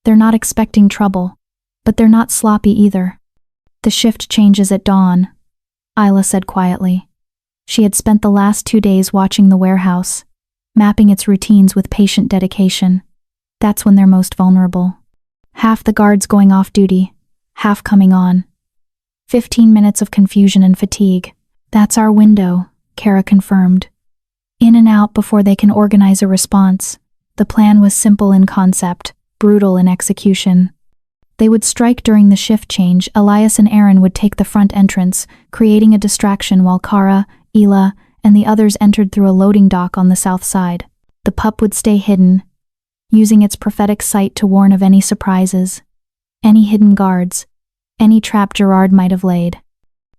They're not expecting trouble, but they're not sloppy either. The shift changes at dawn, Isla said quietly. She had spent the last 2 days watching the warehouse, mapping its routines with patient dedication. That's when they're most vulnerable. Half the guards going off duty, half coming on. 15 minutes of confusion and fatigue. That's our window, Kara confirmed. In and out before they can organize a response. The plan was simple in concept, brutal in execution. They would strike during the shift change. Elias and Aaron would take the front entrance, creating a distraction while Kara, Ela, and the others entered through a loading dock on the south side. The pup would stay hidden, using its prophetic sight to warn of any surprises, any hidden guards, any trap Gerard might have laid.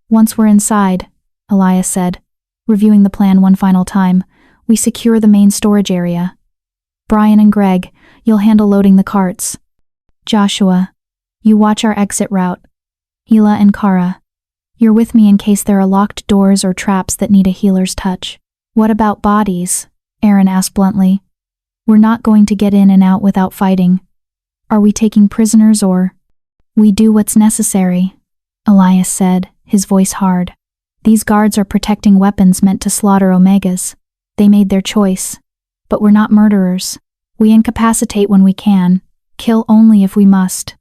Once we're inside, Elias said, reviewing the plan one final time, we secure the main storage area. Brian and Greg, you'll handle loading the carts. Joshua, you watch our exit route. Ela and Kara, you're with me in case there are locked doors or traps that need a healer's touch. What about bodies? Aaron asked bluntly. We're not going to get in and out without fighting. Are we taking prisoners or? We do what's necessary, Elias said, his voice hard. These guards are protecting weapons meant to slaughter Omegas. They made their choice. But we're not murderers. We incapacitate when we can, kill only if we must.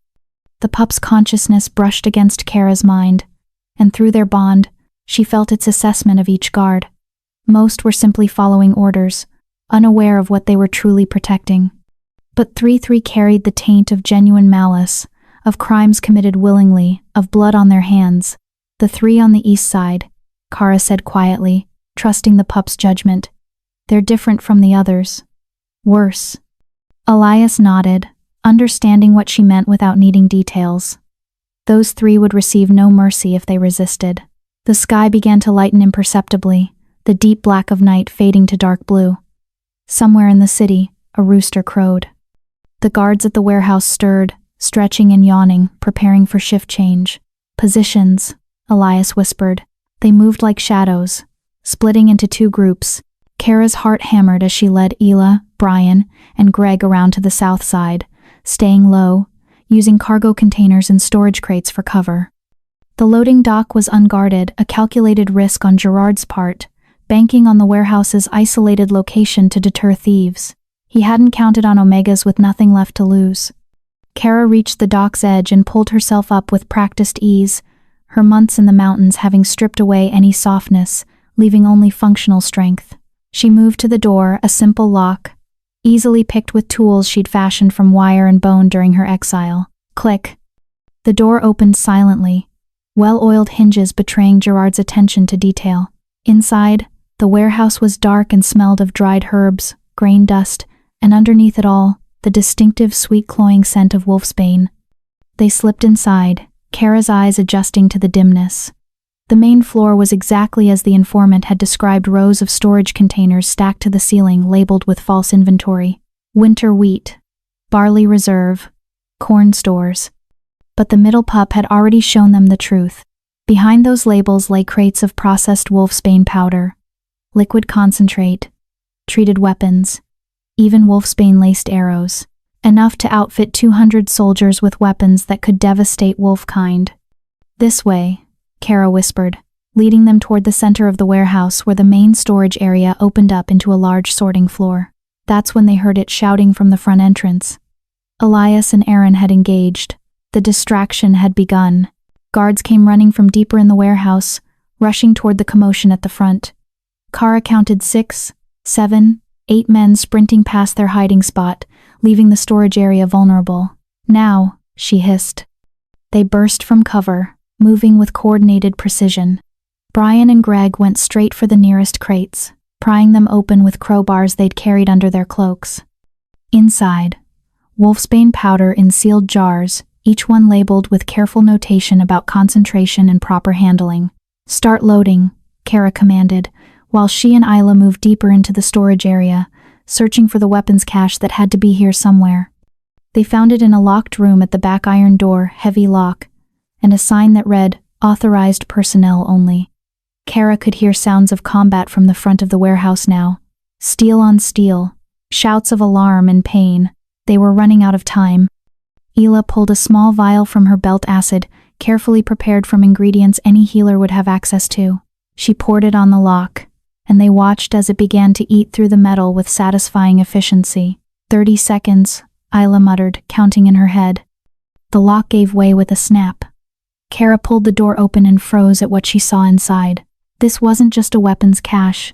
The pup's consciousness brushed against Kara's mind, and through their bond, she felt its assessment of each guard. Most were simply following orders, unaware of what they were truly protecting. But 3-3 carried the taint of genuine malice, of crimes committed willingly, of blood on their hands. The 3 on the east side, Kara said quietly, trusting the pup's judgment. They're different from the others. Worse. Elias nodded, understanding what she meant without needing details. Those 3 would receive no mercy if they resisted. The sky began to lighten imperceptibly, the deep black of night fading to dark blue. Somewhere in the city, a rooster crowed. The guards at the warehouse stirred, stretching and yawning, preparing for shift change. Positions, Elias whispered. They moved like shadows, splitting into 2 groups. Kara's heart hammered as she led Ela, Brian, and Greg around to the south side, staying low, using cargo containers and storage crates for cover. The loading dock was unguarded, a calculated risk on Gerard's part, banking on the warehouse's isolated location to deter thieves. He hadn't counted on Omegas with nothing left to lose. Kara reached the dock's edge and pulled herself up with practiced ease, her months in the mountains having stripped away any softness, leaving only functional strength. She moved to the door, a simple lock, easily picked with tools she'd fashioned from wire and bone during her exile. Click. The door opened silently, well-oiled hinges betraying Gerard's attention to detail. Inside, the warehouse was dark and smelled of dried herbs, grain dust, and underneath it all, the distinctive sweet cloying scent of wolfsbane. They slipped inside, Kara's eyes adjusting to the dimness. The main floor was exactly as the informant had described, rows of storage containers stacked to the ceiling labeled with false inventory. Winter wheat, barley reserve, corn stores. But the middle pup had already shown them the truth. Behind those labels lay crates of processed wolfsbane powder, liquid concentrate, treated weapons, even wolfsbane-laced arrows, enough to outfit 200 soldiers with weapons that could devastate wolfkind. This way, Kara whispered, leading them toward the center of the warehouse where the main storage area opened up into a large sorting floor. That's when they heard it shouting from the front entrance. Elias and Aaron had engaged. The distraction had begun. Guards came running from deeper in the warehouse, rushing toward the commotion at the front. Kara counted 6, 7, 8 men sprinting past their hiding spot, leaving the storage area vulnerable. "Now," she hissed. They burst from cover, moving with coordinated precision. Brian and Greg went straight for the nearest crates, prying them open with crowbars they'd carried under their cloaks. Inside, wolfsbane powder in sealed jars, each one labeled with careful notation about concentration and proper handling. "Start loading," Kara commanded, while she and Isla moved deeper into the storage area, searching for the weapons cache that had to be here somewhere. They found it in a locked room at the back iron door, heavy lock, and a sign that read, "Authorized personnel only." Kara could hear sounds of combat from the front of the warehouse now. Steel on steel, shouts of alarm and pain. They were running out of time. Isla pulled a small vial from her belt, acid, carefully prepared from ingredients any healer would have access to. She poured it on the lock, and they watched as it began to eat through the metal with satisfying efficiency. 30 seconds, Isla muttered, counting in her head. The lock gave way with a snap. Kara pulled the door open and froze at what she saw inside. This wasn't just a weapons cache.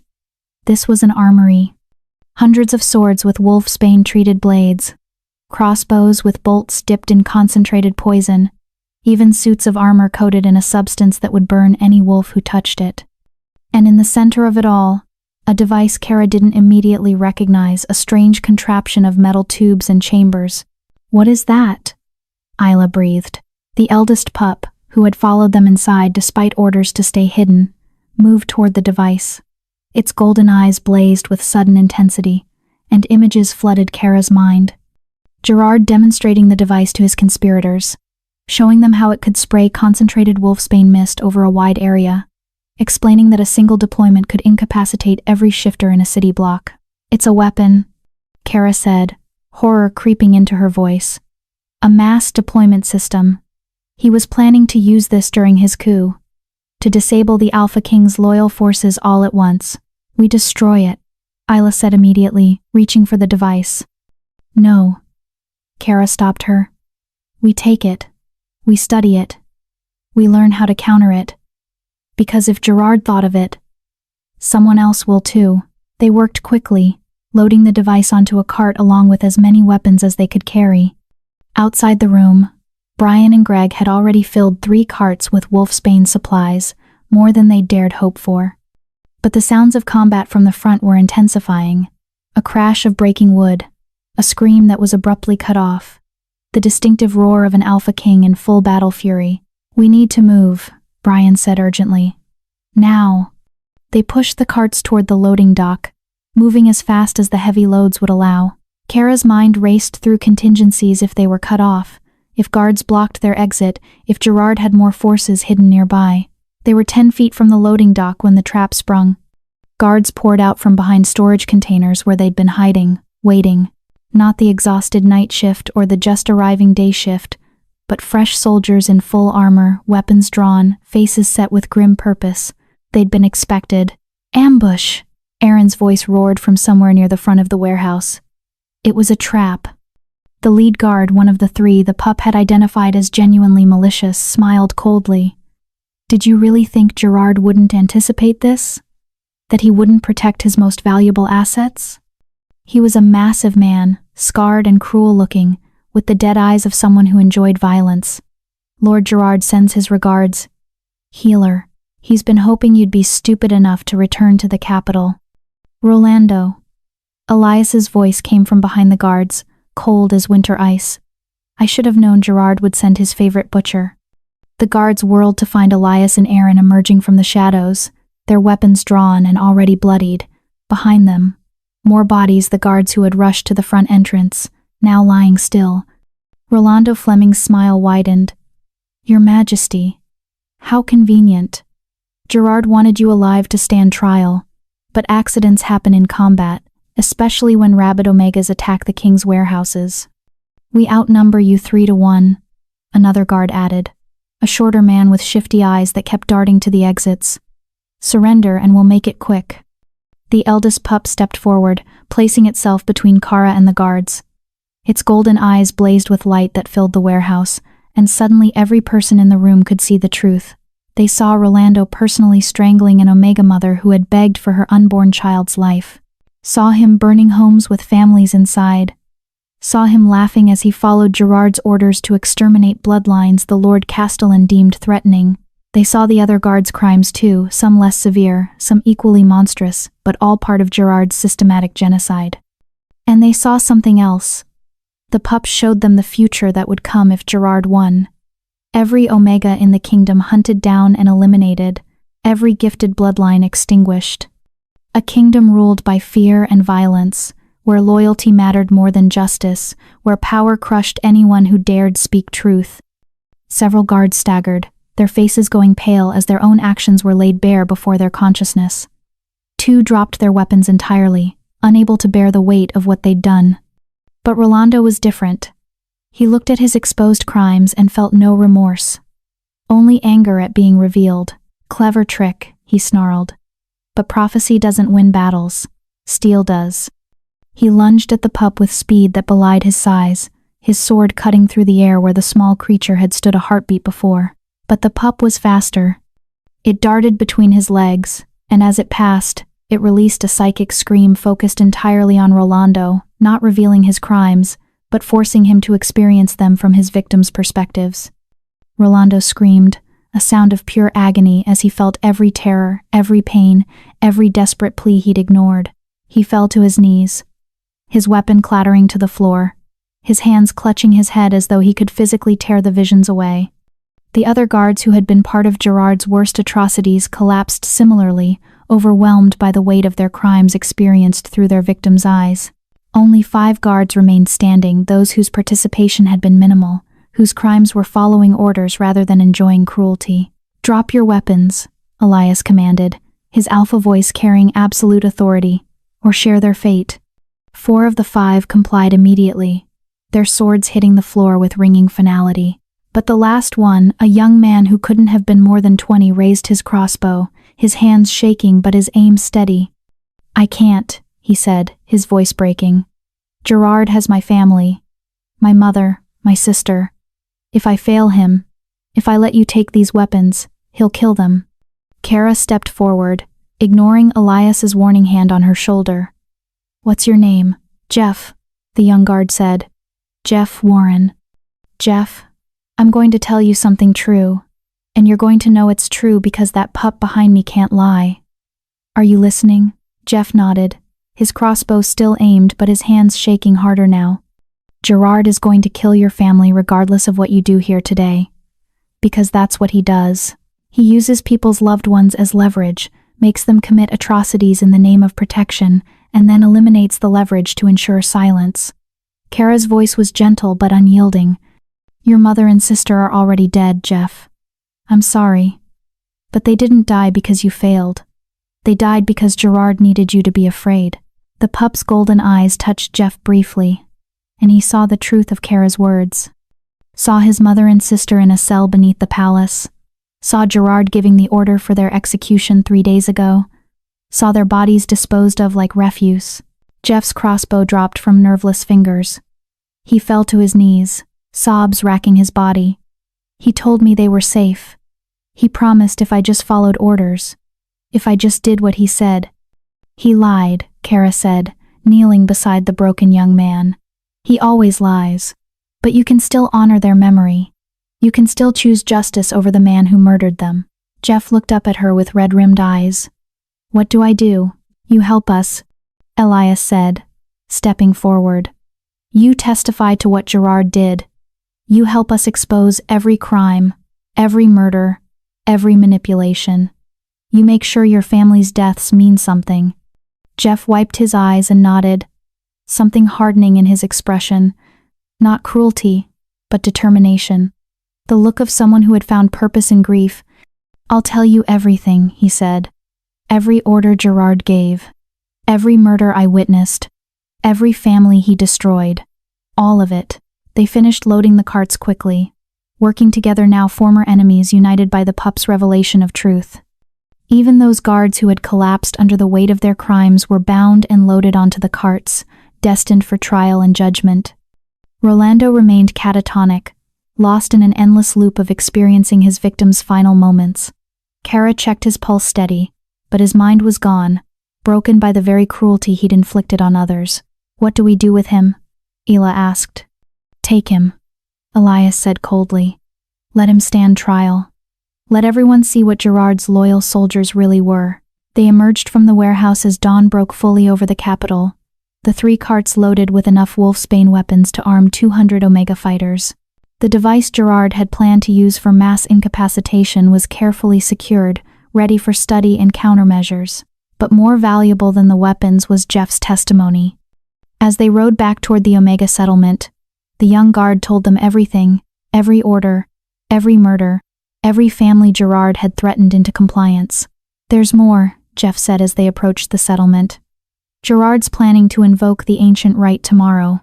This was an armory. Hundreds of swords with wolfsbane-treated blades, crossbows with bolts dipped in concentrated poison, even suits of armor coated in a substance that would burn any wolf who touched it. And in the center of it all, a device Kara didn't immediately recognize, a strange contraption of metal tubes and chambers. "What is that?" Isla breathed. The eldest pup, who had followed them inside despite orders to stay hidden, moved toward the device. Its golden eyes blazed with sudden intensity, and images flooded Kara's mind. Gerard demonstrating the device to his conspirators, showing them how it could spray concentrated wolfsbane mist over a wide area, explaining that a single deployment could incapacitate every shifter in a city block. "It's a weapon," Kara said, horror creeping into her voice. "A mass deployment system. He was planning to use this during his coup, to disable the Alpha King's loyal forces all at once. We destroy it," Isla said immediately, reaching for the device. "No," Kara stopped her. "We take it. We study it. We learn how to counter it. Because if Gerard thought of it, someone else will too." They worked quickly, loading the device onto a cart along with as many weapons as they could carry. Outside the room, Brian and Greg had already filled 3 carts with wolfsbane supplies, more than they dared hope for. But the sounds of combat from the front were intensifying. A crash of breaking wood, a scream that was abruptly cut off, the distinctive roar of an Alpha King in full battle fury. "We need to move," Brian said urgently. "Now." They pushed the carts toward the loading dock, moving as fast as the heavy loads would allow. Kara's mind raced through contingencies if they were cut off, if guards blocked their exit, if Gerard had more forces hidden nearby. They were 10 feet from the loading dock when the trap sprung. Guards poured out from behind storage containers where they'd been hiding, waiting. Not the exhausted night shift or the just arriving day shift, but fresh soldiers in full armor, weapons drawn, faces set with grim purpose. They'd been expected. "Ambush!" Aaron's voice roared from somewhere near the front of the warehouse. It was a trap. The lead guard, one of the 3 the pup had identified as genuinely malicious, smiled coldly. "Did you really think Gerard wouldn't anticipate this? That he wouldn't protect his most valuable assets?" He was a massive man, scarred and cruel-looking, with the dead eyes of someone who enjoyed violence. "Lord Gerard sends his regards. Healer. He's been hoping you'd be stupid enough to return to the capital." "Rolando." Elias's voice came from behind the guards, cold as winter ice. "I should have known Gerard would send his favorite butcher." The guards whirled to find Elias and Aaron emerging from the shadows, their weapons drawn and already bloodied. Behind them, more bodies, the guards who had rushed to the front entrance, now lying still. Rolando Fleming's smile widened. "Your Majesty, how convenient. Gerard wanted you alive to stand trial, but accidents happen in combat, especially when rabid omegas attack the king's warehouses. We outnumber you 3 to 1, another guard added, a shorter man with shifty eyes that kept darting to the exits. "Surrender and we'll make it quick." The eldest pup stepped forward, placing itself between Kara and the guards. Its golden eyes blazed with light that filled the warehouse, and suddenly every person in the room could see the truth. They saw Rolando personally strangling an Omega mother who had begged for her unborn child's life. saw him burning homes with families inside, saw him laughing as he followed Gerard's orders to exterminate bloodlines the Lord Castellan deemed threatening. They saw the other guards' crimes too, some less severe, some equally monstrous, but all part of Gerard's systematic genocide. And they saw something else. The pups showed them the future that would come if Gerard won. Every Omega in the kingdom hunted down and eliminated, every gifted bloodline extinguished. A kingdom ruled by fear and violence, where loyalty mattered more than justice, where power crushed anyone who dared speak truth. Several guards staggered, their faces going pale as their own actions were laid bare before their consciousness. 2 dropped their weapons entirely, unable to bear the weight of what they'd done. But Rolando was different. He looked at his exposed crimes and felt no remorse. Only anger at being revealed. Clever trick, he snarled. But prophecy doesn't win battles. Steel does. He lunged at the pup with speed that belied his size, his sword cutting through the air where the small creature had stood a heartbeat before. But the pup was faster. It darted between his legs, and as it passed, it released a psychic scream focused entirely on Rolando, not revealing his crimes, but forcing him to experience them from his victims' perspectives. Rolando screamed, a sound of pure agony as he felt every terror, every pain, every desperate plea he'd ignored. He fell to his knees, his weapon clattering to the floor, his hands clutching his head as though he could physically tear the visions away. The other guards who had been part of Gerard's worst atrocities collapsed similarly, overwhelmed by the weight of their crimes experienced through their victims' eyes. Only 5 guards remained standing, those whose participation had been minimal, whose crimes were following orders rather than enjoying cruelty. "Drop your weapons," Elias commanded, his alpha voice carrying absolute authority, "or share their fate." 4 of the 5 complied immediately, their swords hitting the floor with ringing finality. But the last one, a young man who couldn't have been more than 20, raised his crossbow, his hands shaking but his aim steady. "I can't," he said, his voice breaking. "Gerard has my family, my mother, my sister. If I fail him, if I let you take these weapons, he'll kill them." Kara stepped forward, ignoring Elias's warning hand on her shoulder. "What's your name?" "Jeff," the young guard said. "Jeff Warren." "Jeff, I'm going to tell you something true, and you're going to know it's true because that pup behind me can't lie. Are you listening?" Jeff nodded, his crossbow still aimed but his hands shaking harder now. "Gerard is going to kill your family regardless of what you do here today. Because that's what he does. He uses people's loved ones as leverage, makes them commit atrocities in the name of protection, and then eliminates the leverage to ensure silence." Kara's voice was gentle but unyielding. "Your mother and sister are already dead, Jeff. I'm sorry. But they didn't die because you failed. They died because Gerard needed you to be afraid." The pup's golden eyes touched Jeff briefly, and he saw the truth of Kara's words. Saw his mother and sister in a cell beneath the palace. Saw Gerard giving the order for their execution 3 days ago. Saw their bodies disposed of like refuse. Jeff's crossbow dropped from nerveless fingers. He fell to his knees, sobs racking his body. "He told me they were safe. He promised if I just followed orders. If I just did what he said." "He lied," Kara said, kneeling beside the broken young man. "He always lies. But you can still honor their memory. You can still choose justice over the man who murdered them." Jeff looked up at her with red-rimmed eyes. "What do I do?" "You help us," Elias said, stepping forward. "You testify to what Gerard did. You help us expose every crime, every murder, every manipulation. You make sure your family's deaths mean something." Jeff wiped his eyes and nodded, something hardening in his expression. Not cruelty, but determination. The look of someone who had found purpose in grief. "I'll tell you everything," he said. "Every order Gerard gave. Every murder I witnessed. Every family he destroyed. All of it." They finished loading the carts quickly, working together now, former enemies united by the pup's revelation of truth. Even those guards who had collapsed under the weight of their crimes were bound and loaded onto the carts, destined for trial and judgment. Rolando remained catatonic, lost in an endless loop of experiencing his victim's final moments. Kara checked his pulse steady, but his mind was gone, broken by the very cruelty he'd inflicted on others. "What do we do with him?" Ela asked. "Take him," Elias said coldly. "Let him stand trial. Let everyone see what Gerard's loyal soldiers really were." They emerged from the warehouse as dawn broke fully over the capital, the 3 carts loaded with enough wolfsbane weapons to arm 200 Omega fighters. The device Gerard had planned to use for mass incapacitation was carefully secured, ready for study and countermeasures. But more valuable than the weapons was Jeff's testimony. As they rode back toward the Omega settlement, the young guard told them everything, every order, every murder, every family Gerard had threatened into compliance. "There's more," Jeff said as they approached the settlement. "Gerard's planning to invoke the ancient rite tomorrow.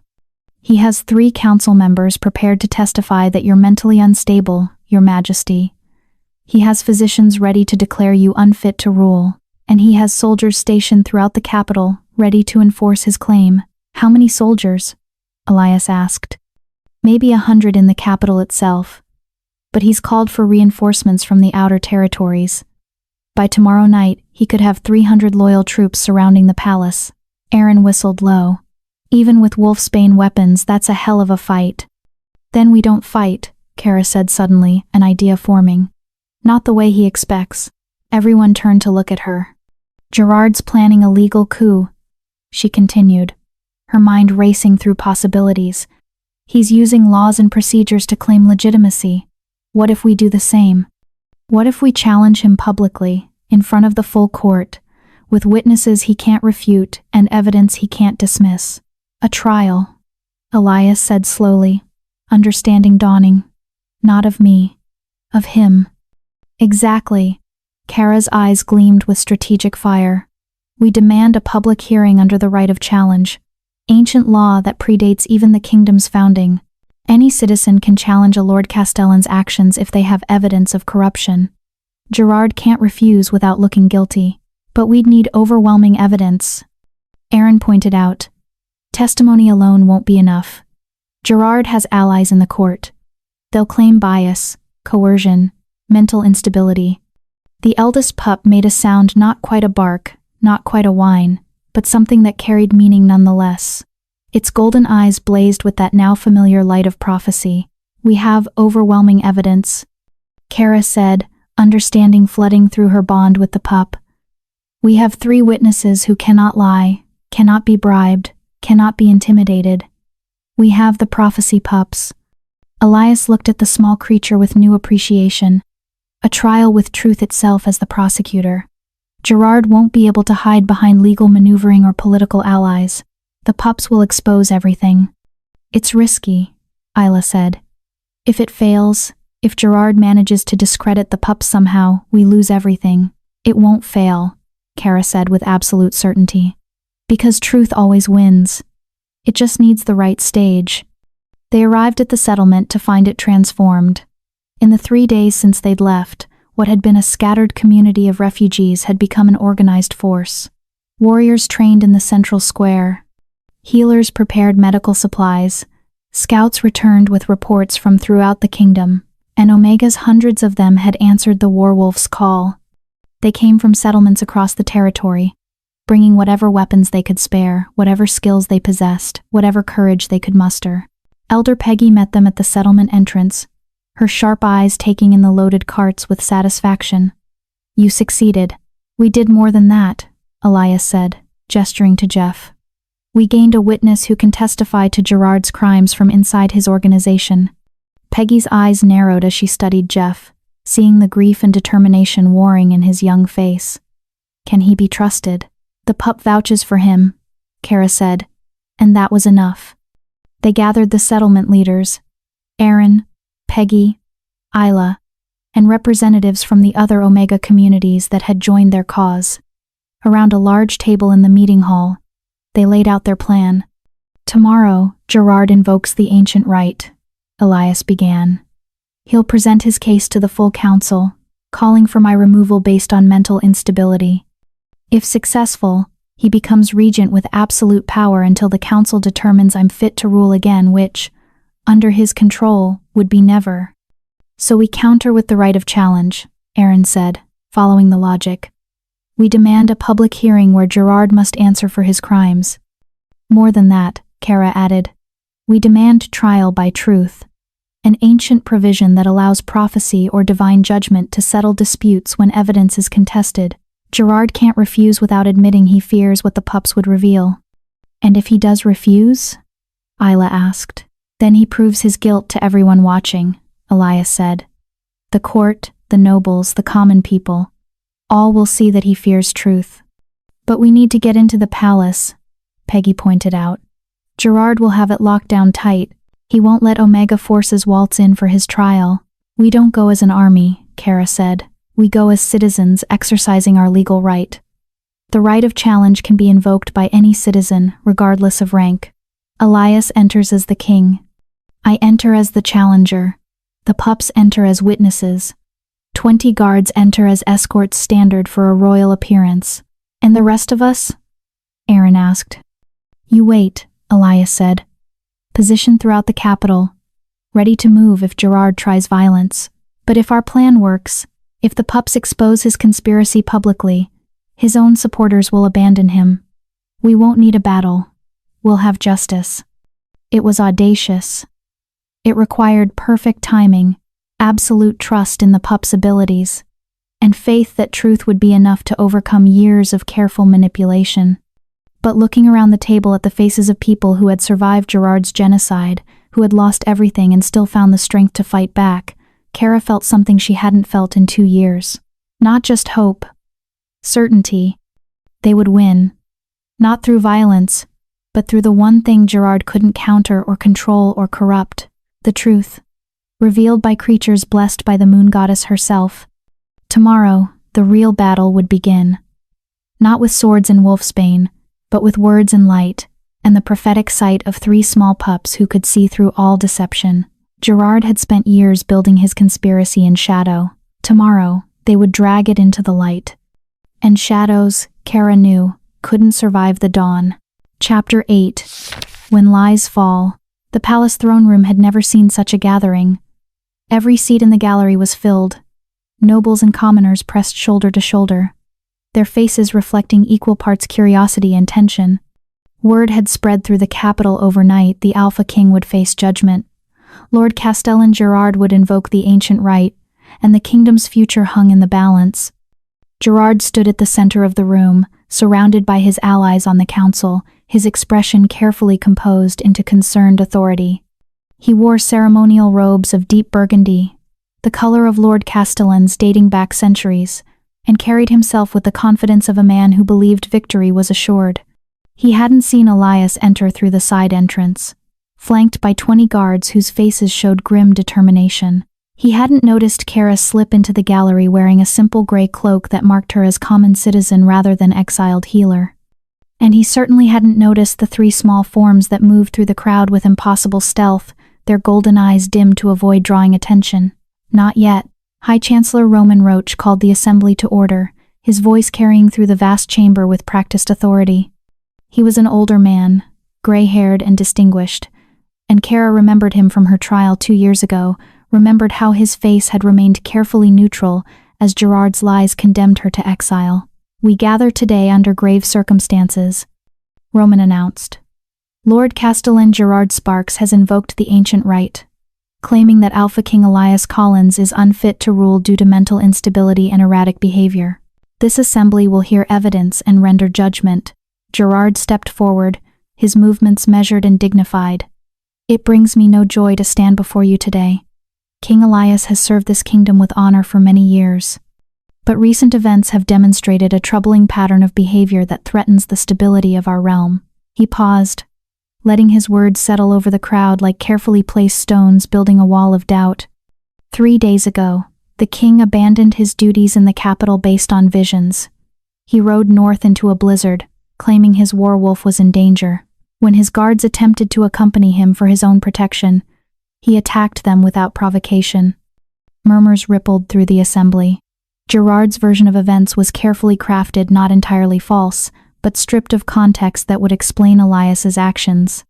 He has 3 council members prepared to testify that you're mentally unstable, Your Majesty. He has physicians ready to declare you unfit to rule, and he has soldiers stationed throughout the capital, ready to enforce his claim." "How many soldiers?" Elias asked. "Maybe 100 in the capital itself. But he's called for reinforcements from the outer territories. By tomorrow night, he could have 300 loyal troops surrounding the palace." Aaron whistled low. "Even with wolfsbane weapons, that's a hell of a fight." "Then we don't fight," Kara said suddenly, an idea forming. "Not the way he expects." Everyone turned to look at her. "Gerard's planning a legal coup," she continued, her mind racing through possibilities. "He's using laws and procedures to claim legitimacy. What if we do the same? What if we challenge him publicly, in front of the full court, with witnesses he can't refute and evidence he can't dismiss? A trial," Elias said slowly, understanding dawning. "Not of me. Of him." "Exactly." Kara's eyes gleamed with strategic fire. "We demand a public hearing under the right of challenge. Ancient law that predates even the kingdom's founding. Any citizen can challenge a Lord Castellan's actions if they have evidence of corruption. Gerard can't refuse without looking guilty. But we'd need overwhelming evidence." Aaron pointed out. "Testimony alone won't be enough. Gerard has allies in the court. They'll claim bias, coercion, mental instability." The eldest pup made a sound, not quite a bark, not quite a whine, but something that carried meaning nonetheless. Its golden eyes blazed with that now familiar light of prophecy. "We have overwhelming evidence," Kara said, understanding flooding through her bond with the pup. "We have 3 witnesses who cannot lie, cannot be bribed, cannot be intimidated. We have the prophecy pups." Elias looked at the small creature with new appreciation. A trial with truth itself as the prosecutor. Gerard won't be able to hide behind legal maneuvering or political allies. The pups will expose everything. "It's risky," Isla said. "If it fails, if Gerard manages to discredit the pups somehow, we lose everything." "It won't fail," Kara said with absolute certainty. "Because truth always wins. It just needs the right stage." They arrived at the settlement to find it transformed. In the 3 days since they'd left, what had been a scattered community of refugees had become an organized force. Warriors trained in the central square. Healers prepared medical supplies. Scouts returned with reports from throughout the kingdom, and Omega's hundreds of them had answered the Werewolf's call. They came from settlements across the territory, bringing whatever weapons they could spare, whatever skills they possessed, whatever courage they could muster. Elder Peggy met them at the settlement entrance, her sharp eyes taking in the loaded carts with satisfaction. "You succeeded." "We did more than that," Elias said, gesturing to Jeff. "We gained a witness who can testify to Gerard's crimes from inside his organization." Peggy's eyes narrowed as she studied Jeff, seeing the grief and determination warring in his young face. "Can he be trusted?" "The pup vouches for him," Kara said, and that was enough. They gathered the settlement leaders, Aaron, Peggy, Isla, and representatives from the other Omega communities that had joined their cause. Around a large table in the meeting hall, they laid out their plan. "Tomorrow, Gerard invokes the ancient rite," Elias began. "He'll present his case to the full council, calling for my removal based on mental instability. If successful, he becomes regent with absolute power until the council determines I'm fit to rule again, which, under his control, would be never. So we counter with the right of challenge," Aaron said, following the logic. We demand a public hearing where Gerard must answer for his crimes. More than that, Kara added. We demand trial by truth, an ancient provision that allows prophecy or divine judgment to settle disputes when evidence is contested. Gerard can't refuse without admitting he fears what the pups would reveal. And if he does refuse? Isla asked. Then he proves his guilt to everyone watching, Elias said. The court, the nobles, the common people, all will see that he fears truth. But we need to get into the palace, Peggy pointed out. Gerard will have it locked down tight. He won't let Omega forces waltz in for his trial. We don't go as an army, Kara said. We go as citizens exercising our legal right. The right of challenge can be invoked by any citizen, regardless of rank. Elias enters as the king. I enter as the challenger. The pups enter as witnesses. 20 guards enter as escorts standard for a royal appearance. And the rest of us? Aaron asked. You wait, Elias said. Position throughout the capital, ready to move if Gerard tries violence. But if our plan works, if the pups expose his conspiracy publicly, his own supporters will abandon him. We won't need a battle. We'll have justice. It was audacious. It required perfect timing, absolute trust in the pups' abilities, and faith that truth would be enough to overcome years of careful manipulation. But looking around the table at the faces of people who had survived Gerard's genocide, who had lost everything and still found the strength to fight back, Kara felt something she hadn't felt in 2 years. Not just hope. Certainty. They would win. Not through violence, but through the one thing Gerard couldn't counter or control or corrupt, the truth, revealed by creatures blessed by the moon goddess herself. Tomorrow, the real battle would begin. Not with swords and wolfsbane, but with words and light, and the prophetic sight of 3 small pups who could see through all deception. Gerard had spent years building his conspiracy in shadow. Tomorrow, they would drag it into the light. And shadows, Kara knew, couldn't survive the dawn. Chapter 8. When Lies Fall. The palace throne room had never seen such a gathering. Every seat in the gallery was filled. Nobles and commoners pressed shoulder to shoulder, their faces reflecting equal parts curiosity and tension. Word had spread through the capital overnight the Alpha King would face judgment. Lord Castellan Gerard would invoke the ancient rite, and the kingdom's future hung in the balance. Gerard stood at the center of the room, surrounded by his allies on the council, his expression carefully composed into concerned authority. He wore ceremonial robes of deep burgundy, the color of Lord Castellan's dating back centuries, and carried himself with the confidence of a man who believed victory was assured. He hadn't seen Elias enter through the side entrance, flanked by 20 guards whose faces showed grim determination. He hadn't noticed Kara slip into the gallery wearing a simple gray cloak that marked her as common citizen rather than exiled healer. And he certainly hadn't noticed the 3 small forms that moved through the crowd with impossible stealth, their golden eyes dimmed to avoid drawing attention. Not yet. High Chancellor Roman Roach called the assembly to order, his voice carrying through the vast chamber with practiced authority. He was an older man, gray-haired and distinguished, and Kara remembered him from her trial 2 years ago, remembered how his face had remained carefully neutral as Gerard's lies condemned her to exile. We gather today under grave circumstances, Roman announced. Lord Castellan Gerard Sparks has invoked the ancient rite, claiming that Alpha King Elias Collins is unfit to rule due to mental instability and erratic behavior. This assembly will hear evidence and render judgment. Gerard stepped forward, his movements measured and dignified. It brings me no joy to stand before you today. King Elias has served this kingdom with honor for many years. But recent events have demonstrated a troubling pattern of behavior that threatens the stability of our realm. He paused, letting his words settle over the crowd like carefully placed stones building a wall of doubt. 3 days ago, the king abandoned his duties in the capital based on visions. He rode north into a blizzard, claiming his werewolf was in danger. When his guards attempted to accompany him for his own protection, he attacked them without provocation. Murmurs rippled through the assembly. Gerard's version of events was carefully crafted, not entirely false, but stripped of context that would explain Elias's actions.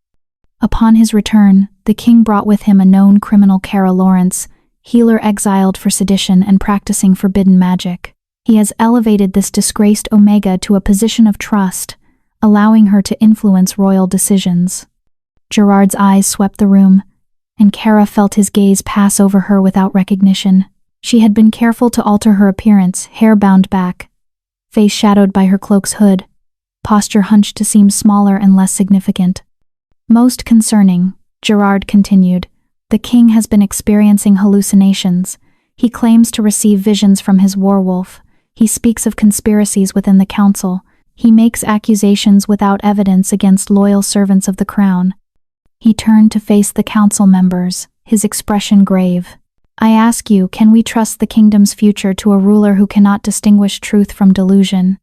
Upon his return, the king brought with him a known criminal, Kara Lawrence, healer exiled for sedition and practicing forbidden magic. He has elevated this disgraced Omega to a position of trust, allowing her to influence royal decisions. Gerard's eyes swept the room, and Kara felt his gaze pass over her without recognition. She had been careful to alter her appearance, hair bound back, face shadowed by her cloak's hood, posture hunched to seem smaller and less significant. Most concerning, Gerard continued, the king has been experiencing hallucinations. He claims to receive visions from his werewolf. He speaks of conspiracies within the council. He makes accusations without evidence against loyal servants of the crown. He turned to face the council members, his expression grave. I ask you, can we trust the kingdom's future to a ruler who cannot distinguish truth from delusion?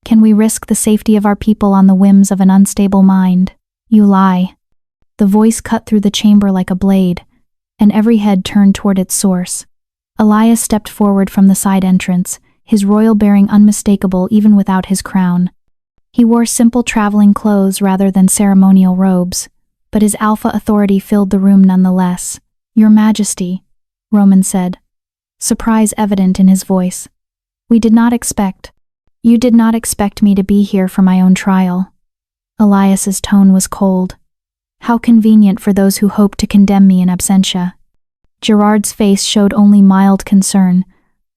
Can we risk the safety of our people on the whims of an unstable mind? You lie. The voice cut through the chamber like a blade, and every head turned toward its source. Elias stepped forward from the side entrance, his royal bearing unmistakable even without his crown. He wore simple traveling clothes rather than ceremonial robes, but his alpha authority filled the room nonetheless. Your Majesty, Roman said, surprise evident in his voice. You did not expect me to be here for my own trial. Elias's tone was cold. How convenient for those who hope to condemn me in absentia. Gerard's face showed only mild concern,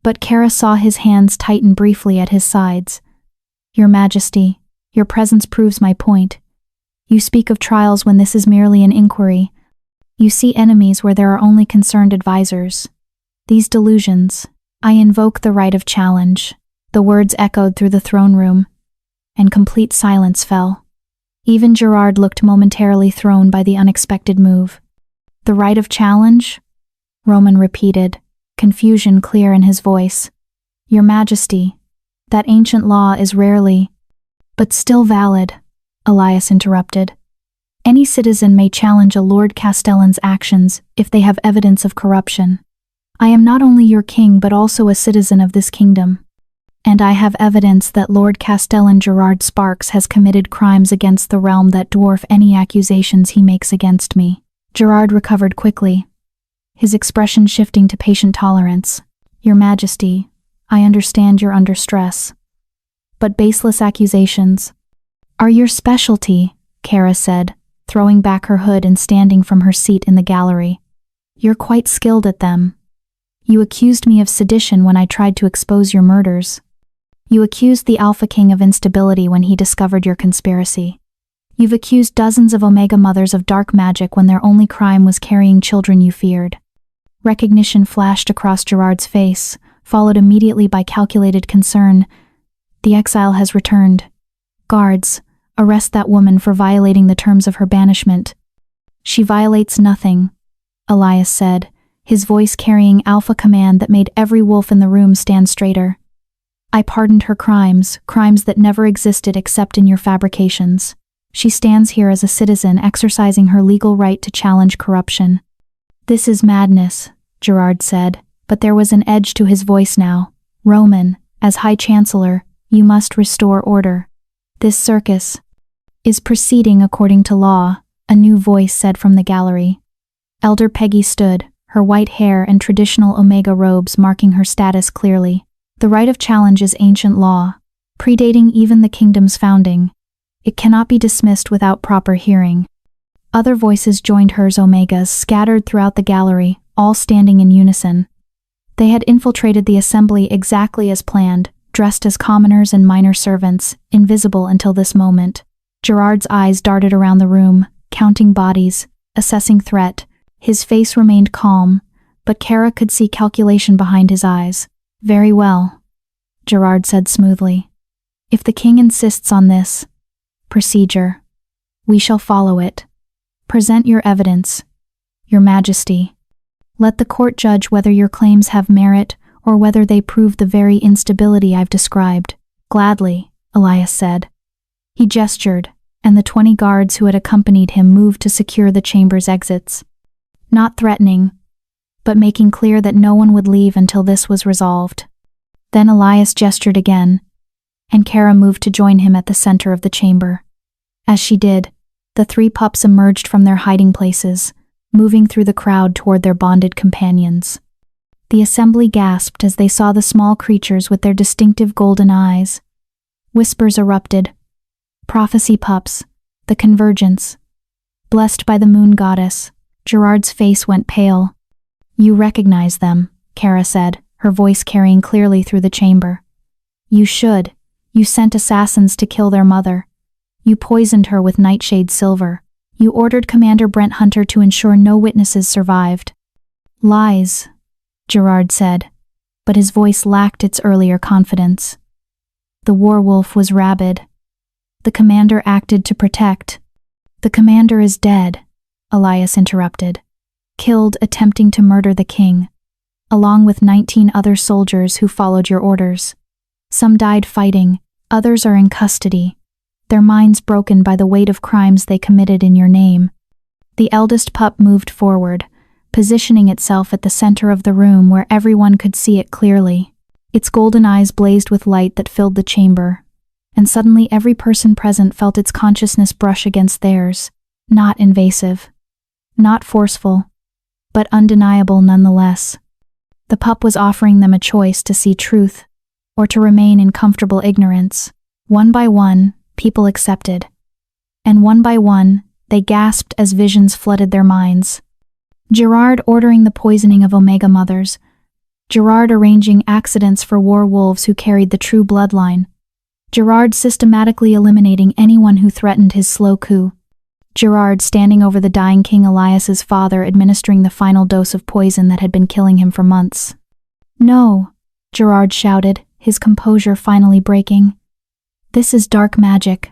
but Kara saw his hands tighten briefly at his sides. Your Majesty, your presence proves my point. You speak of trials when this is merely an inquiry. You see enemies where there are only concerned advisors. These delusions, I invoke the right of challenge. The words echoed through the throne room, and complete silence fell. Even Gerard looked momentarily thrown by the unexpected move. The right of challenge? Roman repeated, confusion clear in his voice. Your Majesty, that ancient law is rarely, but still valid, Elias interrupted. Any citizen may challenge a Lord Castellan's actions if they have evidence of corruption. I am not only your king but also a citizen of this kingdom. And I have evidence that Lord Castellan Gerard Sparks has committed crimes against the realm that dwarf any accusations he makes against me. Gerard recovered quickly, his expression shifting to patient tolerance. Your Majesty, I understand you're under stress. But baseless accusations are your specialty, Kara said, throwing back her hood and standing from her seat in the gallery. You're quite skilled at them. You accused me of sedition when I tried to expose your murders. You accused the Alpha King of instability when he discovered your conspiracy. You've accused dozens of Omega Mothers of dark magic when their only crime was carrying children you feared. Recognition flashed across Gerard's face, followed immediately by calculated concern. The exile has returned. Guards, arrest that woman for violating the terms of her banishment. She violates nothing, Elias said, his voice carrying alpha command that made every wolf in the room stand straighter. I pardoned her crimes that never existed except in your fabrications. She stands here as a citizen exercising her legal right to challenge corruption. This is madness, Gerard said, but there was an edge to his voice now. Roman, as High Chancellor, you must restore order. This circus is proceeding according to law, a new voice said from the gallery. Elder Peggy stood, her white hair and traditional Omega robes marking her status clearly. The right of challenge is ancient law, predating even the kingdom's founding. It cannot be dismissed without proper hearing. Other voices joined hers, Omegas, scattered throughout the gallery, all standing in unison. They had infiltrated the assembly exactly as planned, dressed as commoners and minor servants, invisible until this moment. Gerard's eyes darted around the room, counting bodies, assessing threat. His face remained calm, but Kara could see calculation behind his eyes. Very well, Gerard said smoothly. If the king insists on this procedure, we shall follow it. Present your evidence, Your Majesty. Let the court judge whether your claims have merit or whether they prove the very instability I've described. Gladly, Elias said. He gestured, and the 20 guards who had accompanied him moved to secure the chamber's exits. Not threatening, but making clear that no one would leave until this was resolved. Then Elias gestured again, and Kara moved to join him at the center of the chamber. As she did, the 3 pups emerged from their hiding places, moving through the crowd toward their bonded companions. The assembly gasped as they saw the small creatures with their distinctive golden eyes. Whispers erupted. Prophecy pups. The convergence. Blessed by the moon goddess. Gerard's face went pale. You recognize them, Kara said, her voice carrying clearly through the chamber. You should. You sent assassins to kill their mother. You poisoned her with nightshade silver. You ordered Commander Brent Hunter to ensure no witnesses survived. Lies, Gerard said, but his voice lacked its earlier confidence. The werewolf was rabid. The commander acted to protect. The commander is dead, Elias interrupted. Killed attempting to murder the king, along with 19 other soldiers who followed your orders. Some died fighting, others are in custody, their minds broken by the weight of crimes they committed in your name. The eldest pup moved forward, positioning itself at the center of the room where everyone could see it clearly. Its golden eyes blazed with light that filled the chamber, and suddenly every person present felt its consciousness brush against theirs. Not invasive, not forceful, but undeniable nonetheless. The pup was offering them a choice to see truth, or to remain in comfortable ignorance. One by one, people accepted. And one by one, they gasped as visions flooded their minds. Gerard ordering the poisoning of Omega mothers. Gerard arranging accidents for war wolves who carried the true bloodline. Gerard systematically eliminating anyone who threatened his slow coup. Gerard standing over the dying King Elias's father administering the final dose of poison that had been killing him for months. No, Gerard shouted, his composure finally breaking. This is dark magic.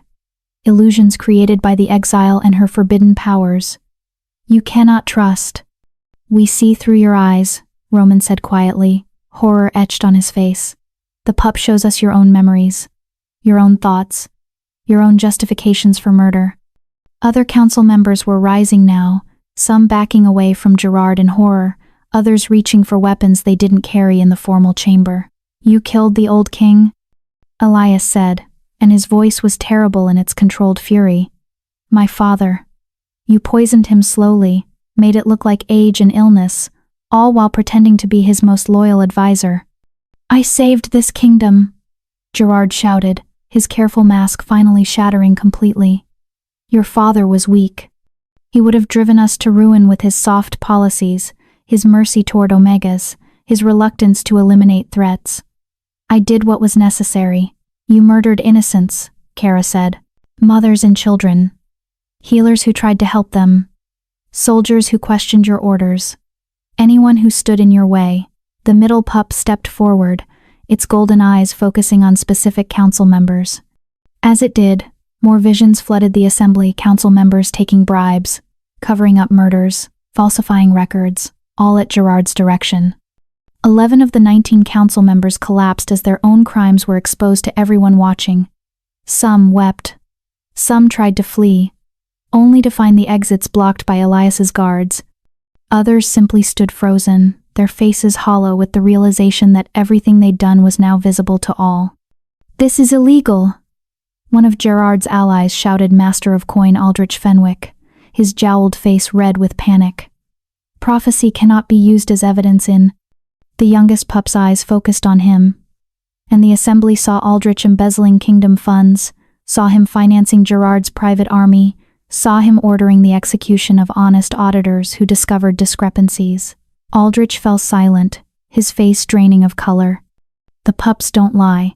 Illusions created by the exile and her forbidden powers. You cannot trust. We see through your eyes, Roman said quietly, horror etched on his face. The pup shows us your own memories, your own thoughts, your own justifications for murder. Other council members were rising now, some backing away from Gerard in horror, others reaching for weapons they didn't carry in the formal chamber. You killed the old king? Elias said, and his voice was terrible in its controlled fury. My father. You poisoned him slowly, made it look like age and illness, all while pretending to be his most loyal advisor. I saved this kingdom, Gerard shouted, his careful mask finally shattering completely. Your father was weak. He would have driven us to ruin with his soft policies, his mercy toward Omegas, his reluctance to eliminate threats. I did what was necessary. You murdered innocents, Kara said. Mothers and children. Healers who tried to help them. Soldiers who questioned your orders. Anyone who stood in your way. The middle pup stepped forward, its golden eyes focusing on specific council members. As it did, more visions flooded the assembly, council members taking bribes, covering up murders, falsifying records, all at Gerard's direction. 11 of the 19 council members collapsed as their own crimes were exposed to everyone watching. Some wept. Some tried to flee, only to find the exits blocked by Elias's guards. Others simply stood frozen, their faces hollow with the realization that everything they'd done was now visible to all. This is illegal, one of Gerard's allies shouted, Master of Coin Aldrich Fenwick, his jowled face red with panic. Prophecy cannot be used as evidence in. The youngest pup's eyes focused on him, and the assembly saw Aldrich embezzling kingdom funds, saw him financing Gerard's private army, saw him ordering the execution of honest auditors who discovered discrepancies. Aldrich fell silent, his face draining of color. The pups don't lie,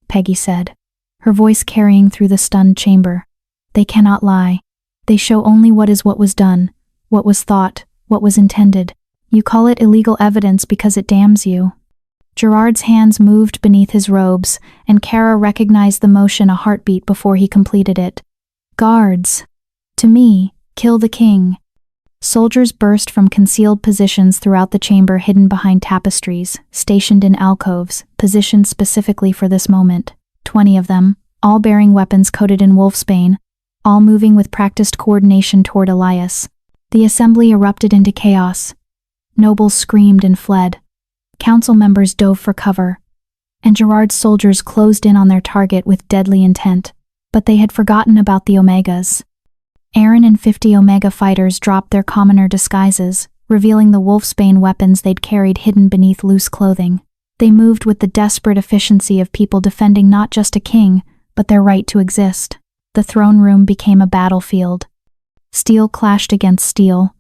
Peggy said, her voice carrying through the stunned chamber. They cannot lie. They show only what was done, what was thought, what was intended. You call it illegal evidence because it damns you. Gerard's hands moved beneath his robes, and Kara recognized the motion a heartbeat before he completed it. Guards. To me, kill the king. Soldiers burst from concealed positions throughout the chamber, hidden behind tapestries, stationed in alcoves, positioned specifically for this moment. 20 of them, all bearing weapons coated in wolfsbane, all moving with practiced coordination toward Elias. The assembly erupted into chaos. Nobles screamed and fled. Council members dove for cover, and Gerard's soldiers closed in on their target with deadly intent. But they had forgotten about the Omegas. Aaron and 50 Omega fighters dropped their commoner disguises, revealing the wolfsbane weapons they'd carried hidden beneath loose clothing. They moved with the desperate efficiency of people defending not just a king, but their right to exist. The throne room became a battlefield. Steel clashed against steel.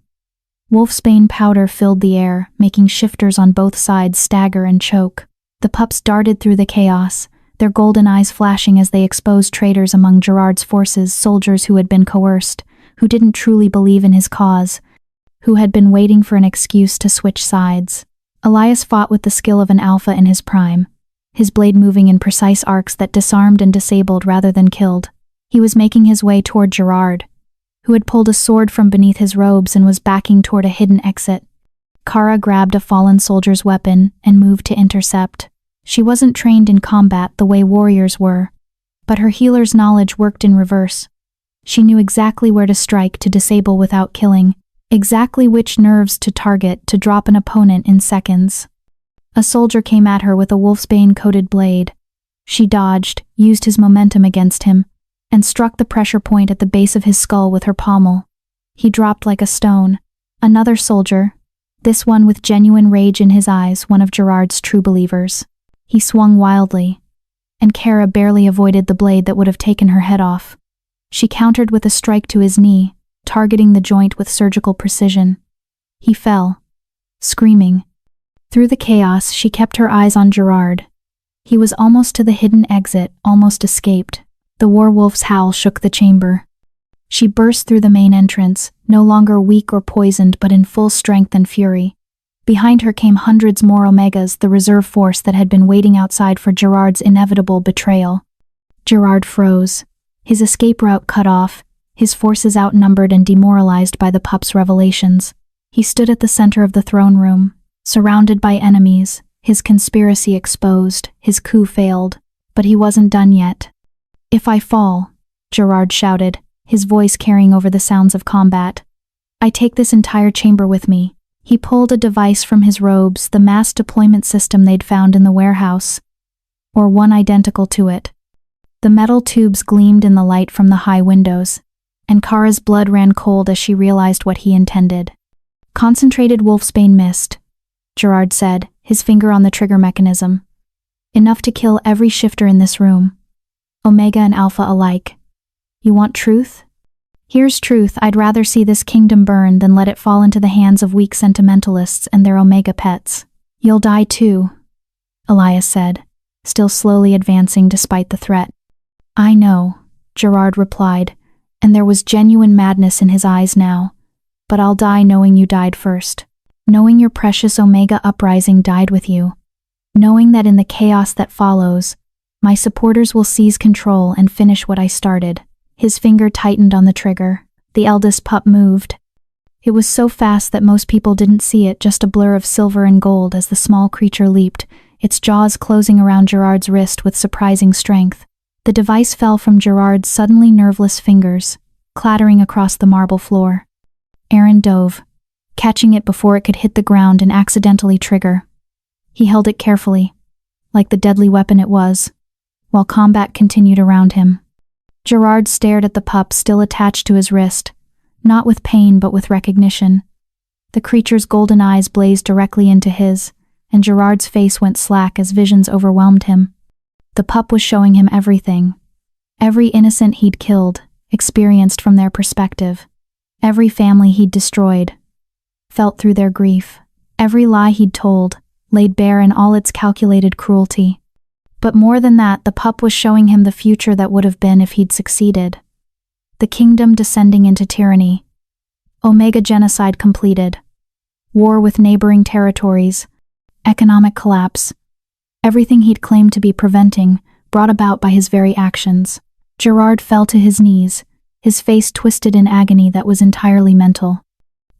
Wolfsbane powder filled the air, making shifters on both sides stagger and choke. The pups darted through the chaos, their golden eyes flashing as they exposed traitors among Gerard's forces, soldiers who had been coerced, who didn't truly believe in his cause, who had been waiting for an excuse to switch sides. Elias fought with the skill of an alpha in his prime, his blade moving in precise arcs that disarmed and disabled rather than killed. He was making his way toward Gerard, who had pulled a sword from beneath his robes and was backing toward a hidden exit. Kara grabbed a fallen soldier's weapon and moved to intercept. She wasn't trained in combat the way warriors were, but her healer's knowledge worked in reverse. She knew exactly where to strike to disable without killing, exactly which nerves to target to drop an opponent in seconds. A soldier came at her with a wolfsbane-coated blade. She dodged, used his momentum against him, and struck the pressure point at the base of his skull with her pommel. He dropped like a stone. Another soldier, this one with genuine rage in his eyes, one of Gerard's true believers. He swung wildly, and Kara barely avoided the blade that would have taken her head off. She countered with a strike to his knee, targeting the joint with surgical precision. He fell, screaming. Through the chaos, she kept her eyes on Gerard. He was almost to the hidden exit, almost escaped. The werewolf's howl shook the chamber. She burst through the main entrance, no longer weak or poisoned but in full strength and fury. Behind her came hundreds more Omegas, the reserve force that had been waiting outside for Gerard's inevitable betrayal. Gerard froze, his escape route cut off, his forces outnumbered and demoralized by the pup's revelations. He stood at the center of the throne room, surrounded by enemies, his conspiracy exposed, his coup failed, but he wasn't done yet. "If I fall," Gerard shouted, his voice carrying over the sounds of combat, "I take this entire chamber with me." He pulled a device from his robes, the mass deployment system they'd found in the warehouse, or one identical to it. The metal tubes gleamed in the light from the high windows, and Kara's blood ran cold as she realized what he intended. "Concentrated wolfsbane mist," Gerard said, his finger on the trigger mechanism. "Enough to kill every shifter in this room. Omega and Alpha alike. You want truth? Here's truth. I'd rather see this kingdom burn than let it fall into the hands of weak sentimentalists and their Omega pets." "You'll die too," Elias said, still slowly advancing despite the threat. "I know," Gerard replied, and there was genuine madness in his eyes now. "But I'll die knowing you died first. Knowing your precious Omega uprising died with you. Knowing that in the chaos that follows, my supporters will seize control and finish what I started." His finger tightened on the trigger. The eldest pup moved. It was so fast that most people didn't see it, just a blur of silver and gold as the small creature leaped, its jaws closing around Gerard's wrist with surprising strength. The device fell from Gerard's suddenly nerveless fingers, clattering across the marble floor. Aaron dove, catching it before it could hit the ground and accidentally trigger. He held it carefully, like the deadly weapon it was, while combat continued around him. Gerard stared at the pup still attached to his wrist, not with pain but with recognition. The creature's golden eyes blazed directly into his, and Gerard's face went slack as visions overwhelmed him. The pup was showing him everything. Every innocent he'd killed, experienced from their perspective. Every family he'd destroyed, felt through their grief. Every lie he'd told, laid bare in all its calculated cruelty. But more than that, the pup was showing him the future that would have been if he'd succeeded. The kingdom descending into tyranny. Omega genocide completed. War with neighboring territories. Economic collapse. Everything he'd claimed to be preventing, brought about by his very actions. Gerard fell to his knees, his face twisted in agony that was entirely mental.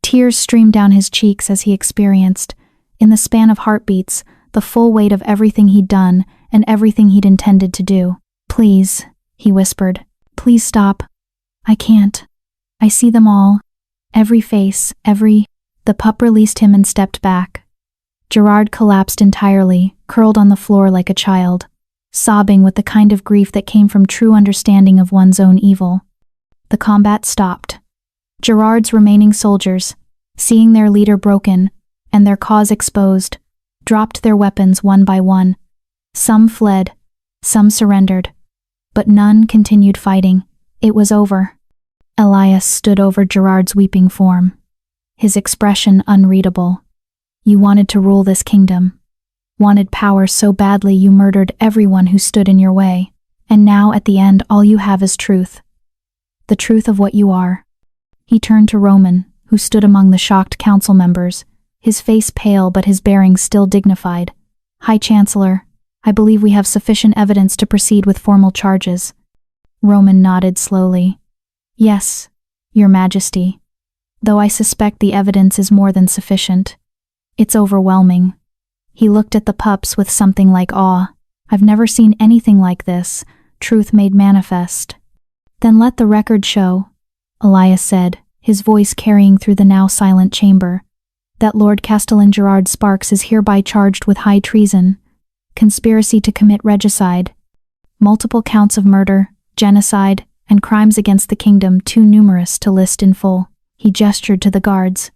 Tears streamed down his cheeks as he experienced, in the span of heartbeats, the full weight of everything he'd done and everything he'd intended to do. "Please," he whispered. "Please stop. I can't. I see them all. Every face, every—" The pup released him and stepped back. Gerard collapsed entirely, curled on the floor like a child, sobbing with the kind of grief that came from true understanding of one's own evil. The combat stopped. Gerard's remaining soldiers, seeing their leader broken and their cause exposed, dropped their weapons one by one. Some fled, some surrendered, but none continued fighting. It was over. Elias stood over Gerard's weeping form, his expression unreadable. You wanted to rule this kingdom, wanted power so badly you murdered everyone who stood in your way, and now at the end all you have is truth. The truth of what you are. He turned to Roman, who stood among the shocked council members, his face pale but his bearing still dignified. High Chancellor, I believe we have sufficient evidence to proceed with formal charges. Roman nodded slowly. Yes, Your Majesty. Though I suspect the evidence is more than sufficient. It's overwhelming. He looked at the pups with something like awe. I've never seen anything like this, truth made manifest. Then let the record show, Elias said, his voice carrying through the now silent chamber, that Lord Castellan Gerard Sparks is hereby charged with high treason, conspiracy to commit regicide, multiple counts of murder, genocide, and crimes against the kingdom too numerous to list in full. He gestured to the guards.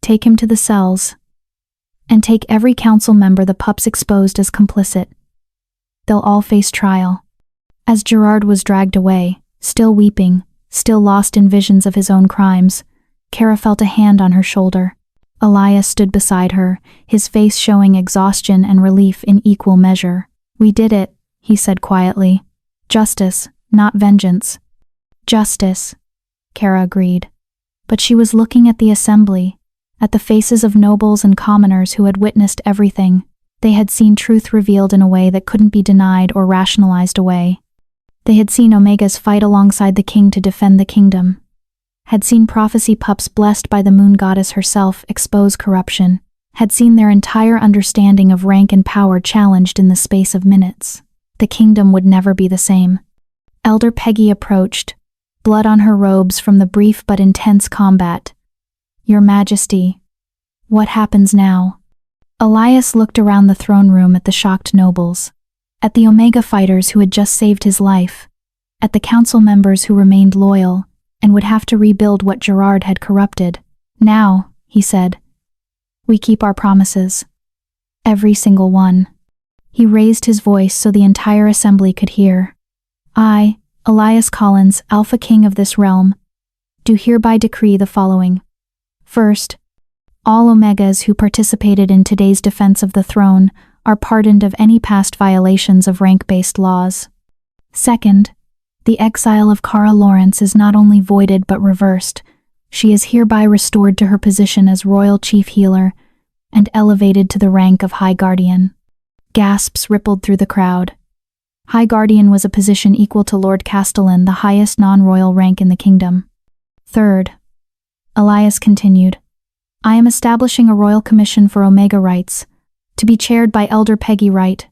Take him to the cells, and take every council member the pups exposed as complicit. They'll all face trial. As Gerard was dragged away, still weeping, still lost in visions of his own crimes, Kara felt a hand on her shoulder. Elias stood beside her, his face showing exhaustion and relief in equal measure. We did it, he said quietly. Justice, not vengeance. Justice, Kara agreed. But she was looking at the assembly, at the faces of nobles and commoners who had witnessed everything. They had seen truth revealed in a way that couldn't be denied or rationalized away. They had seen Omegas fight alongside the king to defend the kingdom. Had seen prophecy pups blessed by the moon goddess herself expose corruption. Had seen their entire understanding of rank and power challenged in the space of minutes. The kingdom would never be the same. Elder Peggy approached, blood on her robes from the brief but intense combat. Your Majesty, what happens now? Elias looked around the throne room at the shocked nobles, at the Omega fighters who had just saved his life, at the council members who remained loyal and would have to rebuild what Gerard had corrupted. Now, he said, we keep our promises. Every single one. He raised his voice so the entire assembly could hear. I, Elias Collins, Alpha King of this realm, do hereby decree the following. First, all Omegas who participated in today's defense of the throne are pardoned of any past violations of rank-based laws. Second, the exile of Cara Lawrence is not only voided but reversed. She is hereby restored to her position as Royal Chief Healer and elevated to the rank of High Guardian. Gasps rippled through the crowd. High Guardian was a position equal to Lord Castellan, the highest non-royal rank in the kingdom. Third, Elias continued, I am establishing a royal commission for Omega rights, to be chaired by Elder Peggy Wright,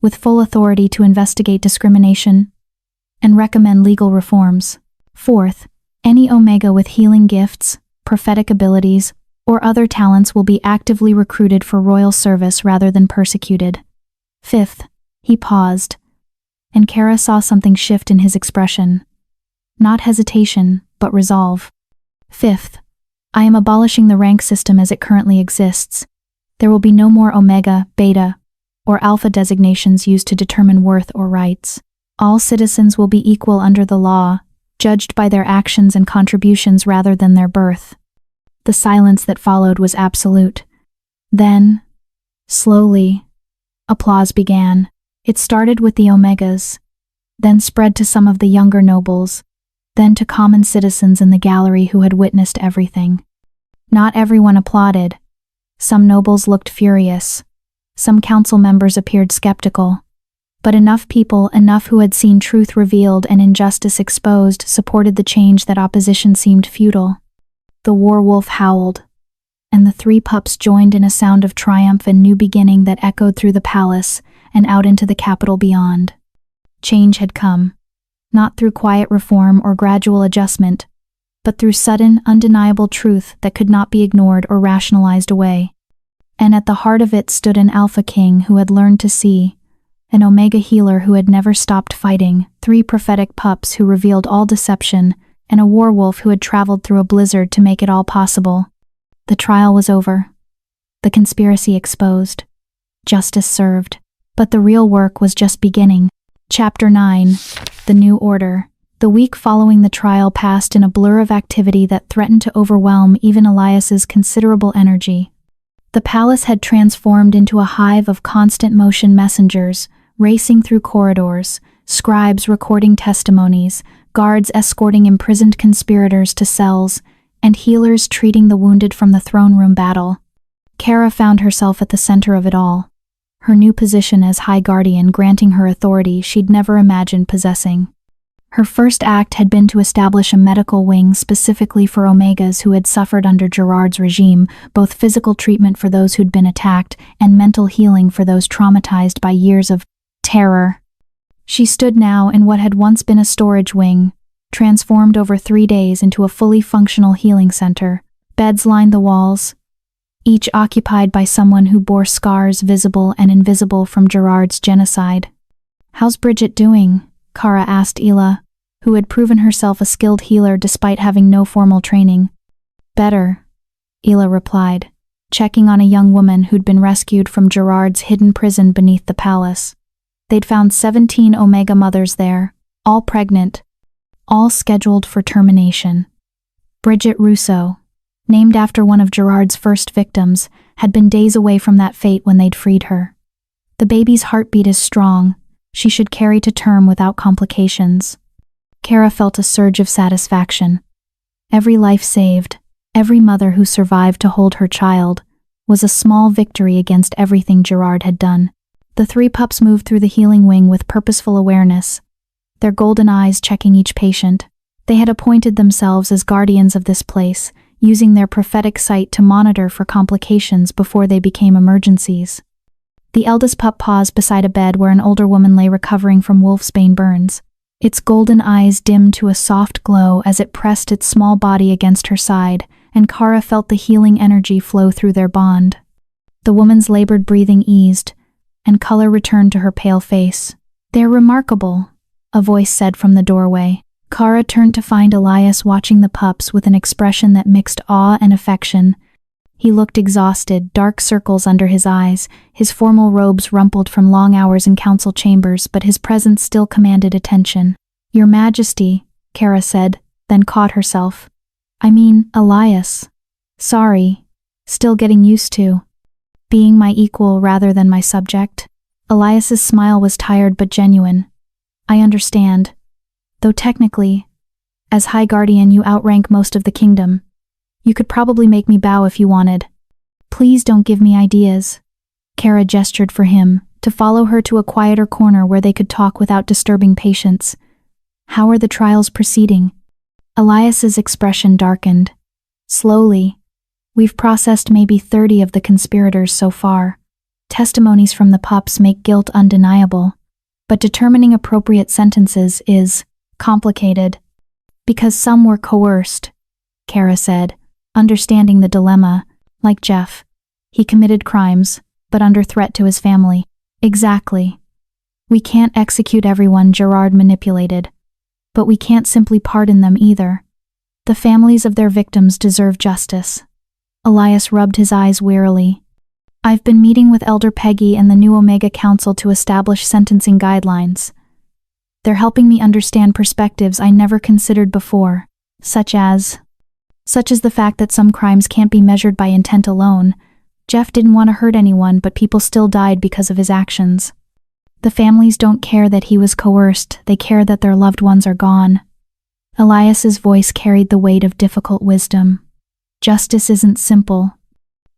with full authority to investigate discrimination and recommend legal reforms. Fourth, any Omega with healing gifts, prophetic abilities, or other talents will be actively recruited for royal service rather than persecuted. Fifth, he paused, and Kara saw something shift in his expression. Not hesitation, but resolve. Fifth, I am abolishing the rank system as it currently exists. There will be no more Omega, Beta, or Alpha designations used to determine worth or rights. All citizens will be equal under the law, judged by their actions and contributions rather than their birth. The silence that followed was absolute. Then, slowly, applause began. It started with the Omegas, then spread to some of the younger nobles, then to common citizens in the gallery who had witnessed everything. Not everyone applauded. Some nobles looked furious. Some council members appeared skeptical. But enough people, enough who had seen truth revealed and injustice exposed, supported the change that opposition seemed futile. The werewolf howled, and the three pups joined in a sound of triumph and new beginning that echoed through the palace and out into the capital beyond. Change had come, not through quiet reform or gradual adjustment, but through sudden, undeniable truth that could not be ignored or rationalized away. And at the heart of it stood an Alpha King who had learned to see, an Omega healer who had never stopped fighting, three prophetic pups who revealed all deception, and a werewolf who had traveled through a blizzard to make it all possible. The trial was over. The conspiracy exposed. Justice served. But the real work was just beginning. Chapter 9. The New Order. The week following the trial passed in a blur of activity that threatened to overwhelm even Elias's considerable energy. The palace had transformed into a hive of constant motion messengers, racing through corridors, scribes recording testimonies, guards escorting imprisoned conspirators to cells, and healers treating the wounded from the throne room battle. Kara found herself at the center of it all, her new position as High Guardian granting her authority she'd never imagined possessing. Her first act had been to establish a medical wing specifically for Omegas who had suffered under Gerard's regime, both physical treatment for those who'd been attacked and mental healing for those traumatized by years of terror. She stood now in what had once been a storage wing, transformed over 3 days into a fully functional healing center. Beds lined the walls, each occupied by someone who bore scars visible and invisible from Gerard's genocide. "How's Bridget doing?" Kara asked Ela, who had proven herself a skilled healer despite having no formal training. "Better," Ela replied, checking on a young woman who'd been rescued from Gerard's hidden prison beneath the palace. They'd found 17 Omega mothers there, all pregnant, all scheduled for termination. Bridget Russo, named after one of Gerard's first victims, had been days away from that fate when they'd freed her. The baby's heartbeat is strong. She should carry to term without complications. Kara felt a surge of satisfaction. Every life saved, every mother who survived to hold her child, was a small victory against everything Gerard had done. The 3 pups moved through the healing wing with purposeful awareness, their golden eyes checking each patient. They had appointed themselves as guardians of this place, using their prophetic sight to monitor for complications before they became emergencies. The eldest pup paused beside a bed where an older woman lay recovering from wolfsbane burns. Its golden eyes dimmed to a soft glow as it pressed its small body against her side, and Kara felt the healing energy flow through their bond. The woman's labored breathing eased, and color returned to her pale face. "They're remarkable," a voice said from the doorway. Kara turned to find Elias watching the pups with an expression that mixed awe and affection. He looked exhausted, dark circles under his eyes, his formal robes rumpled from long hours in council chambers, but his presence still commanded attention. "Your Majesty," Kara said, then caught herself. "I mean, Elias. Sorry. Still getting used to being my equal rather than my subject." Elias's smile was tired but genuine. "I understand. Though technically, as High Guardian you outrank most of the kingdom. You could probably make me bow if you wanted. Please don't give me ideas." Kara gestured for him, to follow her to a quieter corner where they could talk without disturbing patients. "How are the trials proceeding?" Elias's expression darkened. "Slowly. We've processed maybe 30 of the conspirators so far. Testimonies from the pups make guilt undeniable. But determining appropriate sentences is complicated. Because some were coerced," Kara said, understanding the dilemma. "Like Jeff. He committed crimes, but under threat to his family." "Exactly. We can't execute everyone Gerard manipulated. But we can't simply pardon them either. The families of their victims deserve justice." Elias rubbed his eyes wearily. "I've been meeting with Elder Peggy and the new Omega Council to establish sentencing guidelines. They're helping me understand perspectives I never considered before, such as the fact that some crimes can't be measured by intent alone. Jeff didn't want to hurt anyone, but people still died because of his actions. The families don't care that he was coerced, they care that their loved ones are gone." Elias's voice carried the weight of difficult wisdom. Justice isn't simple.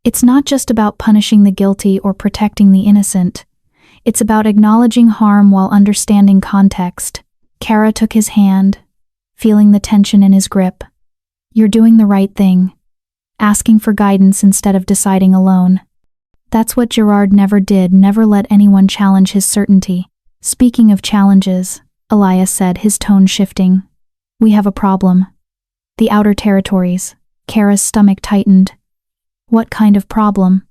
It's not just about punishing the guilty or protecting the innocent. It's about acknowledging harm while understanding context. Kara took his hand, feeling the tension in his grip. "You're doing the right thing. Asking for guidance instead of deciding alone. That's what Gerard never did, never let anyone challenge his certainty." "Speaking of challenges," Elias said, his tone shifting, "we have a problem. The outer territories." Kara's stomach tightened. "What kind of problem?"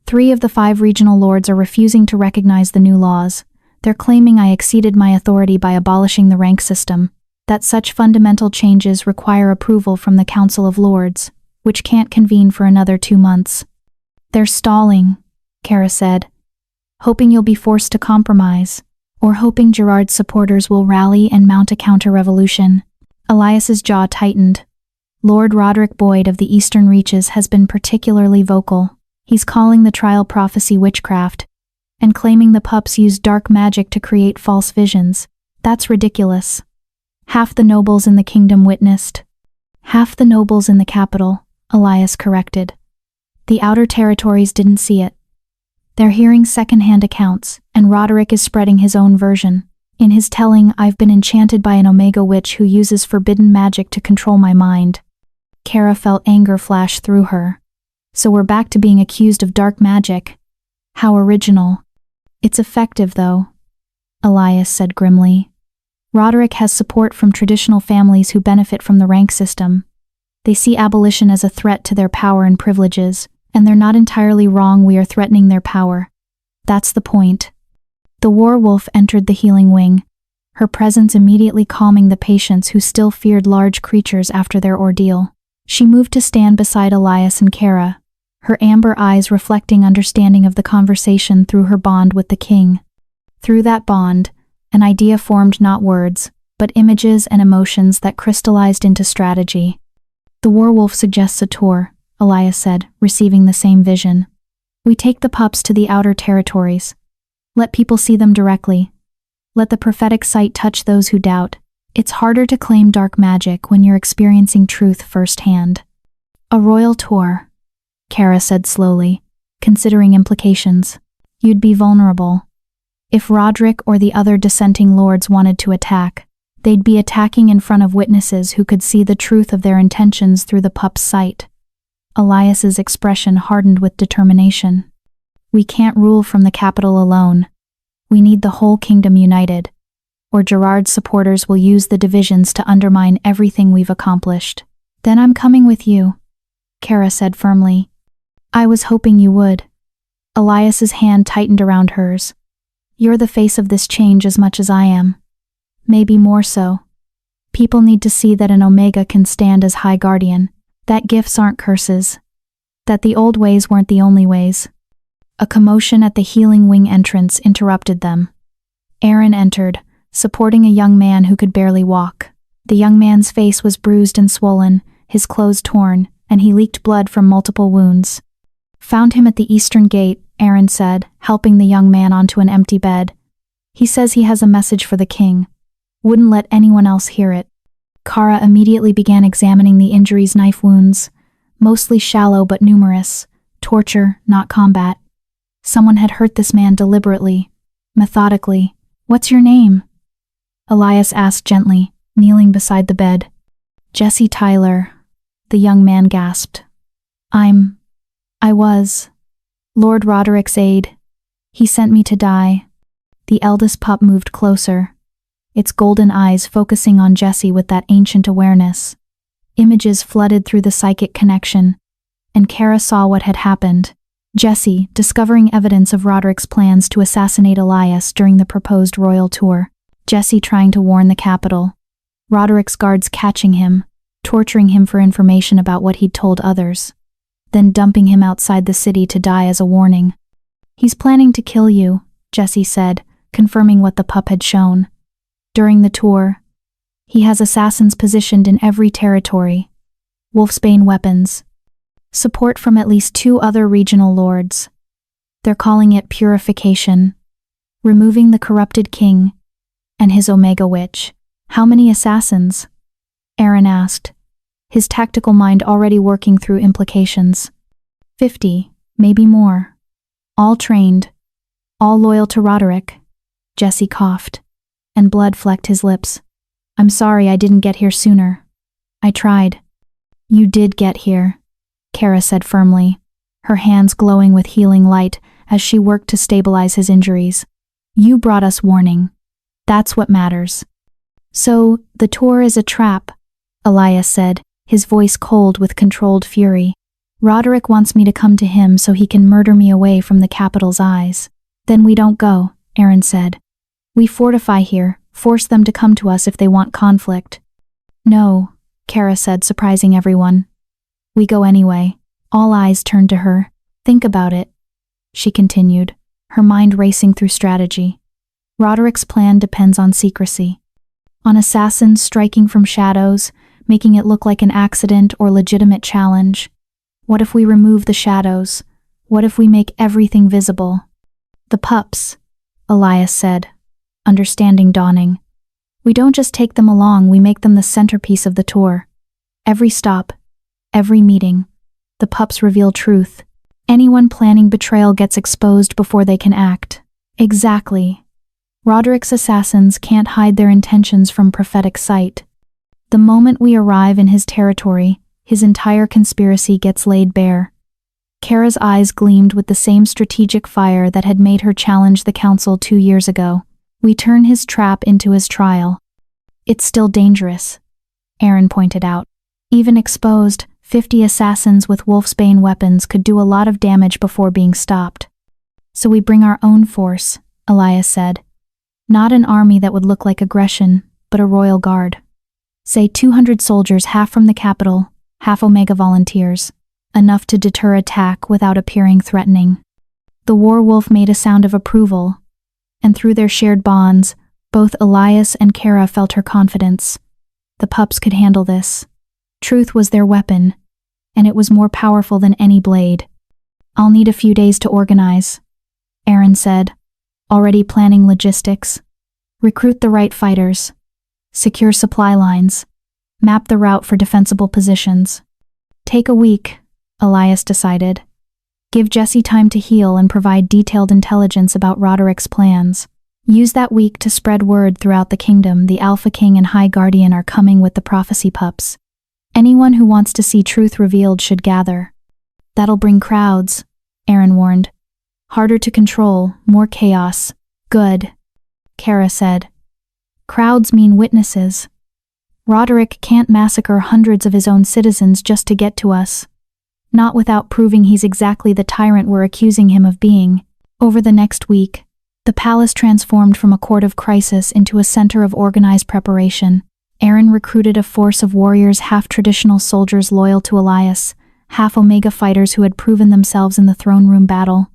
3 of the 5 regional lords are refusing to recognize the new laws. They're claiming I exceeded my authority by abolishing the rank system, that such fundamental changes require approval from the Council of Lords. which can't convene for another 2 months. They're stalling, Kara said, hoping you'll be forced to compromise, or hoping Gerard's supporters will rally and mount a counter-revolution. Elias's jaw tightened. Lord Roderick Boyd of the Eastern Reaches has been particularly vocal. He's calling the trial prophecy witchcraft, and claiming the pups used dark magic to create false visions. That's ridiculous. Half the nobles in the kingdom witnessed. Half the nobles in the capital, Elias corrected. The outer territories didn't see it. They're hearing second-hand accounts, and Roderick is spreading his own version. In his telling, I've been enchanted by an Omega witch who uses forbidden magic to control my mind. Kara felt anger flash through her. So we're back to being accused of dark magic. How original. It's effective, though, Elias said grimly. Roderick has support from traditional families who benefit from the rank system. They see abolition as a threat to their power and privileges, and they're not entirely wrong. We are threatening their power. That's the point. The werewolf entered the healing wing, her presence immediately calming the patients who still feared large creatures after their ordeal. She moved to stand beside Elias and Kara, her amber eyes reflecting understanding of the conversation through her bond with the king. Through that bond, an idea formed, not words, but images and emotions that crystallized into strategy. The werewolf suggests a tour, Elias said, receiving the same vision. We take the pups to the outer territories. Let people see them directly. Let the prophetic sight touch those who doubt. It's harder to claim dark magic when you're experiencing truth firsthand. A royal tour, Kara said slowly, considering implications. You'd be vulnerable. If Roderick or the other dissenting lords wanted to attack, they'd be attacking in front of witnesses who could see the truth of their intentions through the pup's sight. Elias's expression hardened with determination. We can't rule from the capital alone. We need the whole kingdom united, or Gerard's supporters will use the divisions to undermine everything we've accomplished. Then I'm coming with you, Kara said firmly. I was hoping you would. Elias's hand tightened around hers. You're the face of this change as much as I am. Maybe more so. People need to see that an Omega can stand as High Guardian, that gifts aren't curses, that the old ways weren't the only ways. A commotion at the healing wing entrance interrupted them. Aaron entered, supporting a young man who could barely walk. The young man's face was bruised and swollen, his clothes torn, and he leaked blood from multiple wounds. Found him at the eastern gate, Aaron said, helping the young man onto an empty bed. He says he has a message for the king. Wouldn't let anyone else hear it. Kara immediately began examining the injuries, knife wounds, mostly shallow but numerous, torture, not combat. Someone had hurt this man deliberately, methodically. What's your name? Elias asked gently, kneeling beside the bed. Jesse Tyler, the young man gasped. I was Lord Roderick's aide. He sent me to die. The eldest pup moved closer, its golden eyes focusing on Jesse with that ancient awareness. Images flooded through the psychic connection, and Kara saw what had happened. Jesse, discovering evidence of Roderick's plans to assassinate Elias during the proposed royal tour. Jesse trying to warn the capital. Roderick's guards catching him, torturing him for information about what he'd told others, then dumping him outside the city to die as a warning. He's planning to kill you, Jesse said, confirming what the pup had shown. During the tour, he has assassins positioned in every territory. Wolfsbane weapons. Support from at least 2 other regional lords. They're calling it purification. Removing the corrupted king and his Omega witch. How many assassins? Aaron asked, his tactical mind already working through implications. 50, maybe more. All trained. All loyal to Roderick. Jesse coughed, and blood flecked his lips. I'm sorry I didn't get here sooner. I tried. You did get here, Kara said firmly, her hands glowing with healing light as she worked to stabilize his injuries. You brought us warning. That's what matters. So, the tour is a trap, Elias said, his voice cold with controlled fury. Roderick wants me to come to him so he can murder me away from the capital's eyes. Then we don't go, Aaron said. We fortify here, force them to come to us if they want conflict. No, Kara said, surprising everyone. We go anyway. All eyes turned to her. Think about it, she continued, her mind racing through strategy. Roderick's plan depends on secrecy. On assassins striking from shadows, making it look like an accident or legitimate challenge. What if we remove the shadows? What if we make everything visible? The pups, Elias said, understanding dawning. We don't just take them along, we make them the centerpiece of the tour. Every stop, every meeting, the pups reveal truth. Anyone planning betrayal gets exposed before they can act. Exactly. Roderick's assassins can't hide their intentions from prophetic sight. The moment we arrive in his territory, his entire conspiracy gets laid bare. Kara's eyes gleamed with the same strategic fire that had made her challenge the council 2 years ago. We turn his trap into his trial. It's still dangerous, Aaron pointed out. Even exposed, 50 assassins with wolfsbane weapons could do a lot of damage before being stopped. So we bring our own force, Elias said. Not an army that would look like aggression, but a royal guard. Say 200 soldiers, half from the capital, half Omega volunteers. Enough to deter attack without appearing threatening. The Werewolf made a sound of approval, and through their shared bonds, both Elias and Kara felt her confidence. The pups could handle this. Truth was their weapon, and it was more powerful than any blade. I'll need a few days to organize, Aaron said, already planning logistics. Recruit the right fighters. Secure supply lines. Map the route for defensible positions. Take a week, Elias decided. Give Jesse time to heal and provide detailed intelligence about Roderick's plans. Use that week to spread word throughout the kingdom the Alpha King and High Guardian are coming with the prophecy pups. Anyone who wants to see truth revealed should gather. That'll bring crowds, Aaron warned. Harder to control, more chaos. Good, Kara said. Crowds mean witnesses. Roderick can't massacre hundreds of his own citizens just to get to us. Not without proving he's exactly the tyrant we're accusing him of being. Over the next week, the palace transformed from a court of crisis into a center of organized preparation. Aaron recruited a force of warriors, half traditional soldiers loyal to Elias, half Omega fighters who had proven themselves in the throne room battle.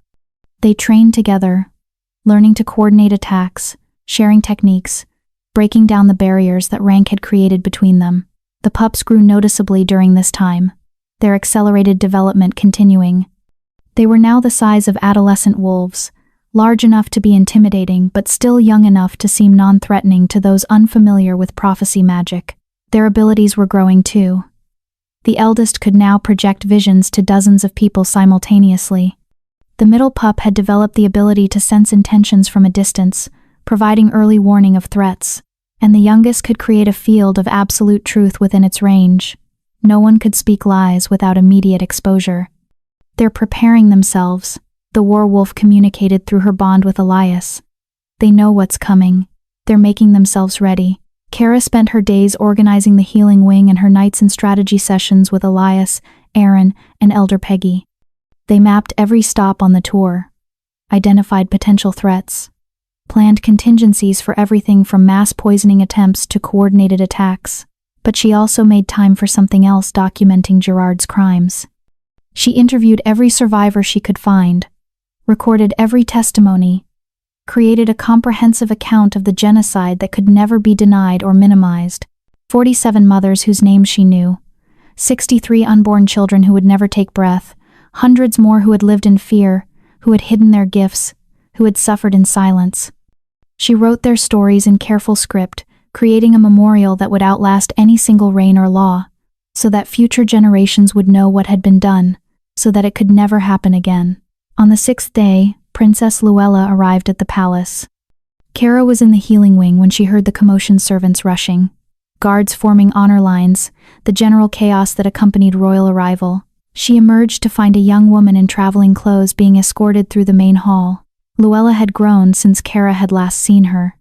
They trained together, learning to coordinate attacks, sharing techniques, breaking down the barriers that rank had created between them. The pups grew noticeably during this time, their accelerated development continuing. They were now the size of adolescent wolves, large enough to be intimidating but still young enough to seem non-threatening to those unfamiliar with prophecy magic. Their abilities were growing too. The eldest could now project visions to dozens of people simultaneously. The middle pup had developed the ability to sense intentions from a distance, providing early warning of threats, and the youngest could create a field of absolute truth within its range. No one could speak lies without immediate exposure. They're preparing themselves, the Werewolf communicated through her bond with Elias. They know what's coming. They're making themselves ready. Kara spent her days organizing the healing wing and her nights in strategy sessions with Elias, Aaron, and Elder Peggy. They mapped every stop on the tour, identified potential threats, planned contingencies for everything from mass poisoning attempts to coordinated attacks. But she also made time for something else, documenting Gerard's crimes. She interviewed every survivor she could find, recorded every testimony, created a comprehensive account of the genocide that could never be denied or minimized. 47 mothers whose names she knew, 63 unborn children who would never take breath, hundreds more who had lived in fear, who had hidden their gifts, who had suffered in silence. She wrote their stories in careful script, creating a memorial that would outlast any single reign or law, so that future generations would know what had been done, so that it could never happen again. On the 6th day, Princess Luella arrived at the palace. Kara was in the healing wing when she heard the commotion, servants rushing, guards forming honor lines, the general chaos that accompanied royal arrival. She emerged to find a young woman in traveling clothes being escorted through the main hall. Luella had grown since Kara had last seen her.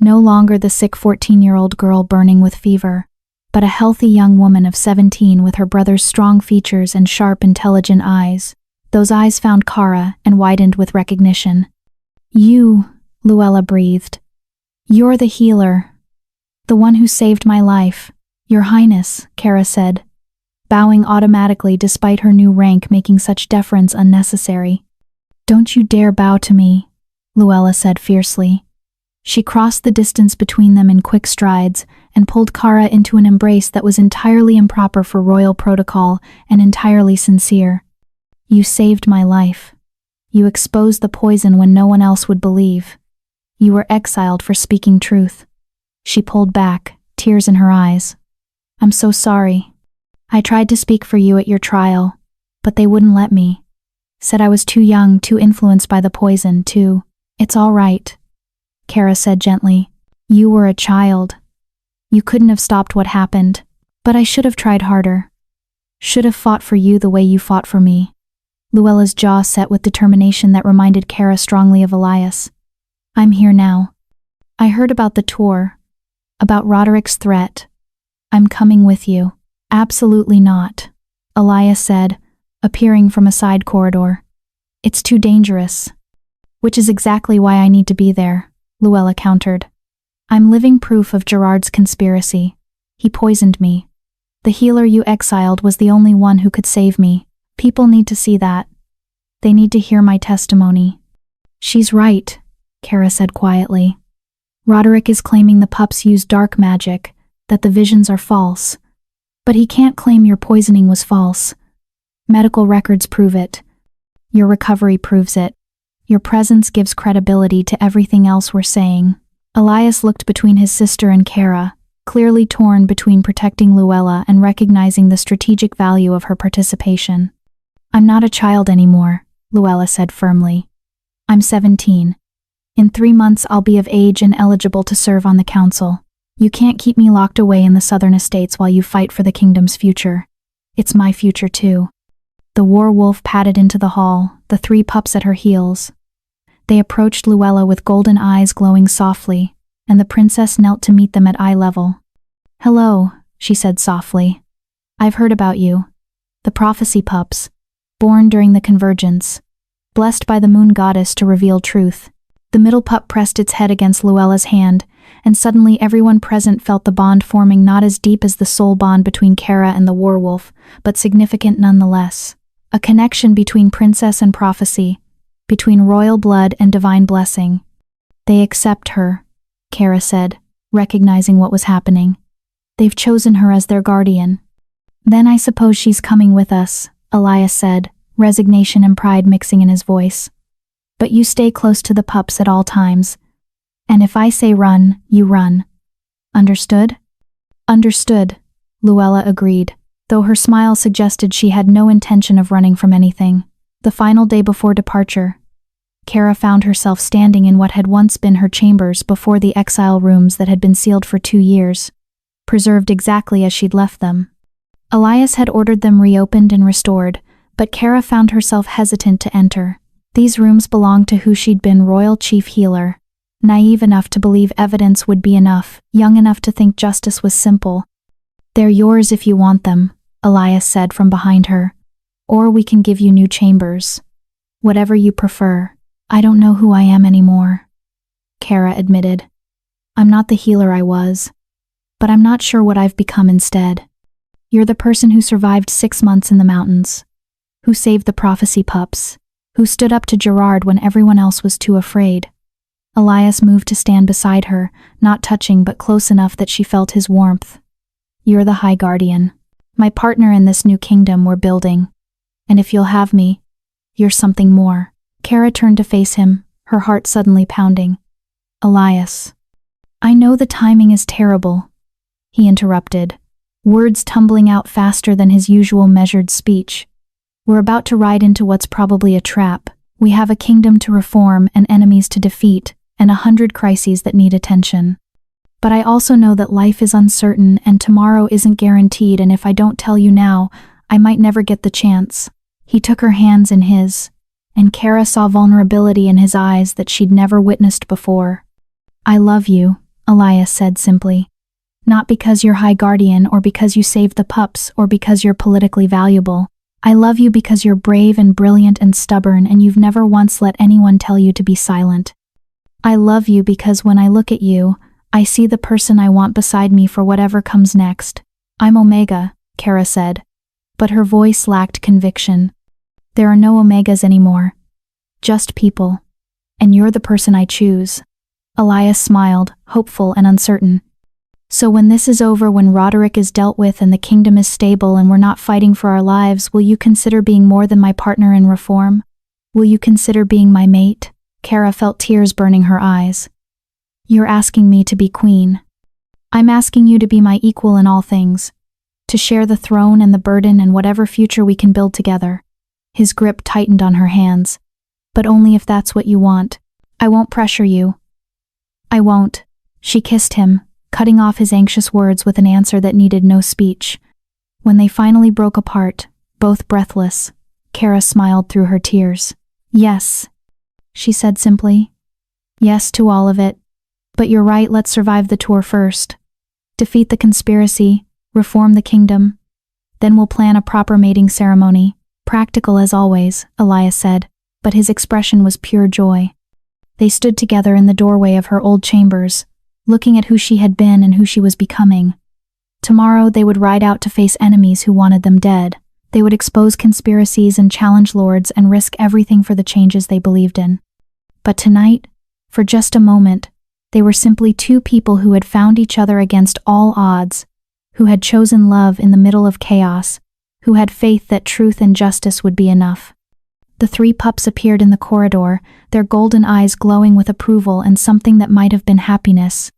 No longer the sick 14-year-old girl burning with fever, but a healthy young woman of 17 with her brother's strong features and sharp, intelligent eyes. Those eyes found Kara and widened with recognition. You, Luella breathed. You're the healer. The one who saved my life. Your Highness, Kara said. bowing automatically despite her new rank making such deference unnecessary. "Don't you dare bow to me," Luella said fiercely. She crossed the distance between them in quick strides and pulled Kara into an embrace that was entirely improper for royal protocol and entirely sincere. "You saved my life. You exposed the poison when no one else would believe. You were exiled for speaking truth." She pulled back, tears in her eyes. "I'm so sorry. I tried to speak for you at your trial, but they wouldn't let me. Said I was too young, too influenced by the poison, too." "It's all right," Kara said gently. "You were a child. You couldn't have stopped what happened, but I should have tried harder. Should have fought for you the way you fought for me." Luella's jaw set with determination that reminded Kara strongly of Elias. "I'm here now. I heard about the tour, about Roderick's threat. I'm coming with you." "Absolutely not," Elias said, appearing from a side corridor. "It's too dangerous." "Which is exactly why I need to be there," Luella countered. "I'm living proof of Gerard's conspiracy. He poisoned me. The healer you exiled was the only one who could save me. People need to see that. They need to hear my testimony." "She's right," Kara said quietly. "Roderick is claiming the pups use dark magic, that the visions are false. But he can't claim your poisoning was false. Medical records prove it. Your recovery proves it. Your presence gives credibility to everything else we're saying." Elias looked between his sister and Kara, clearly torn between protecting Luella and recognizing the strategic value of her participation. "I'm not a child anymore," Luella said firmly. "I'm 17. In 3 months I'll be of age and eligible to serve on the council. You can't keep me locked away in the southern estates while you fight for the kingdom's future. It's my future too." The werewolf padded into the hall, the 3 pups at her heels. They approached Luella with golden eyes glowing softly, and the princess knelt to meet them at eye level. "Hello," she said softly. "I've heard about you. The prophecy pups, born during the convergence, blessed by the moon goddess to reveal truth." The middle pup pressed its head against Luella's hand, and suddenly everyone present felt the bond forming not as deep as the soul bond between Kara and the werewolf, but significant nonetheless. A connection between princess and prophecy, between royal blood and divine blessing. "They accept her," Kara said, recognizing what was happening. "They've chosen her as their guardian." "Then I suppose she's coming with us," Elias said, resignation and pride mixing in his voice. "But you stay close to the pups at all times. And if I say run, you run. Understood?" "Understood," Luella agreed, though her smile suggested she had no intention of running from anything. The final day before departure, Kara found herself standing in what had once been her chambers before the exile rooms that had been sealed for 2 years, preserved exactly as she'd left them. Elias had ordered them reopened and restored, but Kara found herself hesitant to enter. These rooms belonged to who she'd been royal chief healer, naive enough to believe evidence would be enough, young enough to think justice was simple. "They're yours if you want them," Elias said from behind her. "Or we can give you new chambers. Whatever you prefer. I don't know who I am anymore," Kara admitted. "I'm not the healer I was, but I'm not sure what I've become instead. You're the person who survived 6 months in the mountains, who saved the prophecy pups, who stood up to Gerard when everyone else was too afraid." Elias moved to stand beside her, not touching but close enough that she felt his warmth. "You're the High Guardian, my partner in this new kingdom we're building. And if you'll have me, you're something more." Kara turned to face him, her heart suddenly pounding. "Elias." "I know the timing is terrible," he interrupted, words tumbling out faster than his usual measured speech. "We're about to ride into what's probably a trap. We have a kingdom to reform and enemies to defeat, and 100 crises that need attention. But I also know that life is uncertain and tomorrow isn't guaranteed, and if I don't tell you now, I might never get the chance." He took her hands in his, and Kara saw vulnerability in his eyes that she'd never witnessed before. "I love you," Elias said simply. "Not because you're High Guardian or because you saved the pups or because you're politically valuable. I love you because you're brave and brilliant and stubborn and you've never once let anyone tell you to be silent. I love you because when I look at you, I see the person I want beside me for whatever comes next." "I'm Omega," Kara said, but her voice lacked conviction. "There are no Omegas anymore. Just people. And you're the person I choose." Elias smiled, hopeful and uncertain. "So when this is over, when Roderick is dealt with and the kingdom is stable and we're not fighting for our lives, will you consider being more than my partner in reform? Will you consider being my mate?" Kara felt tears burning her eyes. "You're asking me to be queen. I'm asking you to be my equal in all things. To share the throne and the burden and whatever future we can build together." His grip tightened on her hands. "But only if that's what you want. I won't pressure you." "I won't." She kissed him, cutting off his anxious words with an answer that needed no speech. When they finally broke apart, both breathless, Kara smiled through her tears. "Yes," she said simply. "Yes to all of it. But you're right, let's survive the tour first. Defeat the conspiracy, reform the kingdom. Then we'll plan a proper mating ceremony." "Practical as always," Elias said, but his expression was pure joy. They stood together in the doorway of her old chambers, looking at who she had been and who she was becoming. Tomorrow they would ride out to face enemies who wanted them dead. They would expose conspiracies and challenge lords and risk everything for the changes they believed in. But tonight, for just a moment, they were simply two people who had found each other against all odds, who had chosen love in the middle of chaos, who had faith that truth and justice would be enough. The three pups appeared in the corridor, their golden eyes glowing with approval and something that might have been happiness.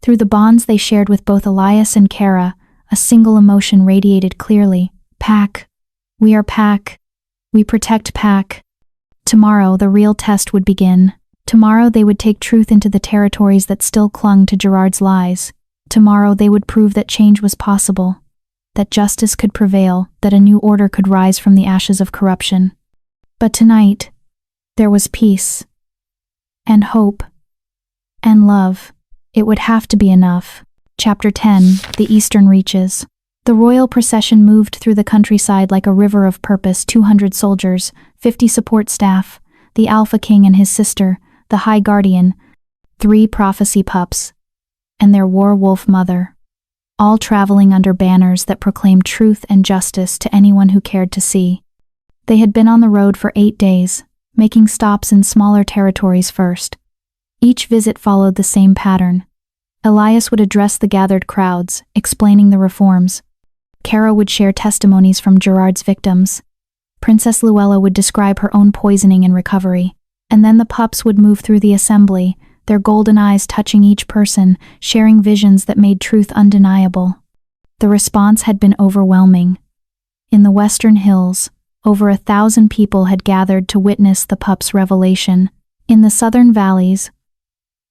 Through the bonds they shared with both Elias and Kara, a single emotion radiated clearly. Pack. We are Pack. We protect Pack. Tomorrow the real test would begin. Tomorrow they would take truth into the territories that still clung to Gerard's lies. Tomorrow they would prove that change was possible, that justice could prevail, that a new order could rise from the ashes of corruption. But tonight, there was peace, and hope, and love. It would have to be enough. Chapter 10, The Eastern Reaches. The royal procession moved through the countryside like a river of purpose. 200 soldiers, 50 support staff, the Alpha King and his sister, the High Guardian, 3 prophecy pups, and their werewolf mother, all traveling under banners that proclaimed truth and justice to anyone who cared to see. They had been on the road for 8 days, making stops in smaller territories first. Each visit followed the same pattern. Elias would address the gathered crowds, explaining the reforms. Kara would share testimonies from Gerard's victims. Princess Luella would describe her own poisoning and recovery. And then the pups would move through the assembly, their golden eyes touching each person, sharing visions that made truth undeniable. The response had been overwhelming. In the Western Hills, over 1,000 people had gathered to witness the pups' revelation. In the Southern Valleys,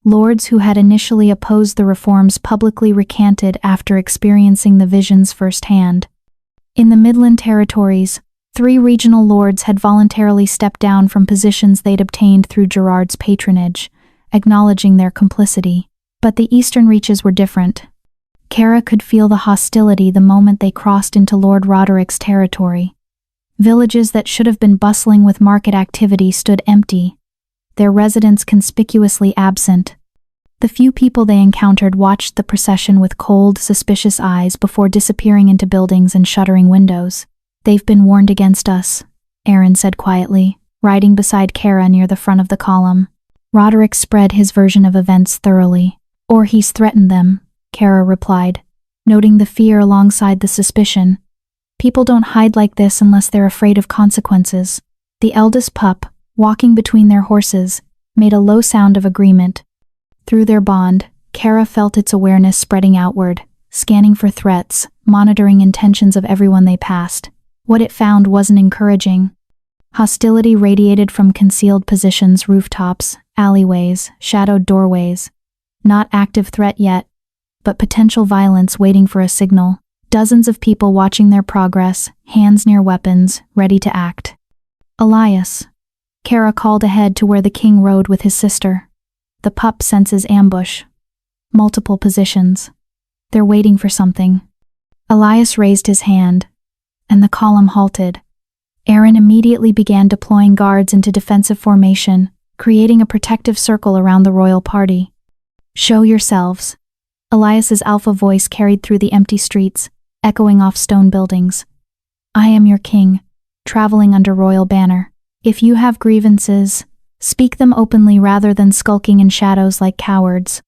lords who had initially opposed the reforms publicly recanted after experiencing the visions firsthand. In the Midland Territories, 3 regional lords had voluntarily stepped down from positions they'd obtained through Gerard's patronage, acknowledging their complicity. But the Eastern Reaches were different. Kara could feel the hostility the moment they crossed into Lord Roderick's territory. Villages that should have been bustling with market activity stood empty, their residents conspicuously absent. The few people they encountered watched the procession with cold, suspicious eyes before disappearing into buildings and shuttering windows. "They've been warned against us," Aaron said quietly, riding beside Kara near the front of the column. Roderick spread his version of events thoroughly. "Or he's threatened them," Kara replied, noting the fear alongside the suspicion. "People don't hide like this unless they're afraid of consequences." The eldest pup, walking between their horses, made a low sound of agreement. Through their bond, Kara felt its awareness spreading outward, scanning for threats, monitoring intentions of everyone they passed. What it found wasn't encouraging. Hostility radiated from concealed positions, rooftops, alleyways, shadowed doorways. Not active threat yet, but potential violence waiting for a signal. Dozens of people watching their progress, hands near weapons, ready to act. "Elias." Kara called ahead to where the king rode with his sister. The pup senses ambush. Multiple positions. They're waiting for something. Elias raised his hand, and the column halted. Aaron immediately began deploying guards into defensive formation, creating a protective circle around the royal party. "Show yourselves." Elias's alpha voice carried through the empty streets, echoing off stone buildings. I am your king, traveling under royal banner. If you have grievances, speak them openly rather than skulking in shadows like cowards."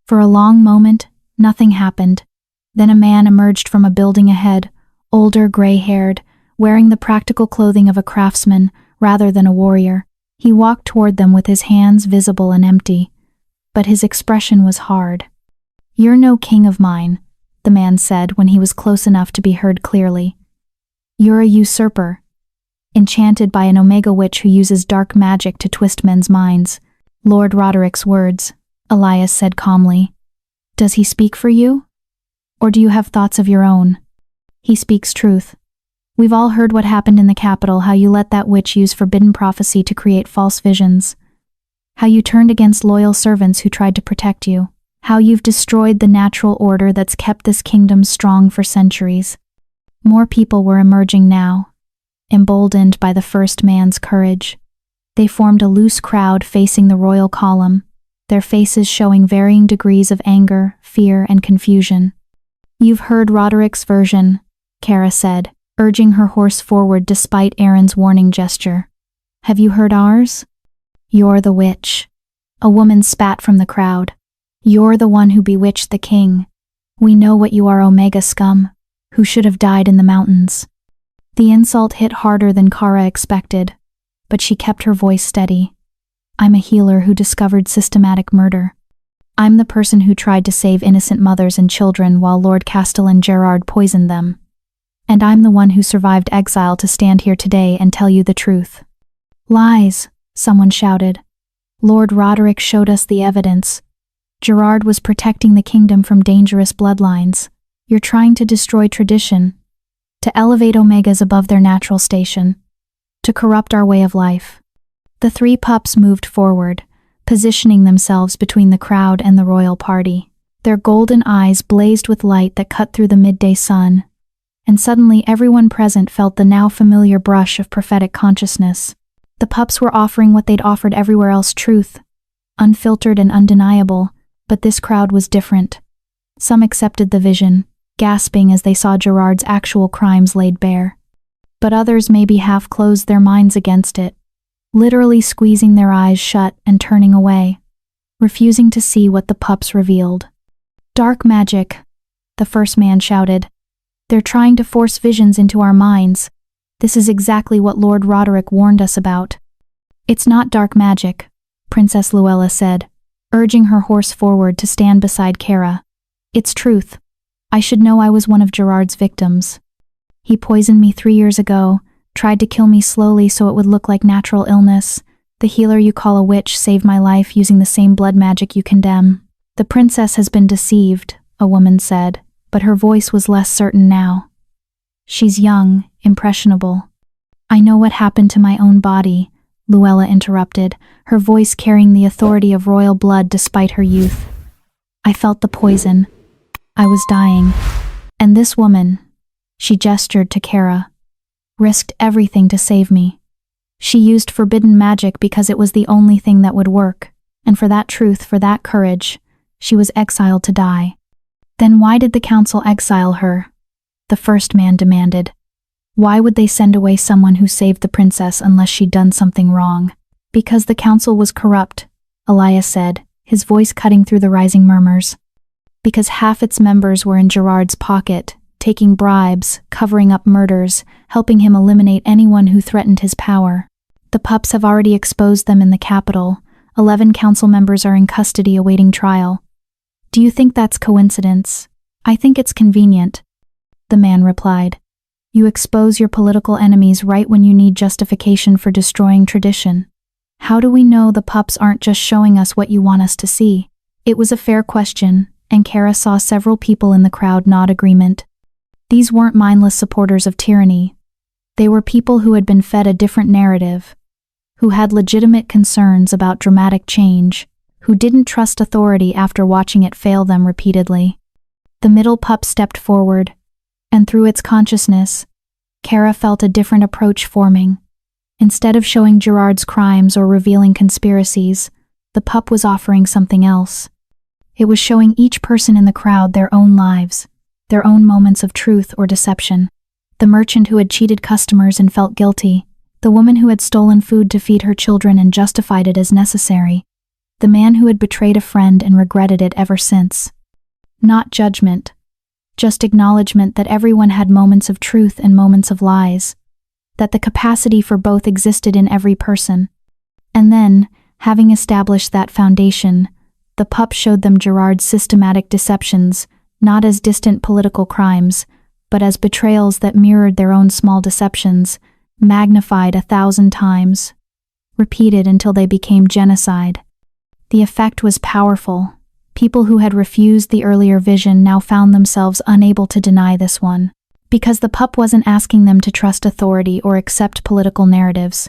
For a long moment, nothing happened. Then a man emerged from a building ahead, older, gray-haired, wearing the practical clothing of a craftsman rather than a warrior. He walked toward them with his hands visible and empty, but his expression was hard. "You're no king of mine," the man said when he was close enough to be heard clearly. "You're a usurper, enchanted by an Omega witch who uses dark magic to twist men's minds." "Lord Roderick's words," Elias said calmly. "Does he speak for you? Or do you have thoughts of your own?" "He speaks truth. We've all heard what happened in the capital, how you let that witch use forbidden prophecy to create false visions. How you turned against loyal servants who tried to protect you. How you've destroyed the natural order that's kept this kingdom strong for centuries." More people were emerging now, emboldened by the first man's courage. They formed a loose crowd facing the royal column, their faces showing varying degrees of anger, fear, and confusion. "You've heard Roderick's version," Kara said, urging her horse forward despite Aaron's warning gesture. "Have you heard ours?" "You're the witch." A woman spat from the crowd. "You're the one who bewitched the king. We know what you are, Omega scum, who should have died in the mountains." The insult hit harder than Kara expected, but she kept her voice steady. "I'm a healer who discovered systematic murder. I'm the person who tried to save innocent mothers and children while Lord Castellan Gerard poisoned them. And I'm the one who survived exile to stand here today and tell you the truth." "Lies," someone shouted. "Lord Roderick showed us the evidence. Gerard was protecting the kingdom from dangerous bloodlines. You're trying to destroy tradition, to elevate Omegas above their natural station, to corrupt our way of life." The three pups moved forward, positioning themselves between the crowd and the royal party. Their golden eyes blazed with light that cut through the midday sun, and suddenly everyone present felt the now familiar brush of prophetic consciousness. The pups were offering what they'd offered everywhere else: truth, unfiltered and undeniable, but this crowd was different. Some accepted the vision, gasping as they saw Gerard's actual crimes laid bare. But others maybe half closed their minds against it, literally squeezing their eyes shut and turning away, refusing to see what the pups revealed. "Dark magic," the first man shouted. "They're trying to force visions into our minds. This is exactly what Lord Roderick warned us about." "It's not dark magic," Princess Luella said, urging her horse forward to stand beside Kara. "It's truth. I should know I was one of Gerard's victims. He poisoned me 3 years ago, tried to kill me slowly so it would look like natural illness. The healer you call a witch saved my life using the same blood magic you condemn." "The princess has been deceived," a woman said, but her voice was less certain now. "She's young, impressionable." "I know what happened to my own body," Luella interrupted, her voice carrying the authority of royal blood despite her youth. "I felt the poison. I was dying. And this woman," she gestured to Kara, "risked everything to save me. She used forbidden magic because it was the only thing that would work, and for that truth, for that courage, she was exiled to die." "Then why did the council exile her?" the first man demanded. "Why would they send away someone who saved the princess unless she'd done something wrong?" "Because the council was corrupt," Elias said, his voice cutting through the rising murmurs. "Because half its members were in Gerard's pocket, taking bribes, covering up murders, helping him eliminate anyone who threatened his power. The pups have already exposed them in the capital. 11 council members are in custody awaiting trial. Do you think that's coincidence? I think it's convenient," the man replied. "You expose your political enemies right when you need justification for destroying tradition. How do we know the pups aren't just showing us what you want us to see?" It was a fair question, and Kara saw several people in the crowd nod agreement. These weren't mindless supporters of tyranny. They were people who had been fed a different narrative, who had legitimate concerns about dramatic change, who didn't trust authority after watching it fail them repeatedly. The middle pup stepped forward, and through its consciousness, Kara felt a different approach forming. Instead of showing Gerard's crimes or revealing conspiracies, the pup was offering something else. It was showing each person in the crowd their own lives, their own moments of truth or deception. The merchant who had cheated customers and felt guilty. The woman who had stolen food to feed her children and justified it as necessary. The man who had betrayed a friend and regretted it ever since. Not judgment. Just acknowledgement that everyone had moments of truth and moments of lies. That the capacity for both existed in every person. And then, having established that foundation, the pup showed them Gerard's systematic deceptions, not as distant political crimes, but as betrayals that mirrored their own small deceptions, magnified 1,000 times, repeated until they became genocide. The effect was powerful. People who had refused the earlier vision now found themselves unable to deny this one, because the pup wasn't asking them to trust authority or accept political narratives.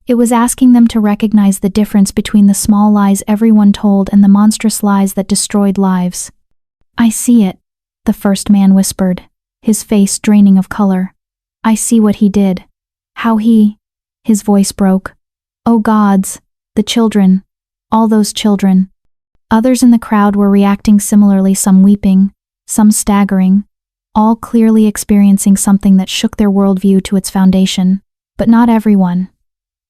It was asking them to recognize the difference between the small lies everyone told and the monstrous lies that destroyed lives. "I see it," the first man whispered, his face draining of color. "I see what he did. How he—" His voice broke. "Oh gods, the children, all those children." Others in the crowd were reacting similarly, some weeping, some staggering, all clearly experiencing something that shook their worldview to its foundation. But not everyone.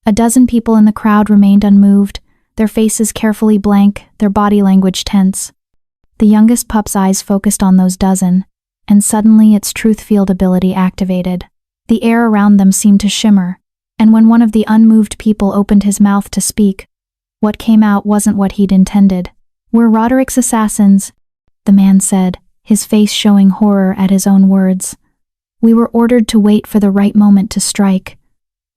A dozen people in the crowd remained unmoved, their faces carefully blank, their body language tense. The youngest pup's eyes focused on those dozen, and suddenly its truth field ability activated. The air around them seemed to shimmer, and when one of the unmoved people opened his mouth to speak, what came out wasn't what he'd intended. "We're Roderick's assassins," the man said, his face showing horror at his own words. "We were ordered to wait for the right moment to strike.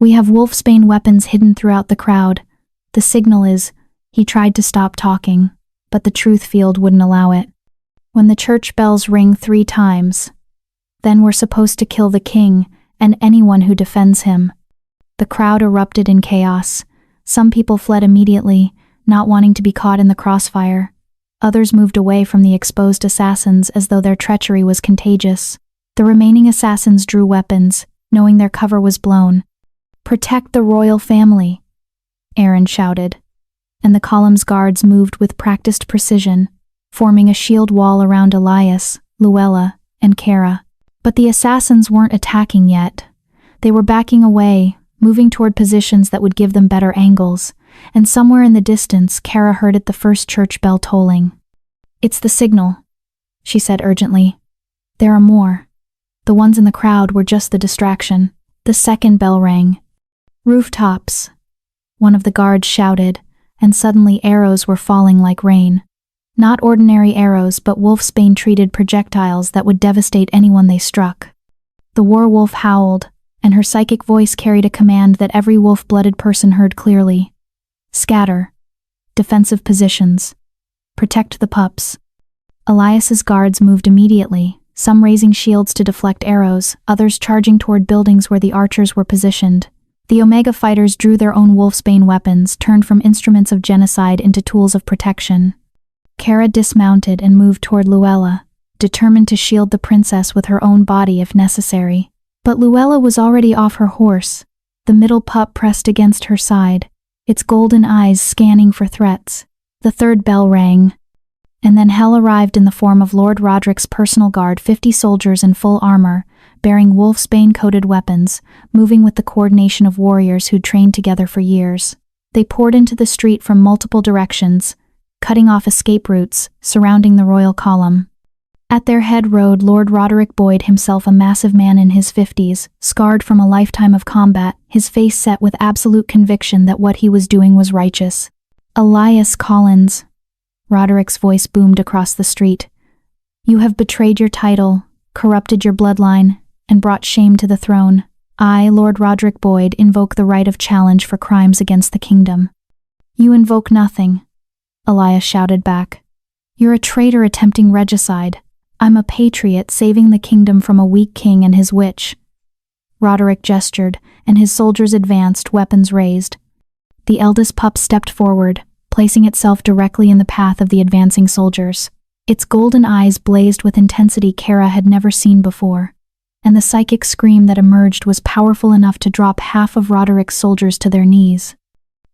We have wolfsbane weapons hidden throughout the crowd. The signal is—" He tried to stop talking, but the truth field wouldn't allow it. "When the church bells ring 3 times, then we're supposed to kill the king and anyone who defends him." The crowd erupted in chaos. Some people fled immediately, not wanting to be caught in the crossfire. Others moved away from the exposed assassins as though their treachery was contagious. The remaining assassins drew weapons, knowing their cover was blown. "Protect the royal family," Aaron shouted, and the column's guards moved with practiced precision, forming a shield wall around Elias, Luella, and Kara. But the assassins weren't attacking yet. They were backing away, moving toward positions that would give them better angles, and somewhere in the distance, Kara heard the first church bell tolling. "It's the signal," she said urgently. "There are more. The ones in the crowd were just the distraction." The second bell rang. "Rooftops," one of the guards shouted, and suddenly arrows were falling like rain. Not ordinary arrows, but wolfsbane-treated projectiles that would devastate anyone they struck. The werewolf howled, and her psychic voice carried a command that every wolf-blooded person heard clearly. "Scatter. Defensive positions. Protect the pups." Elias's guards moved immediately, some raising shields to deflect arrows, others charging toward buildings where the archers were positioned. The Omega fighters drew their own wolfsbane weapons, turned from instruments of genocide into tools of protection. Kara dismounted and moved toward Luella, determined to shield the princess with her own body if necessary. But Luella was already off her horse, the middle pup pressed against her side, its golden eyes scanning for threats. The third bell rang, and then hell arrived in the form of Lord Roderick's personal guard, 50 soldiers in full armor, bearing wolfsbane-coated weapons, moving with the coordination of warriors who'd trained together for years. They poured into the street from multiple directions, cutting off escape routes, surrounding the royal column. At their head rode Lord Roderick Boyd himself, a massive man in his 50s, scarred from a lifetime of combat, his face set with absolute conviction that what he was doing was righteous. "Elias Collins," Roderick's voice boomed across the street. "You have betrayed your title, corrupted your bloodline, and brought shame to the throne. I, Lord Roderick Boyd, invoke the right of challenge for crimes against the kingdom." "You invoke nothing," Elias shouted back. "You're a traitor attempting regicide. I'm a patriot saving the kingdom from a weak king and his witch." Roderick gestured, and his soldiers advanced, weapons raised. The eldest pup stepped forward, placing itself directly in the path of the advancing soldiers. Its golden eyes blazed with intensity Kara had never seen before, and the psychic scream that emerged was powerful enough to drop half of Roderick's soldiers to their knees.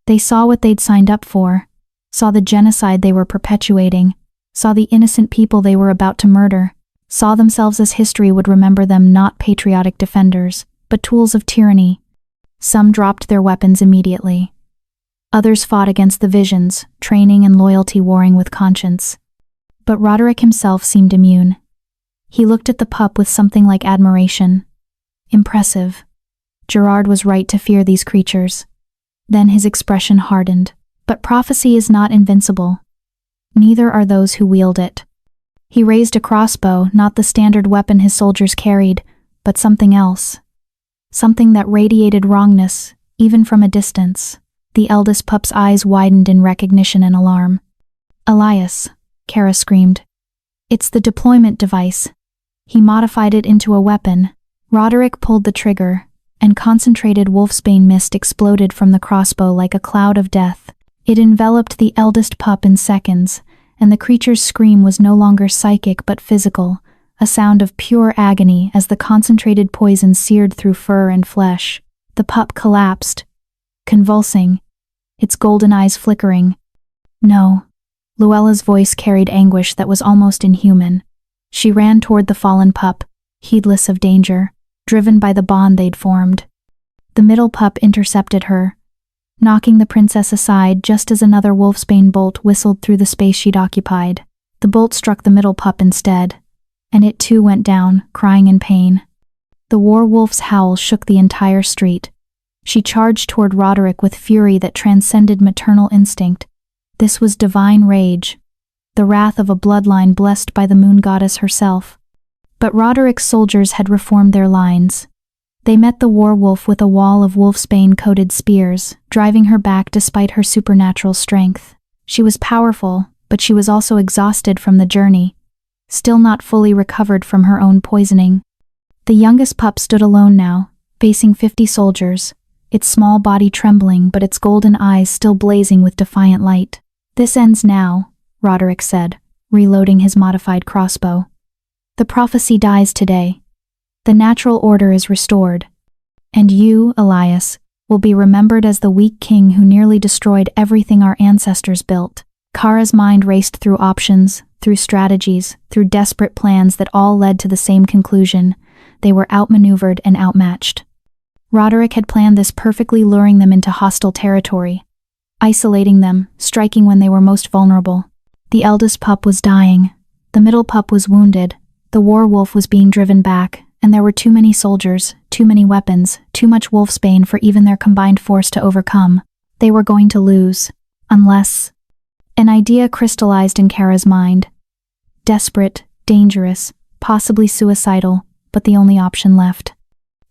They saw what they'd signed up for, saw the genocide they were perpetuating, saw the innocent people they were about to murder. saw themselves as history would remember them, not patriotic defenders, but tools of tyranny. Some dropped their weapons immediately. Others fought against the visions, training and loyalty warring with conscience. But Roderick himself seemed immune. He looked at the pup with something like admiration. Impressive. Gerard was right to fear these creatures. Then his expression hardened. But prophecy is not invincible. Neither are those who wield it. He raised a crossbow, not the standard weapon his soldiers carried, but something else. Something that radiated wrongness, even from a distance. The eldest pup's eyes widened in recognition and alarm. "Elias," Kara screamed. "It's the deployment device." He modified it into a weapon. Roderick pulled the trigger, and concentrated wolfsbane mist exploded from the crossbow like a cloud of death. It enveloped the eldest pup in seconds, and the creature's scream was no longer psychic but physical, a sound of pure agony as the concentrated poison seared through fur and flesh. The pup collapsed, convulsing, its golden eyes flickering. "No." Luella's voice carried anguish that was almost inhuman. She ran toward the fallen pup, heedless of danger, driven by the bond they'd formed. The middle pup intercepted her, knocking the princess aside just as another wolfsbane bolt whistled through the space she'd occupied. The bolt struck the middle pup instead, and it too went down, crying in pain. The werewolf's howl shook the entire street. She charged toward Roderick with fury that transcended maternal instinct. This was divine rage, the wrath of a bloodline blessed by the moon goddess herself. But Roderick's soldiers had reformed their lines. They met the werewolf with a wall of wolfsbane-coated spears, driving her back despite her supernatural strength. She was powerful, but she was also exhausted from the journey, still not fully recovered from her own poisoning. The youngest pup stood alone now, facing 50 soldiers, its small body trembling but its golden eyes still blazing with defiant light. "This ends now," Roderick said, reloading his modified crossbow. "The prophecy dies today. The natural order is restored. And you, Elias, will be remembered as the weak king who nearly destroyed everything our ancestors built." Kara's mind raced through options, through strategies, through desperate plans that all led to the same conclusion. They were outmaneuvered and outmatched. Roderick had planned this perfectly, luring them into hostile territory, isolating them, striking when they were most vulnerable. The eldest pup was dying. The middle pup was wounded. The werewolf was being driven back, and there were too many soldiers, too many weapons, too much wolfsbane for even their combined force to overcome. They were going to lose, unless... An idea crystallized in Kara's mind. Desperate, dangerous, possibly suicidal, but the only option left.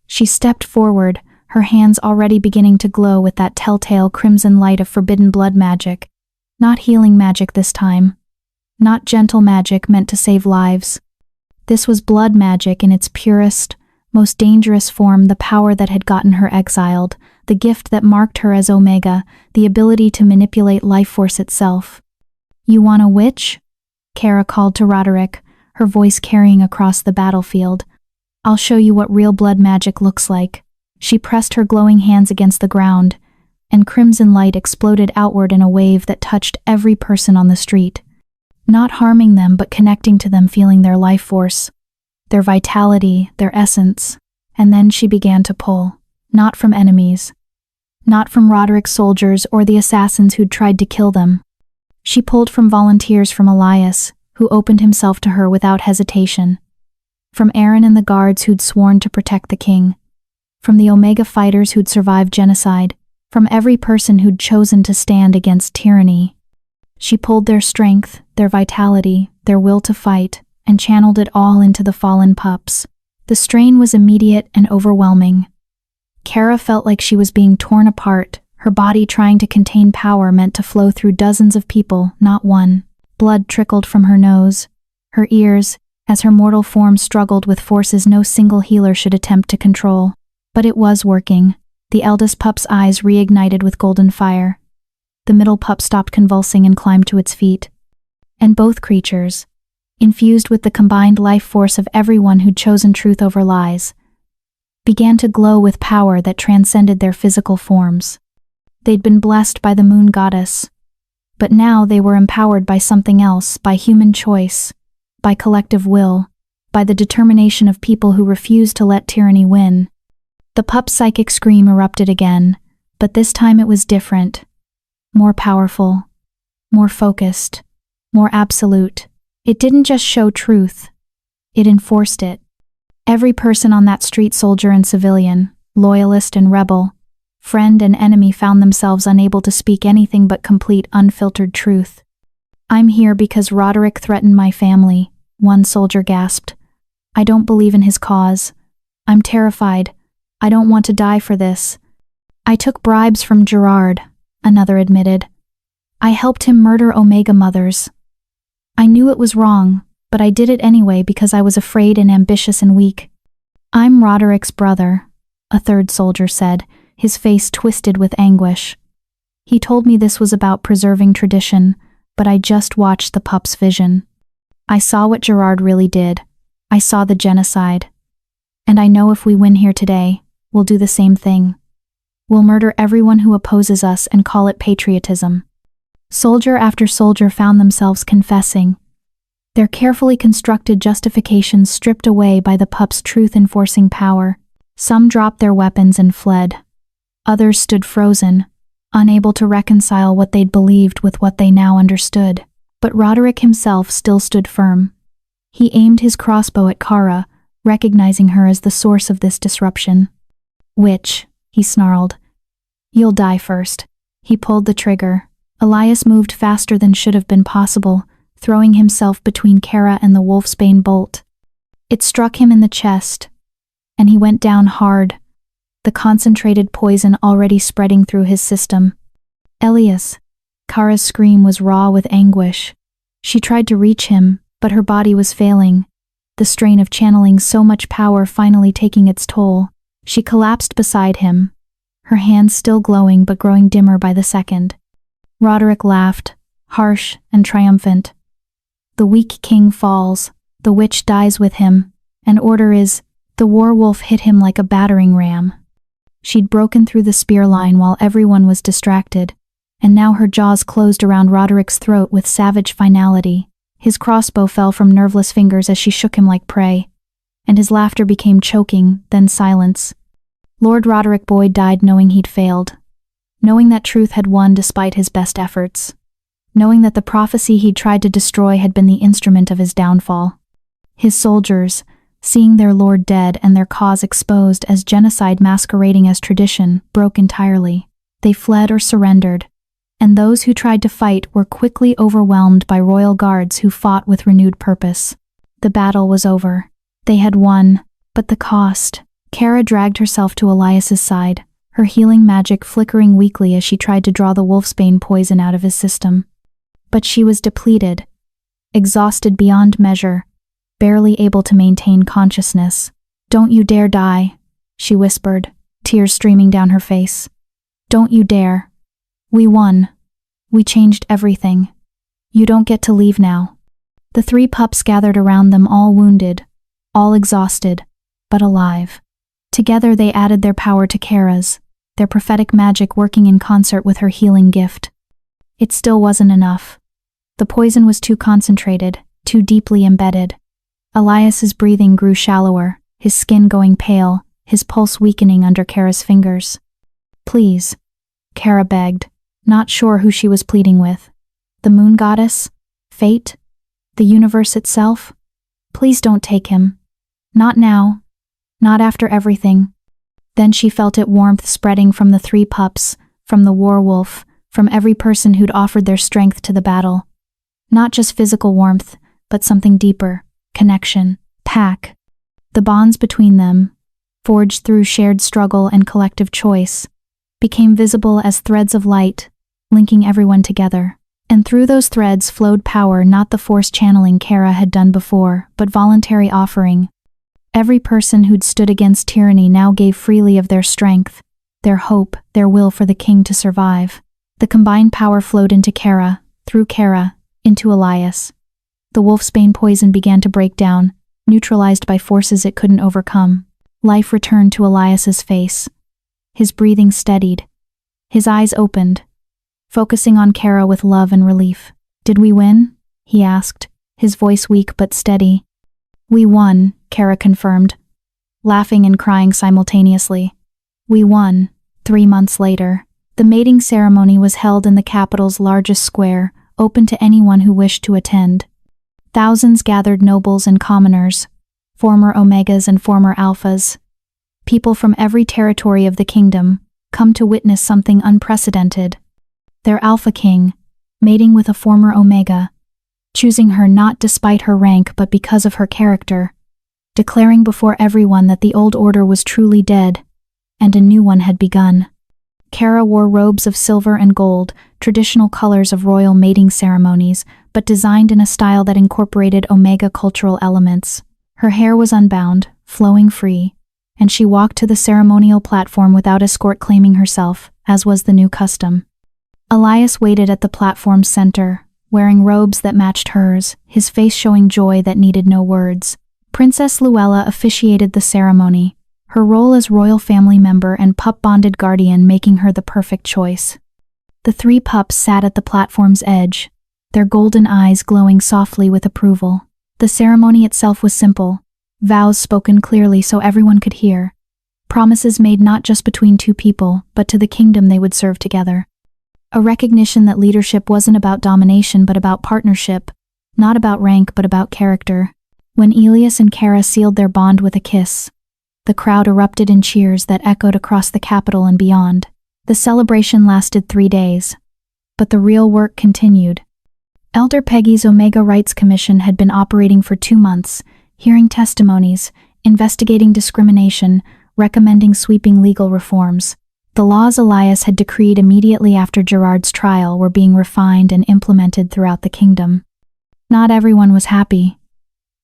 She stepped forward, her hands already beginning to glow with that telltale crimson light of forbidden blood magic. Not healing magic this time. Not gentle magic meant to save lives. This was blood magic in its purest, most dangerous form, the power that had gotten her exiled, the gift that marked her as Omega, the ability to manipulate life force itself. "You want a witch?" Kara called to Roderick, her voice carrying across the battlefield. "I'll show you what real blood magic looks like." She pressed her glowing hands against the ground, and crimson light exploded outward in a wave that touched every person on the street. Not harming them, but connecting to them, feeling their life force, their vitality, their essence. And then she began to pull. Not from enemies. Not from Roderick's soldiers or the assassins who'd tried to kill them. She pulled from volunteers, from Elias, who opened himself to her without hesitation. From Aaron and the guards who'd sworn to protect the king. From the Omega fighters who'd survived genocide. From every person who'd chosen to stand against tyranny. She pulled their strength, their vitality, their will to fight, and channeled it all into the fallen pups. The strain was immediate and overwhelming. Kara felt like she was being torn apart, her body trying to contain power meant to flow through dozens of people, not one. Blood trickled from her nose, her ears, as her mortal form struggled with forces no single healer should attempt to control. But it was working. The eldest pup's eyes reignited with golden fire. The middle pup stopped convulsing and climbed to its feet. And both creatures, infused with the combined life force of everyone who'd chosen truth over lies, began to glow with power that transcended their physical forms. They'd been blessed by the moon goddess, but now they were empowered by something else, by human choice, by collective will. by the determination of people who refuse to let tyranny win. The pup's psychic scream erupted again, but this time it was different. More powerful, more focused, more absolute. It didn't just show truth, it enforced it. Every person on that street, soldier and civilian, loyalist and rebel, friend and enemy, found themselves unable to speak anything but complete, unfiltered truth. "I'm here because Roderick threatened my family," one soldier gasped. "I don't believe in his cause. I'm terrified. I don't want to die for this." "I took bribes from Gerard," another admitted. "I helped him murder Omega mothers. I knew it was wrong, but I did it anyway because I was afraid and ambitious and weak." "I'm Roderick's brother," a third soldier said, his face twisted with anguish. "He told me this was about preserving tradition, but I just watched the pup's vision. I saw what Gerard really did. I saw the genocide. And I know if we win here today, we'll do the same thing. We'll murder everyone who opposes us and call it patriotism." Soldier after soldier found themselves confessing, their carefully constructed justifications stripped away by the pup's truth-enforcing power. Some dropped their weapons and fled. Others stood frozen, unable to reconcile what they'd believed with what they now understood. But Roderick himself still stood firm. He aimed his crossbow at Kara, recognizing her as the source of this disruption. "Witch," he snarled. "You'll die first." He pulled the trigger. Elias moved faster than should have been possible, throwing himself between Kara and the wolfsbane bolt. It struck him in the chest, and he went down hard, the concentrated poison already spreading through his system. "Elias!" Kara's scream was raw with anguish. She tried to reach him, but her body was failing, the strain of channeling so much power finally taking its toll. She collapsed beside him, her hands still glowing but growing dimmer by the second. Roderick laughed, harsh and triumphant. "The weak king falls, the witch dies with him, and order is..." The werewolf hit him like a battering ram. She'd broken through the spear line while everyone was distracted, and now her jaws closed around Roderick's throat with savage finality. His crossbow fell from nerveless fingers as she shook him like prey, and his laughter became choking, then silence. Lord Roderick Boyd died knowing he'd failed, knowing that truth had won despite his best efforts, knowing that the prophecy he'd tried to destroy had been the instrument of his downfall. His soldiers, seeing their lord dead and their cause exposed as genocide masquerading as tradition, broke entirely. They fled or surrendered, and those who tried to fight were quickly overwhelmed by royal guards who fought with renewed purpose. The battle was over. They had won, but the cost. Kara dragged herself to Elias's side, her healing magic flickering weakly as she tried to draw the wolfsbane poison out of his system. But she was depleted, exhausted beyond measure, barely able to maintain consciousness. "Don't you dare die," she whispered, tears streaming down her face. "Don't you dare. We won. We changed everything. You don't get to leave now." The three pups gathered around them, all wounded, all exhausted, but alive. Together they added their power to Kara's, their prophetic magic working in concert with her healing gift. It still wasn't enough. The poison was too concentrated, too deeply embedded. Elias's breathing grew shallower, his skin going pale, his pulse weakening under Kara's fingers. "Please," Kara begged, not sure who she was pleading with. The moon goddess? Fate? The universe itself? "Please don't take him. Not now. Not after everything." Then she felt it warmth spreading from the three pups, from the werewolf, from every person who'd offered their strength to the battle. Not just physical warmth, but something deeper. Connection. Pack. The bonds between them, forged through shared struggle and collective choice, became visible as threads of light, linking everyone together. And through those threads flowed power, not the forced channeling Kara had done before, but voluntary offering. Every person who'd stood against tyranny now gave freely of their strength, their hope, their will for the king to survive. The combined power flowed into Kara, through Kara, into Elias. The wolfsbane poison began to break down, neutralized by forces it couldn't overcome. Life returned to Elias's face. His breathing steadied. His eyes opened, focusing on Kara with love and relief. "Did we win?" he asked, his voice weak but steady. We won, Kara confirmed, laughing and crying simultaneously. We won. 3 months later, the mating ceremony was held in the capital's largest square, open to anyone who wished to attend. Thousands gathered, nobles and commoners, former Omegas and former Alphas. People from every territory of the kingdom, come to witness something unprecedented. Their Alpha King, mating with a former Omega, choosing her not despite her rank but because of her character, declaring before everyone that the old order was truly dead, and a new one had begun. Kara wore robes of silver and gold, traditional colors of royal mating ceremonies, but designed in a style that incorporated Omega cultural elements. Her hair was unbound, flowing free, and she walked to the ceremonial platform without escort, claiming herself, as was the new custom. Elias waited at the platform's center, wearing robes that matched hers, his face showing joy that needed no words. Princess Luella officiated the ceremony, her role as royal family member and pup-bonded guardian making her the perfect choice. The 3 pups sat at the platform's edge, their golden eyes glowing softly with approval. The ceremony itself was simple, vows spoken clearly so everyone could hear, promises made not just between 2 people, but to the kingdom they would serve together. A recognition that leadership wasn't about domination but about partnership, not about rank but about character. When Elias and Kara sealed their bond with a kiss, the crowd erupted in cheers that echoed across the capital and beyond. The celebration lasted 3 days, but the real work continued. Elder Peggy's Omega Rights Commission had been operating for 2 months, hearing testimonies, investigating discrimination, recommending sweeping legal reforms. The laws Elias had decreed immediately after Gerard's trial were being refined and implemented throughout the kingdom. Not everyone was happy.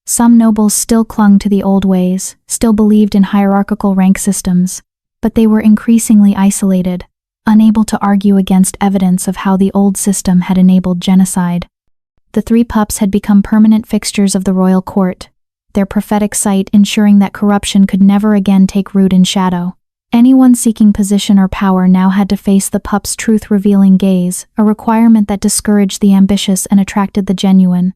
Some nobles still clung to the old ways, still believed in hierarchical rank systems, but they were increasingly isolated, unable to argue against evidence of how the old system had enabled genocide. The 3 pups had become permanent fixtures of the royal court, their prophetic sight ensuring that corruption could never again take root in shadow. Anyone seeking position or power now had to face the pups' truth-revealing gaze, a requirement that discouraged the ambitious and attracted the genuine.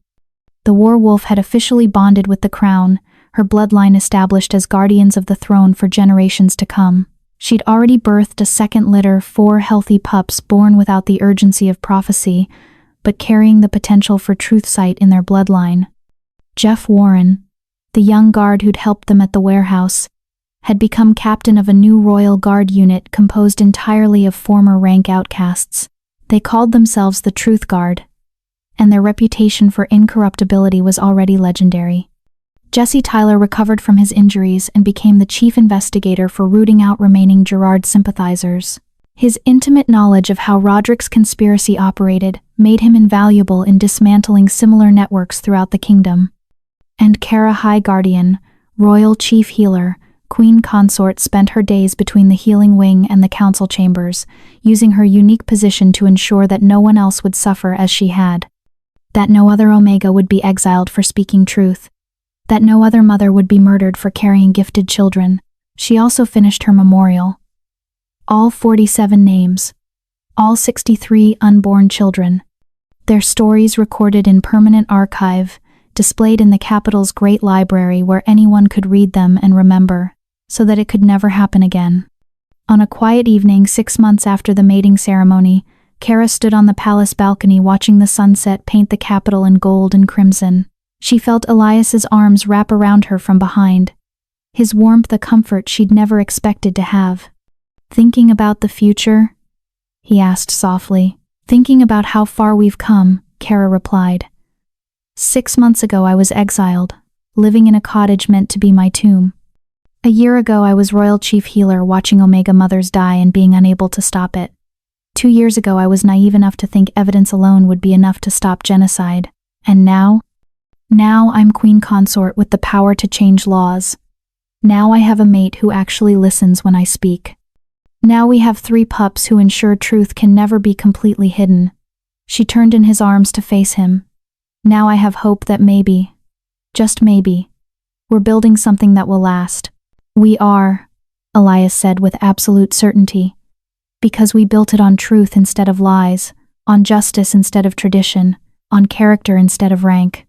The Werewolf had officially bonded with the crown, her bloodline established as guardians of the throne for generations to come. She'd already birthed a second litter, 4 healthy pups born without the urgency of prophecy, but carrying the potential for truth sight in their bloodline. Jeff Warren, the young guard who'd helped them at the warehouse, had become captain of a new Royal Guard unit composed entirely of former rank outcasts. They called themselves the Truth Guard, and their reputation for incorruptibility was already legendary. Jesse Tyler recovered from his injuries and became the chief investigator for rooting out remaining Gerard sympathizers. His intimate knowledge of how Roderick's conspiracy operated made him invaluable in dismantling similar networks throughout the kingdom. And Kara High Guardian, Royal Chief Healer, Queen Consort spent her days between the healing wing and the council chambers, using her unique position to ensure that no one else would suffer as she had. That no other Omega would be exiled for speaking truth. That no other mother would be murdered for carrying gifted children. She also finished her memorial. All 47 names. All 63 unborn children. Their stories recorded in permanent archive, displayed in the capital's great library where anyone could read them and remember, so that it could never happen again. On a quiet evening 6 months after the mating ceremony, Kara stood on the palace balcony watching the sunset paint the capital in gold and crimson. She felt Elias's arms wrap around her from behind, his warmth a comfort she'd never expected to have. "Thinking about the future?" he asked softly. "Thinking about how far we've come," Kara replied. 6 months ago I was exiled, living in a cottage meant to be my tomb. A year ago I was Royal Chief Healer watching Omega mothers die and being unable to stop it. 2 years ago I was naive enough to think evidence alone would be enough to stop genocide. And now? Now I'm Queen Consort with the power to change laws. Now I have a mate who actually listens when I speak. Now we have 3 pups who ensure truth can never be completely hidden. She turned in his arms to face him. Now I have hope that maybe, just maybe, we're building something that will last. We are, Elias said with absolute certainty. Because we built it on truth instead of lies, on justice instead of tradition, on character instead of rank.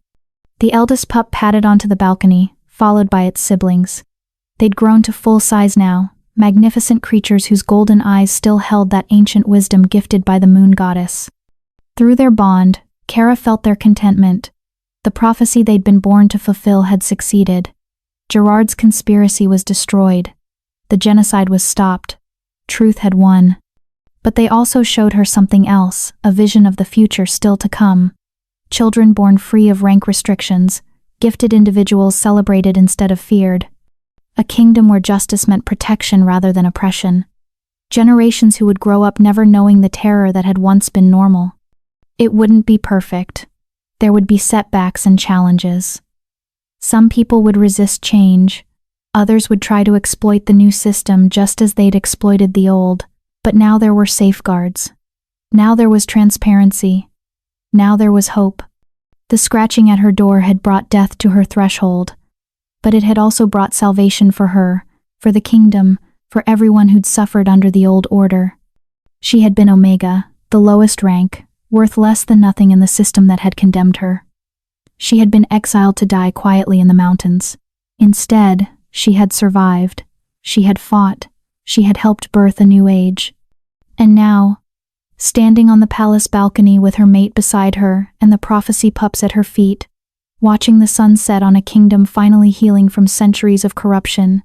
The eldest pup padded onto the balcony, followed by its siblings. They'd grown to full size now, magnificent creatures whose golden eyes still held that ancient wisdom gifted by the moon goddess. Through their bond, Kara felt their contentment. The prophecy they'd been born to fulfill had succeeded. Gerard's conspiracy was destroyed. The genocide was stopped. Truth had won. But they also showed her something else, a vision of the future still to come. Children born free of rank restrictions, gifted individuals celebrated instead of feared. A kingdom where justice meant protection rather than oppression. Generations who would grow up never knowing the terror that had once been normal. It wouldn't be perfect. There would be setbacks and challenges. Some people would resist change. Others would try to exploit the new system just as they'd exploited the old. But now there were safeguards. Now there was transparency. Now there was hope. The scratching at her door had brought death to her threshold, but it had also brought salvation for her, for the kingdom, for everyone who'd suffered under the old order. She had been Omega, the lowest rank, worth less than nothing in the system that had condemned her. She had been exiled to die quietly in the mountains. Instead, she had survived. She had fought. She had helped birth a new age. And now, standing on the palace balcony with her mate beside her and the prophecy pups at her feet, watching the sun set on a kingdom finally healing from centuries of corruption,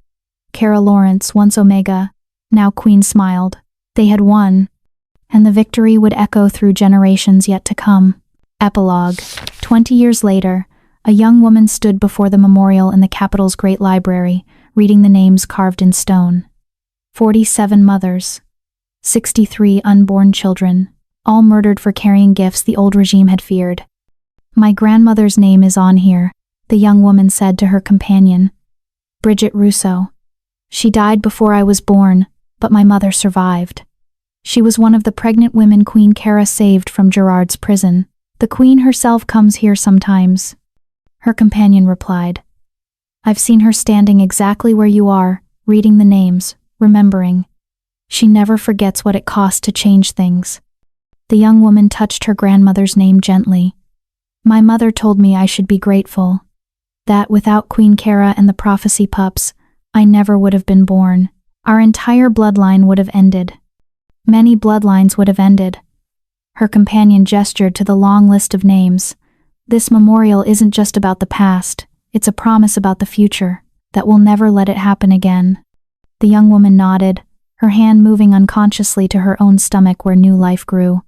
Kara Lawrence, once Omega, now Queen, smiled. They had won, and the victory would echo through generations yet to come. Epilogue. 20 years later, a young woman stood before the memorial in the capital's great library, reading the names carved in stone. 47 mothers. 63 unborn children, all murdered for carrying gifts the old regime had feared. My grandmother's name is on here, the young woman said to her companion. Bridget Rousseau. She died before I was born, but my mother survived. She was one of the pregnant women Queen Kara saved from Gerard's prison. The Queen herself comes here sometimes. Her companion replied. I've seen her standing exactly where you are, reading the names, remembering. She never forgets what it cost to change things. The young woman touched her grandmother's name gently. My mother told me I should be grateful. That without Queen Kara and the prophecy pups, I never would have been born. Our entire bloodline would have ended. Many bloodlines would have ended. Her companion gestured to the long list of names. This memorial isn't just about the past, it's a promise about the future, that we'll never let it happen again. The young woman nodded, her hand moving unconsciously to her own stomach where new life grew.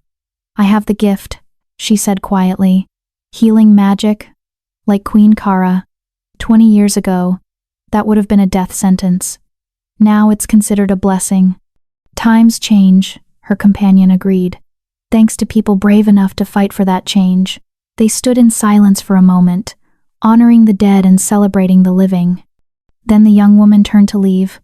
I have the gift, she said quietly. Healing magic, like Queen Kara. 20 years ago, that would have been a death sentence. Now it's considered a blessing. Times change, her companion agreed. Thanks to people brave enough to fight for that change. They stood in silence for a moment, honoring the dead and celebrating the living. Then the young woman turned to leave,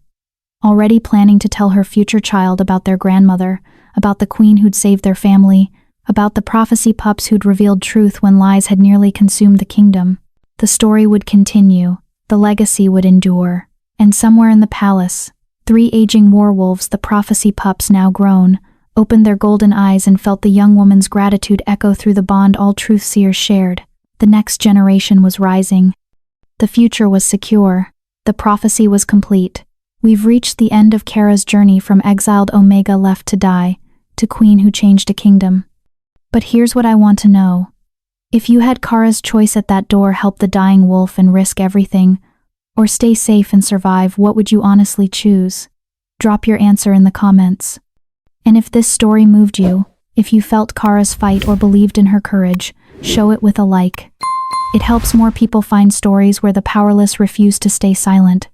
already planning to tell her future child about their grandmother, about the queen who'd saved their family, about the prophecy pups who'd revealed truth when lies had nearly consumed the kingdom. The story would continue, the legacy would endure, and somewhere in the palace, 3 aging werewolves, the prophecy pups now grown, opened their golden eyes and felt the young woman's gratitude echo through the bond all truth-seers shared. The next generation was rising. The future was secure. The prophecy was complete. We've reached the end of Kara's journey from exiled Omega left to die, to queen who changed a kingdom. But here's what I want to know. If you had Kara's choice at that door, help the dying wolf and risk everything, or stay safe and survive, what would you honestly choose? Drop your answer in the comments. And if this story moved you, if you felt Kara's fight or believed in her courage, show it with a like. It helps more people find stories where the powerless refuse to stay silent.